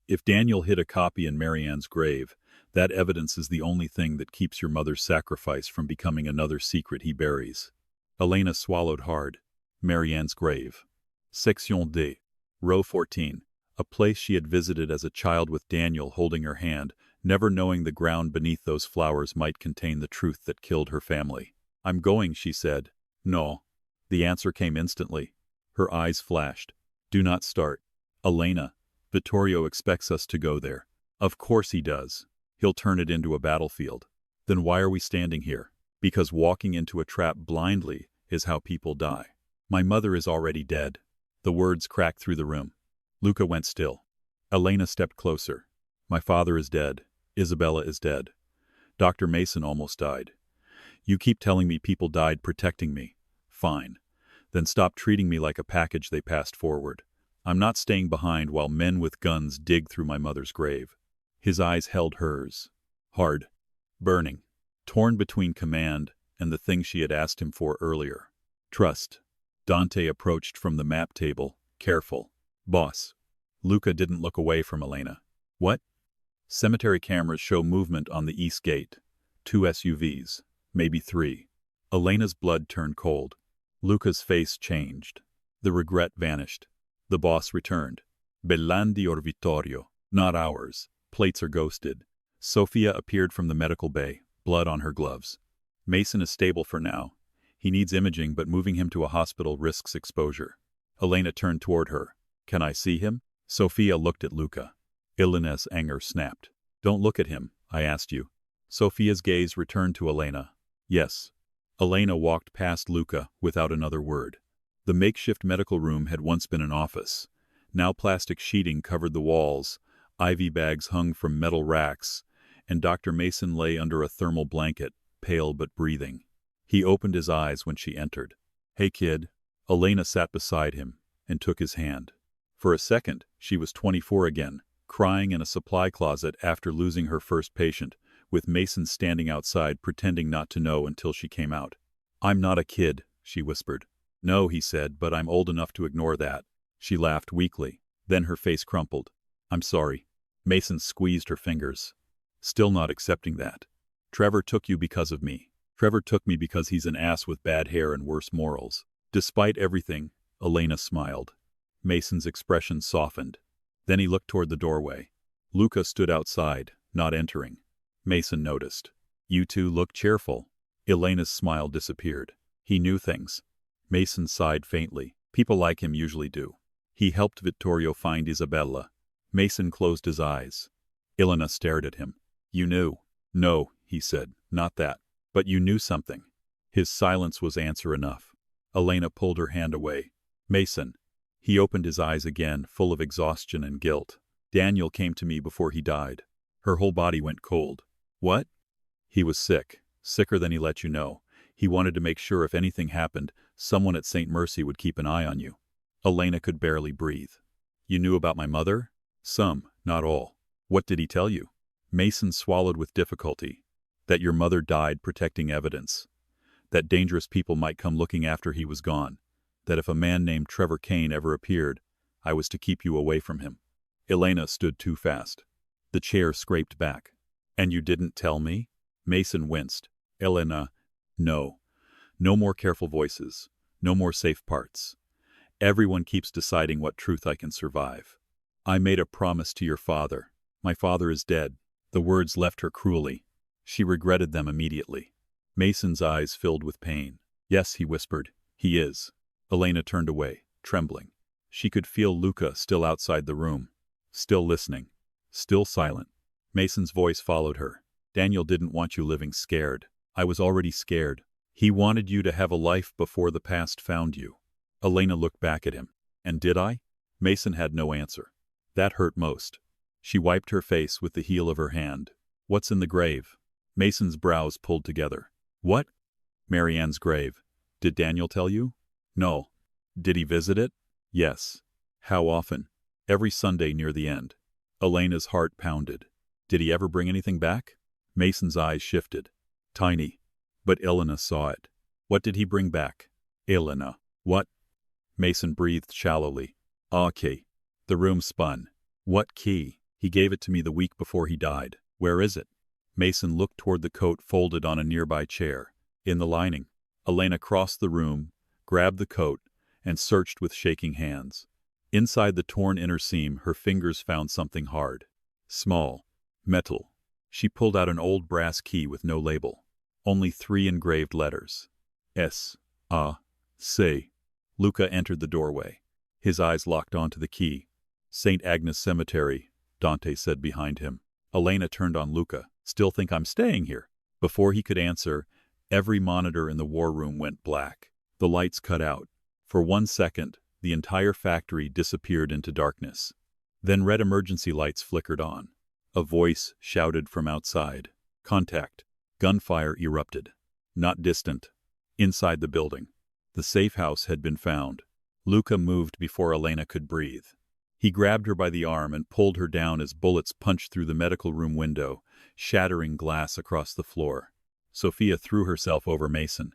If Daniel hid a copy in Marianne's grave, that evidence is the only thing that keeps your mother's sacrifice from becoming another secret he buries. Elena swallowed hard. Marianne's grave. Section D. Row 14. A place she had visited as a child with Daniel holding her hand, never knowing the ground beneath those flowers might contain the truth that killed her family. I'm going, she said. No. The answer came instantly. Her eyes flashed. Do not start. Elena, Vittorio expects us to go there. Of course he does. He'll turn it into a battlefield. Then why are we standing here? Because walking into a trap blindly is how people die. My mother is already dead. The words cracked through the room. Luca went still. Elena stepped closer. My father is dead. Isabella is dead. Dr. Mason almost died. You keep telling me people died protecting me. Fine. Then stop treating me like a package they passed forward. I'm not staying behind while men with guns dig through my mother's grave. His eyes held hers. Hard. Burning. Torn between command and the thing she had asked him for earlier. Trust. Dante approached from the map table, careful. Boss. Luca didn't look away from Elena. What? Cemetery cameras show movement on the east gate. 2 SUVs. Maybe 3. Elena's blood turned cold. Luca's face changed. The regret vanished. The boss returned. Bellandi or Vittorio. Not ours. Plates are ghosted. Sophia appeared from the medical bay, blood on her gloves. Mason is stable for now. He needs imaging, but moving him to a hospital risks exposure. Elena turned toward her. Can I see him? Sophia looked at Luca. Elena's anger snapped. Don't look at him, I asked you. Sophia's gaze returned to Elena. Yes. Elena walked past Luca without another word. The makeshift medical room had once been an office. Now plastic sheeting covered the walls, IV bags hung from metal racks, and Dr. Mason lay under a thermal blanket, pale but breathing. He opened his eyes when she entered. Hey kid. Elena sat beside him, and took his hand. For a second, she was 24 again, crying in a supply closet after losing her first patient, with Mason standing outside pretending not to know until she came out. "I'm not a kid," she whispered. "No," he said, "but I'm old enough to ignore that." She laughed weakly. Then her face crumpled. "I'm sorry." Mason squeezed her fingers. "Still not accepting that. Trevor took you because of me. Trevor took me because he's an ass with bad hair and worse morals." Despite everything, Elena smiled. Mason's expression softened. Then he looked toward the doorway. Luca stood outside, not entering. Mason noticed. "You two look cheerful." Elena's smile disappeared. He knew things. Mason sighed faintly. People like him usually do. He helped Vittorio find Isabella. Mason closed his eyes. Elena stared at him. "You knew." "No," he said, "not that. But you knew something." His silence was answer enough. Elena pulled her hand away. "Mason." He opened his eyes again, full of exhaustion and guilt. "Daniel came to me before he died." Her whole body went cold. "What?" "He was sick. Sicker than he let you know. He wanted to make sure if anything happened, someone at St. Mercy would keep an eye on you." Elena could barely breathe. "You knew about my mother?" "Some, not all." "What did he tell you?" Mason swallowed with difficulty. "That your mother died protecting evidence. That dangerous people might come looking after he was gone. That if a man named Trevor Kane ever appeared, I was to keep you away from him." Elena stood too fast. The chair scraped back. "And you didn't tell me?" Mason winced. "Elena, no. No more careful voices. No more safe parts. Everyone keeps deciding what truth I can survive. I made a promise to your father. My father is dead." The words left her cruelly. She regretted them immediately. Mason's eyes filled with pain. "Yes," he whispered, "he is." Elena turned away, trembling. She could feel Luca still outside the room. Still listening. Still silent. Mason's voice followed her. "Daniel didn't want you living scared. I was already scared. He wanted you to have a life before the past found you." Elena looked back at him. "And did I?" Mason had no answer. That hurt most. She wiped her face with the heel of her hand. "What's in the grave?" Mason's brows pulled together. "What?" "Marianne's grave. Did Daniel tell you?" "No." "Did he visit it?" "Yes." "How often?" "Every Sunday near the end." Elena's heart pounded. "Did he ever bring anything back?" Mason's eyes shifted. "Tiny." But Elena saw it. "What did he bring back?" "Elena." "What?" Mason breathed shallowly. "Ah, key." The room spun. "What key?" "He gave it to me the week before he died." "Where is it?" Mason looked toward the coat folded on a nearby chair. "In the lining." Elena crossed the room, grabbed the coat, and searched with shaking hands. Inside the torn inner seam, her fingers found something hard. Small. Metal. She pulled out an old brass key with no label. Only 3 engraved letters. S. A. C. Luca entered the doorway. His eyes locked onto the key. "St. Agnes Cemetery," Dante said behind him. Elena turned on Luca. "Still think I'm staying here?" Before he could answer, every monitor in the war room went black. The lights cut out. For 1 second, the entire factory disappeared into darkness. Then red emergency lights flickered on. A voice shouted from outside. "Contact." Gunfire erupted. Not distant. Inside the building. The safe house had been found. Luca moved before Elena could breathe. He grabbed her by the arm and pulled her down as bullets punched through the medical room window, shattering glass across the floor. Sophia threw herself over Mason.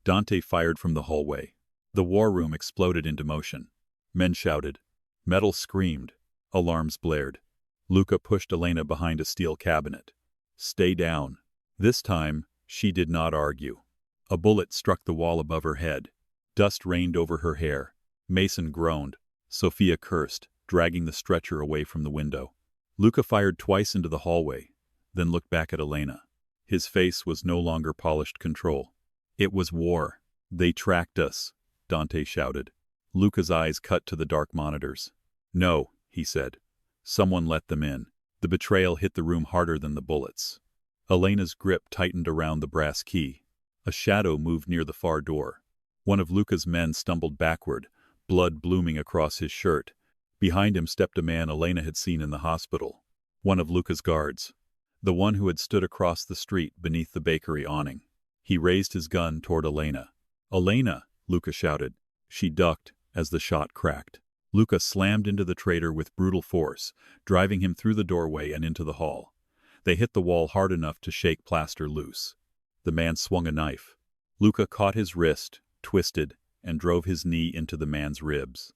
Dante fired from the hallway. The war room exploded into motion. Men shouted. Metal screamed. Alarms blared. Luca pushed Elena behind a steel cabinet. "Stay down." This time, she did not argue. A bullet struck the wall above her head. Dust rained over her hair. Mason groaned. Sophia cursed, dragging the stretcher away from the window. Luca fired twice into the hallway, then looked back at Elena. His face was no longer polished control. It was war. "They tracked us," Dante shouted. Luca's eyes cut to the dark monitors. "No," he said. "Someone let them in." The betrayal hit the room harder than the bullets. Elena's grip tightened around the brass key. A shadow moved near the far door. One of Luca's men stumbled backward, blood blooming across his shirt. Behind him stepped a man Elena had seen in the hospital. One of Luca's guards. The one who had stood across the street beneath the bakery awning. He raised his gun toward Elena. "Elena!" Luca shouted. She ducked, as the shot cracked. Luca slammed into the traitor with brutal force, driving him through the doorway and into the hall. They hit the wall hard enough to shake plaster loose. The man swung a knife. Luca caught his wrist, twisted, and drove his knee into the man's ribs.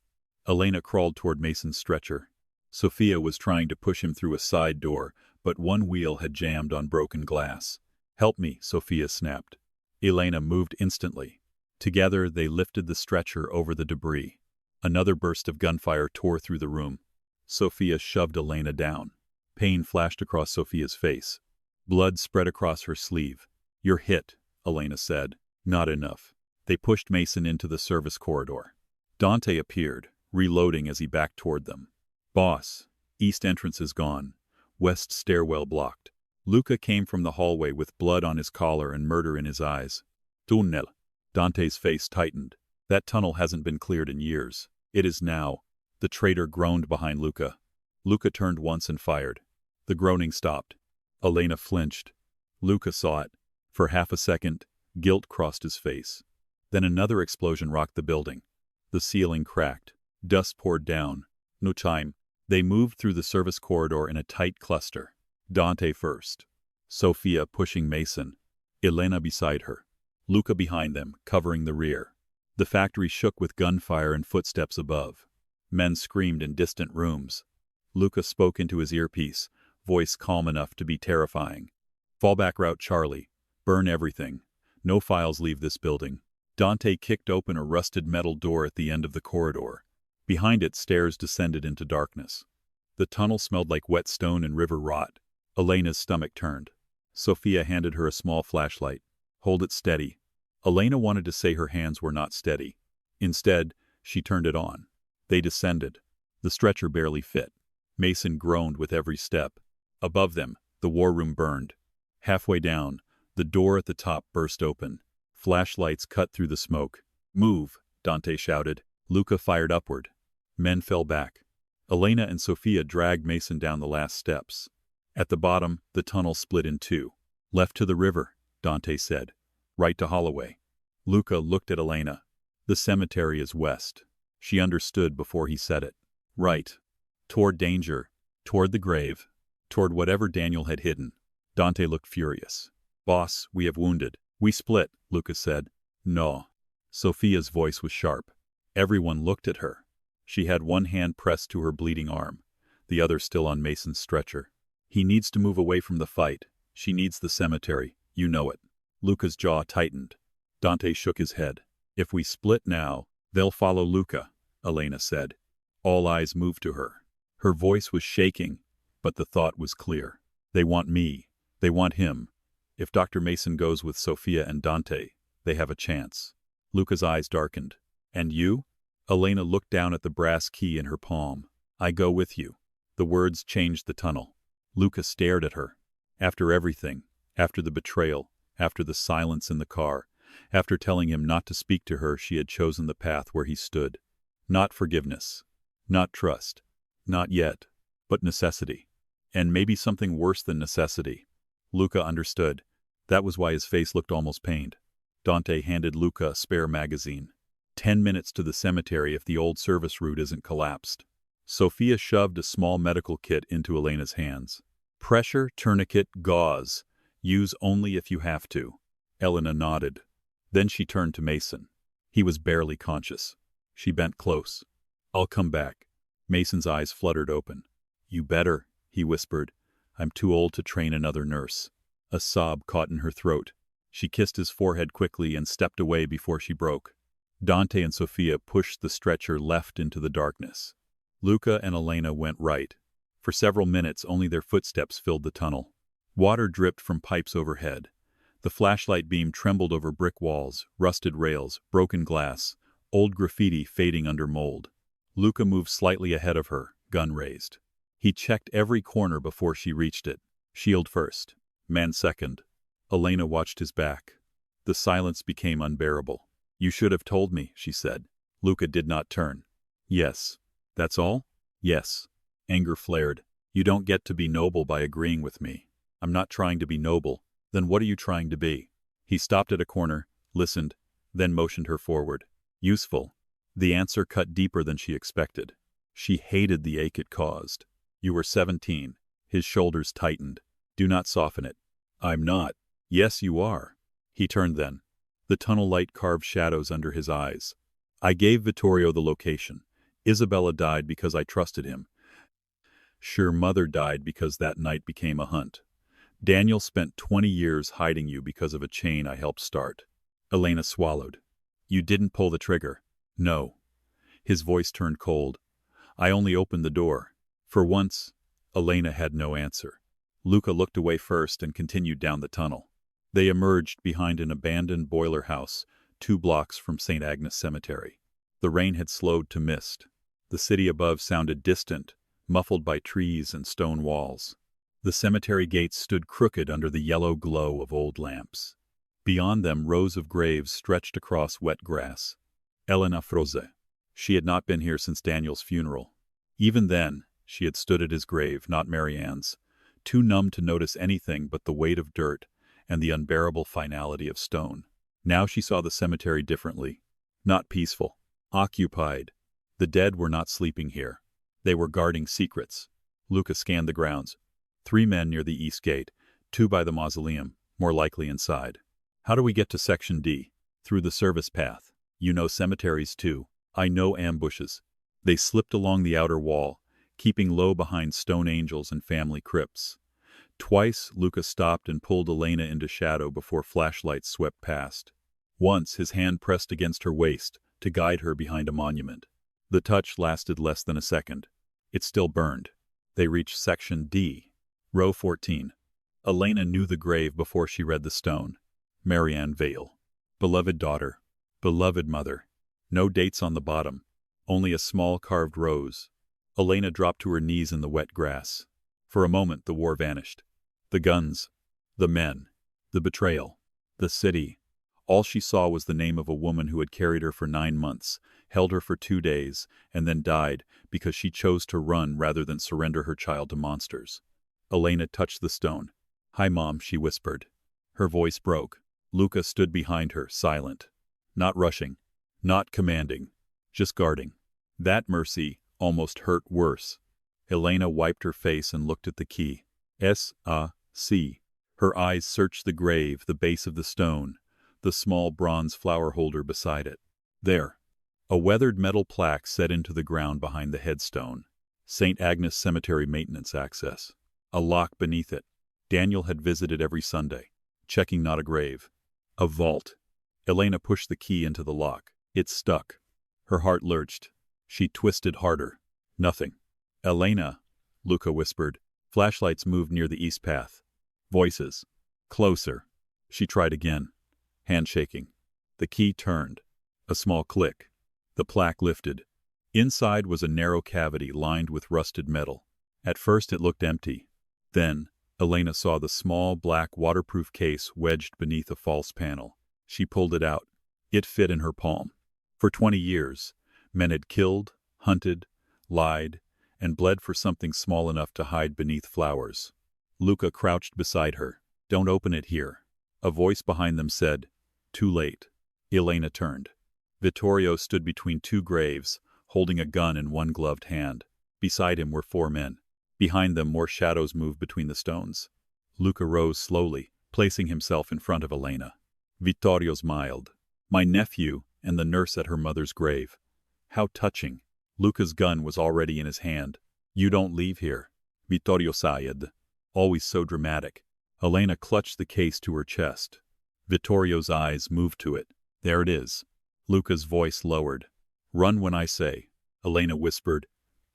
Elena crawled toward Mason's stretcher. Sophia was trying to push him through a side door, but one wheel had jammed on broken glass. "Help me," Sophia snapped. Elena moved instantly. Together, they lifted the stretcher over the debris. Another burst of gunfire tore through the room. Sophia shoved Elena down. Pain flashed across Sophia's face. Blood spread across her sleeve. "You're hit," Elena said. "Not enough." They pushed Mason into the service corridor. Dante appeared, reloading as he backed toward them. "Boss, east entrance is gone. West stairwell blocked." Luca came from the hallway with blood on his collar and murder in his eyes. "Tunnel." Dante's face tightened. "That tunnel hasn't been cleared in years. It is now." The traitor groaned behind Luca. Luca turned once and fired. The groaning stopped. Elena flinched. Luca saw it. For half a second, guilt crossed his face. Then another explosion rocked the building. The ceiling cracked. Dust poured down. No time. They moved through the service corridor in a tight cluster. Dante first. Sophia pushing Mason. Elena beside her. Luca behind them, covering the rear. The factory shook with gunfire and footsteps above. Men screamed in distant rooms. Luca spoke into his earpiece, voice calm enough to be terrifying. "Fallback route Charlie. Burn everything. No files leave this building." Dante kicked open a rusted metal door at the end of the corridor. Behind it, stairs descended into darkness. The tunnel smelled like wet stone and river rot. Elena's stomach turned. Sophia handed her a small flashlight. "Hold it steady." Elena wanted to say her hands were not steady. Instead, she turned it on. They descended. The stretcher barely fit. Mason groaned with every step. Above them, the war room burned. Halfway down, the door at the top burst open. Flashlights cut through the smoke. "Move," Dante shouted. Luca fired upward. Men fell back. Elena and Sophia dragged Mason down the last steps. At the bottom, the tunnel split in two. "Left to the river," Dante said. "Right to Holloway." Luca looked at Elena. "The cemetery is west." She understood before he said it. "Right. Toward danger. Toward the grave. Toward whatever Daniel had hidden." Dante looked furious. "Boss, we have wounded." "We split," Luca said. "No." Sophia's voice was sharp. Everyone looked at her. She had one hand pressed to her bleeding arm, the other still on Mason's stretcher. "He needs to move away from the fight. She needs the cemetery. You know it." Luca's jaw tightened. Dante shook his head. "If we split now, they'll follow Luca," Elena said. All eyes moved to her. Her voice was shaking, but the thought was clear. "They want me. They want him. If Dr. Mason goes with Sophia and Dante, they have a chance." Luca's eyes darkened. "And you?" Elena looked down at the brass key in her palm. "I go with you." The words changed the tunnel. Luca stared at her. After everything, after the betrayal, after the silence in the car, after telling him not to speak to her, she had chosen the path where he stood. Not forgiveness. Not trust. Not yet. But necessity. And maybe something worse than necessity. Luca understood. That was why his face looked almost pained. Dante handed Luca a spare magazine. 10 minutes to the cemetery if the old service route isn't collapsed. Sophia shoved a small medical kit into Elena's hands. "Pressure, tourniquet, gauze. Use only if you have to." Elena nodded. Then she turned to Mason. He was barely conscious. She bent close. "I'll come back." Mason's eyes fluttered open. "You better," he whispered. "I'm too old to train another nurse." A sob caught in her throat. She kissed his forehead quickly and stepped away before she broke. Dante and Sophia pushed the stretcher left into the darkness. Luca and Elena went right. For several minutes, only their footsteps filled the tunnel. Water dripped from pipes overhead. The flashlight beam trembled over brick walls, rusted rails, broken glass, old graffiti fading under mold. Luca moved slightly ahead of her, gun raised. He checked every corner before she reached it. Shield first. Man second. Elena watched his back. The silence became unbearable. "You should have told me," she said. Luca did not turn. "Yes." "That's all?" "Yes." Anger flared. "You don't get to be noble by agreeing with me." "I'm not trying to be noble." "Then what are you trying to be?" He stopped at a corner, listened, then motioned her forward. "Useful." The answer cut deeper than she expected. She hated the ache it caused. You were 17. His shoulders tightened. Do not soften it. I'm not. Yes, you are. He turned then. The tunnel light carved shadows under his eyes. I gave Vittorio the location. Isabella died because I trusted him. Sure, Mother died because that night became a hunt. Daniel spent 20 years hiding you because of a chain I helped start. Elena swallowed. You didn't pull the trigger. No. His voice turned cold. I only opened the door. For once, Elena had no answer. Luca looked away first and continued down the tunnel. They emerged behind an abandoned boiler house, 2 blocks from St. Agnes Cemetery. The rain had slowed to mist. The city above sounded distant, muffled by trees and stone walls. The cemetery gates stood crooked under the yellow glow of old lamps. Beyond them, rows of graves stretched across wet grass. Elena froze. She had not been here since Daniel's funeral. Even then, she had stood at his grave, not Marianne's, too numb to notice anything but the weight of dirt and the unbearable finality of stone. Now she saw the cemetery differently. Not peaceful. Occupied. The dead were not sleeping here. They were guarding secrets. Luca scanned the grounds. 3 men near the east gate, 2 by the mausoleum, more likely inside. How do we get to Section D? Through the service path. You know cemeteries too. I know ambushes. They slipped along the outer wall, keeping low behind stone angels and family crypts. Twice, Luca stopped and pulled Elena into shadow before flashlights swept past. Once, his hand pressed against her waist to guide her behind a monument. The touch lasted less than a second. It still burned. They reached Section D. Row 14. Elena knew the grave before she read the stone. Marianne Vale. Beloved daughter. Beloved mother. No dates on the bottom. Only a small carved rose. Elena dropped to her knees in the wet grass. For a moment the war vanished. The guns. The men. The betrayal. The city. All she saw was the name of a woman who had carried her for 9 months, held her for 2 days, and then died because she chose to run rather than surrender her child to monsters. Elena touched the stone. Hi, Mom, she whispered. Her voice broke. Luca stood behind her, silent. Not rushing. Not commanding. Just guarding. That mercy almost hurt worse. Elena wiped her face and looked at the key. S-A-C. Her eyes searched the grave, the base of the stone, the small bronze flower holder beside it. There. A weathered metal plaque set into the ground behind the headstone. St. Agnes Cemetery Maintenance Access. A lock beneath it. Daniel had visited every Sunday. Checking not a grave. A vault. Elena pushed the key into the lock. It stuck. Her heart lurched. She twisted harder. Nothing. Elena, Luca whispered. Flashlights moved near the east path. Voices. Closer. She tried again. Hand shaking. The key turned. A small click. The plaque lifted. Inside was a narrow cavity lined with rusted metal. At first it looked empty. Then, Elena saw the small black waterproof case wedged beneath a false panel. She pulled it out. It fit in her palm. For 20 years, men had killed, hunted, lied, and bled for something small enough to hide beneath flowers. Luca crouched beside her. Don't open it here. A voice behind them said, Too late. Elena turned. Vittorio stood between 2 graves, holding a gun in one gloved hand. Beside him were 4 men. Behind them, more shadows moved between the stones. Luca rose slowly, placing himself in front of Elena. Vittorio smiled. My nephew and the nurse at her mother's grave. How touching. Luca's gun was already in his hand. You don't leave here. Vittorio sighed. Always so dramatic. Elena clutched the case to her chest. Vittorio's eyes moved to it. There it is. Luca's voice lowered. Run when I say. Elena whispered.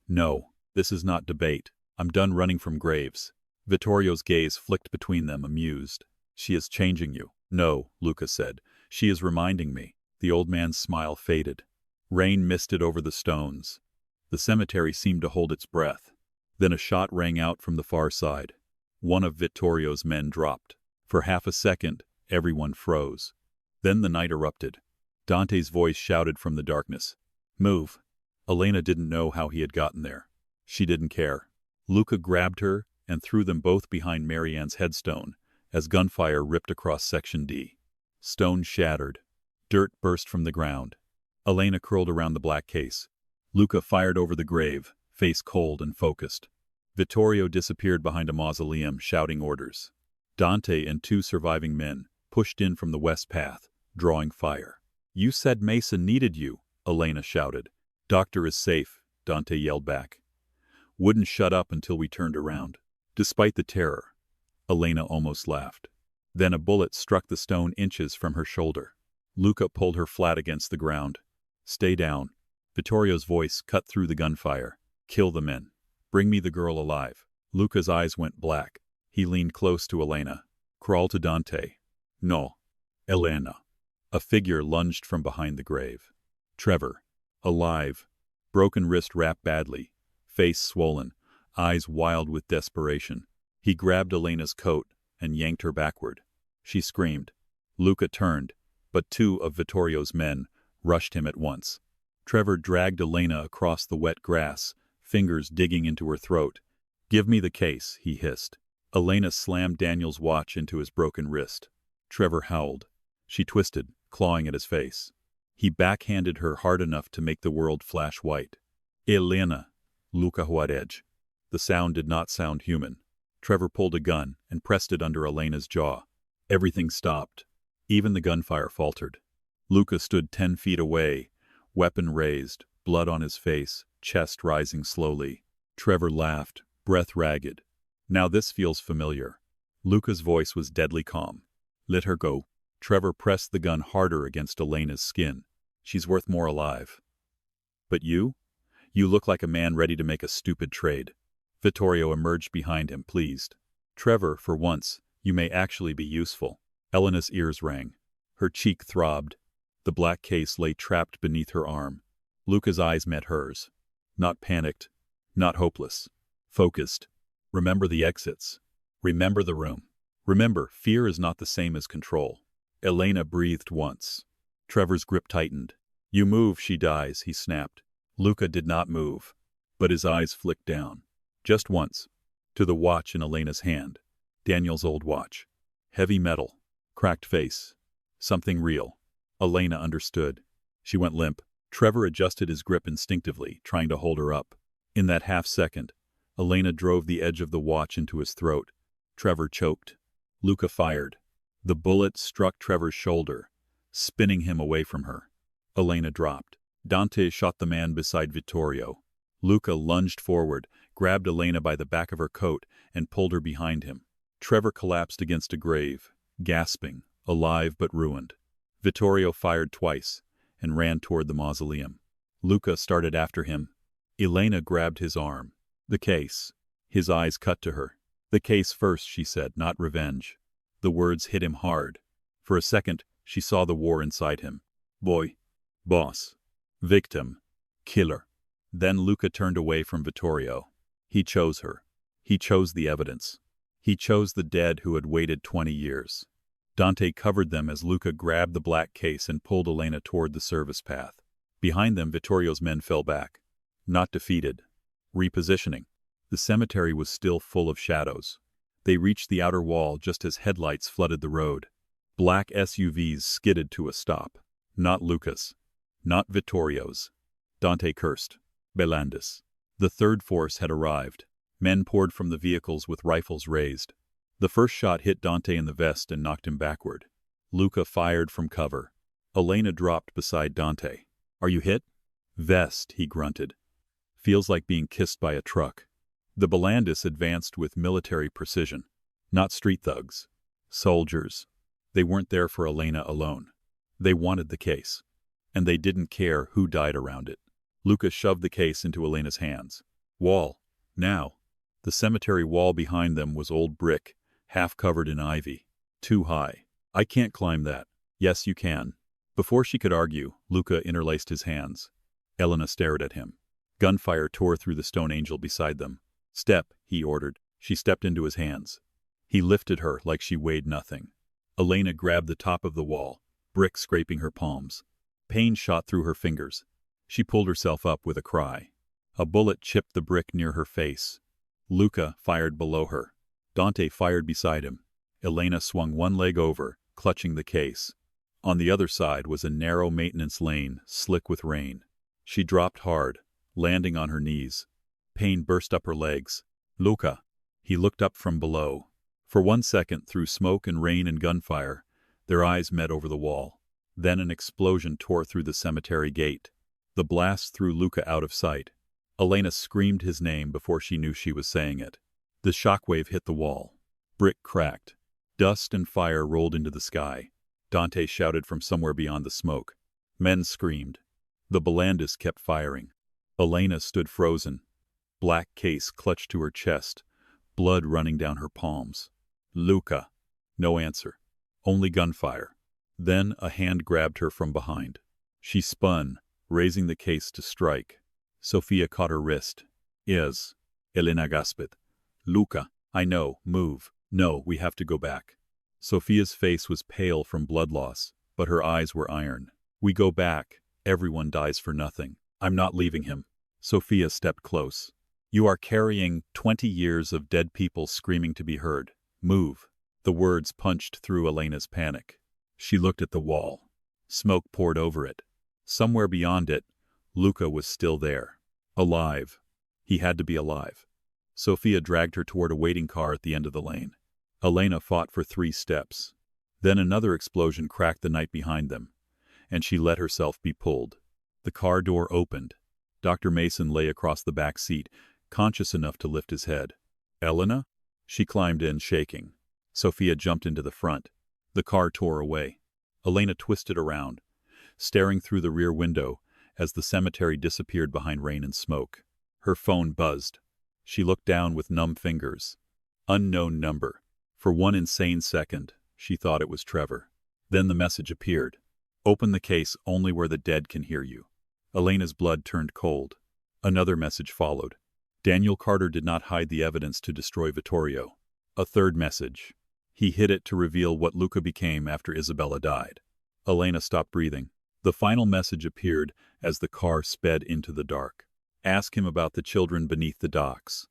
No, this is not debate. I'm done running from graves. Vittorio's gaze flicked between them, amused. She is changing you. No, Luca said. She is reminding me. The old man's smile faded. Rain misted over the stones. The cemetery seemed to hold its breath. Then a shot rang out from the far side. One of Vittorio's men dropped. For half a second, everyone froze. Then the night erupted. Dante's voice shouted from the darkness. Move. Elena didn't know how he had gotten there. She didn't care. Luca grabbed her and threw them both behind Marianne's headstone as gunfire ripped across Section D. Stone shattered. Dirt burst from the ground. Elena curled around the black case. Luca fired over the grave, face cold and focused. Vittorio disappeared behind a mausoleum, shouting orders. Dante and 2 surviving men pushed in from the west path, drawing fire. "You said Mason needed you," Elena shouted. "Doctor is safe," Dante yelled back. "Wouldn't shut up until we turned around." Despite the terror, Elena almost laughed. Then a bullet struck the stone inches from her shoulder. Luca pulled her flat against the ground. "Stay down." Vittorio's voice cut through the gunfire. "Kill the men. Bring me the girl alive." Luca's eyes went black. He leaned close to Elena. "Crawl to Dante." "No." "Elena." A figure lunged from behind the grave. Trevor. Alive. Broken wrist wrapped badly. Face swollen. Eyes wild with desperation. He grabbed Elena's coat and yanked her backward. She screamed. Luca turned, but 2 of Vittorio's men rushed him at once. Trevor dragged Elena across the wet grass, fingers digging into her throat. "Give me the case," he hissed. Elena slammed Daniel's watch into his broken wrist. Trevor howled. She twisted, clawing at his face. He backhanded her hard enough to make the world flash white. "Elena," Luca Moretti. The sound did not sound human. Trevor pulled a gun and pressed it under Elena's jaw. Everything stopped. Even the gunfire faltered. Luca stood 10 feet away, weapon raised, blood on his face, chest rising slowly. Trevor laughed, breath ragged. "Now this feels familiar." Luca's voice was deadly calm. "Let her go." Trevor pressed the gun harder against Elena's skin. "She's worth more alive." "But you? You look like a man ready to make a stupid trade." Vittorio emerged behind him, pleased. "Trevor, for once, you may actually be useful." Elena's ears rang. Her cheek throbbed. The black case lay trapped beneath her arm. Luca's eyes met hers. Not panicked. Not hopeless. Focused. "Remember the exits. Remember the room. Remember, fear is not the same as control." Elena breathed once. Trevor's grip tightened. "You move, she dies," he snapped. Luca did not move, but his eyes flicked down. Just once. To the watch in Elena's hand. Daniel's old watch. Heavy metal. Cracked face. Something real. Elena understood. She went limp. Trevor adjusted his grip instinctively, trying to hold her up. In that half-second, Elena drove the edge of the watch into his throat. Trevor choked. Luca fired. The bullet struck Trevor's shoulder, spinning him away from her. Elena dropped. Dante shot the man beside Vittorio. Luca lunged forward, grabbed Elena by the back of her coat, and pulled her behind him. Trevor collapsed against a grave, gasping, alive but ruined. Vittorio fired twice and ran toward the mausoleum. Luca started after him. Elena grabbed his arm. "The case." His eyes cut to her. "The case first," she said, "not revenge." The words hit him hard. For a second, she saw the war inside him. Boy. Boss. Victim. Killer. Then Luca turned away from Vittorio. He chose her. He chose the evidence. He chose the dead who had waited 20 years. Dante covered them as Luca grabbed the black case and pulled Elena toward the service path. Behind them, Vittorio's men fell back. Not defeated. Repositioning. The cemetery was still full of shadows. They reached the outer wall just as headlights flooded the road. Black SUVs skidded to a stop. Not Luca's. Not Vittorio's. Dante cursed. Belandis. The third force had arrived. Men poured from the vehicles with rifles raised. The first shot hit Dante in the vest and knocked him backward. Luca fired from cover. Elena dropped beside Dante. "Are you hit?" "Vest," he grunted. "Feels like being kissed by a truck." The Belandis advanced with military precision. Not street thugs. Soldiers. They weren't there for Elena alone. They wanted the case. And they didn't care who died around it. Luca shoved the case into Elena's hands. "Wall. Now." The cemetery wall behind them was old brick, half covered in ivy. Too high. "I can't climb that." "Yes, you can." Before she could argue, Luca interlaced his hands. Elena stared at him. Gunfire tore through the stone angel beside them. "Step," he ordered. She stepped into his hands. He lifted her like she weighed nothing. Elena grabbed the top of the wall, brick scraping her palms. Pain shot through her fingers. She pulled herself up with a cry. A bullet chipped the brick near her face. Luca fired below her. Dante fired beside him. Elena swung one leg over, clutching the case. On the other side was a narrow maintenance lane, slick with rain. She dropped hard, landing on her knees. Pain burst up her legs. Luca. He looked up from below. For 1 second, through smoke and rain and gunfire, their eyes met over the wall. Then an explosion tore through the cemetery gate. The blast threw Luca out of sight. Elena screamed his name before she knew she was saying it. The shockwave hit the wall. Brick cracked. Dust and fire rolled into the sky. Dante shouted from somewhere beyond the smoke. Men screamed. The Balandis kept firing. Elena stood frozen. Black case clutched to her chest, blood running down her palms. Luca. No answer. Only gunfire. Then a hand grabbed her from behind. She spun, raising the case to strike. Sofia caught her wrist. Is. Elena gasped. Luca. I know. Move. No, we have to go back. Sofia's face was pale from blood loss, but her eyes were iron. We go back. Everyone dies for nothing. I'm not leaving him. Sofia stepped close. You are carrying 20 years of dead people screaming to be heard. Move. The words punched through Elena's panic. She looked at the wall. Smoke poured over it. Somewhere beyond it, Luca was still there. Alive. He had to be alive. Sofia dragged her toward a waiting car at the end of the lane. Elena fought for 3 steps. Then another explosion cracked the night behind them, and she let herself be pulled. The car door opened. Dr. Mason lay across the back seat, conscious enough to lift his head. Elena? She climbed in, shaking. Sofia jumped into the front. The car tore away. Elena twisted around, staring through the rear window as the cemetery disappeared behind rain and smoke. Her phone buzzed. She looked down with numb fingers. Unknown number. For 1 insane second, she thought it was Trevor. Then the message appeared. Open the case only where the dead can hear you. Elena's blood turned cold. Another message followed. Daniel Carter did not hide the evidence to destroy Vittorio. A third message. He hid it to reveal what Luca became after Isabella died. Elena stopped breathing. The final message appeared as the car sped into the dark. Ask him about the children beneath the docks.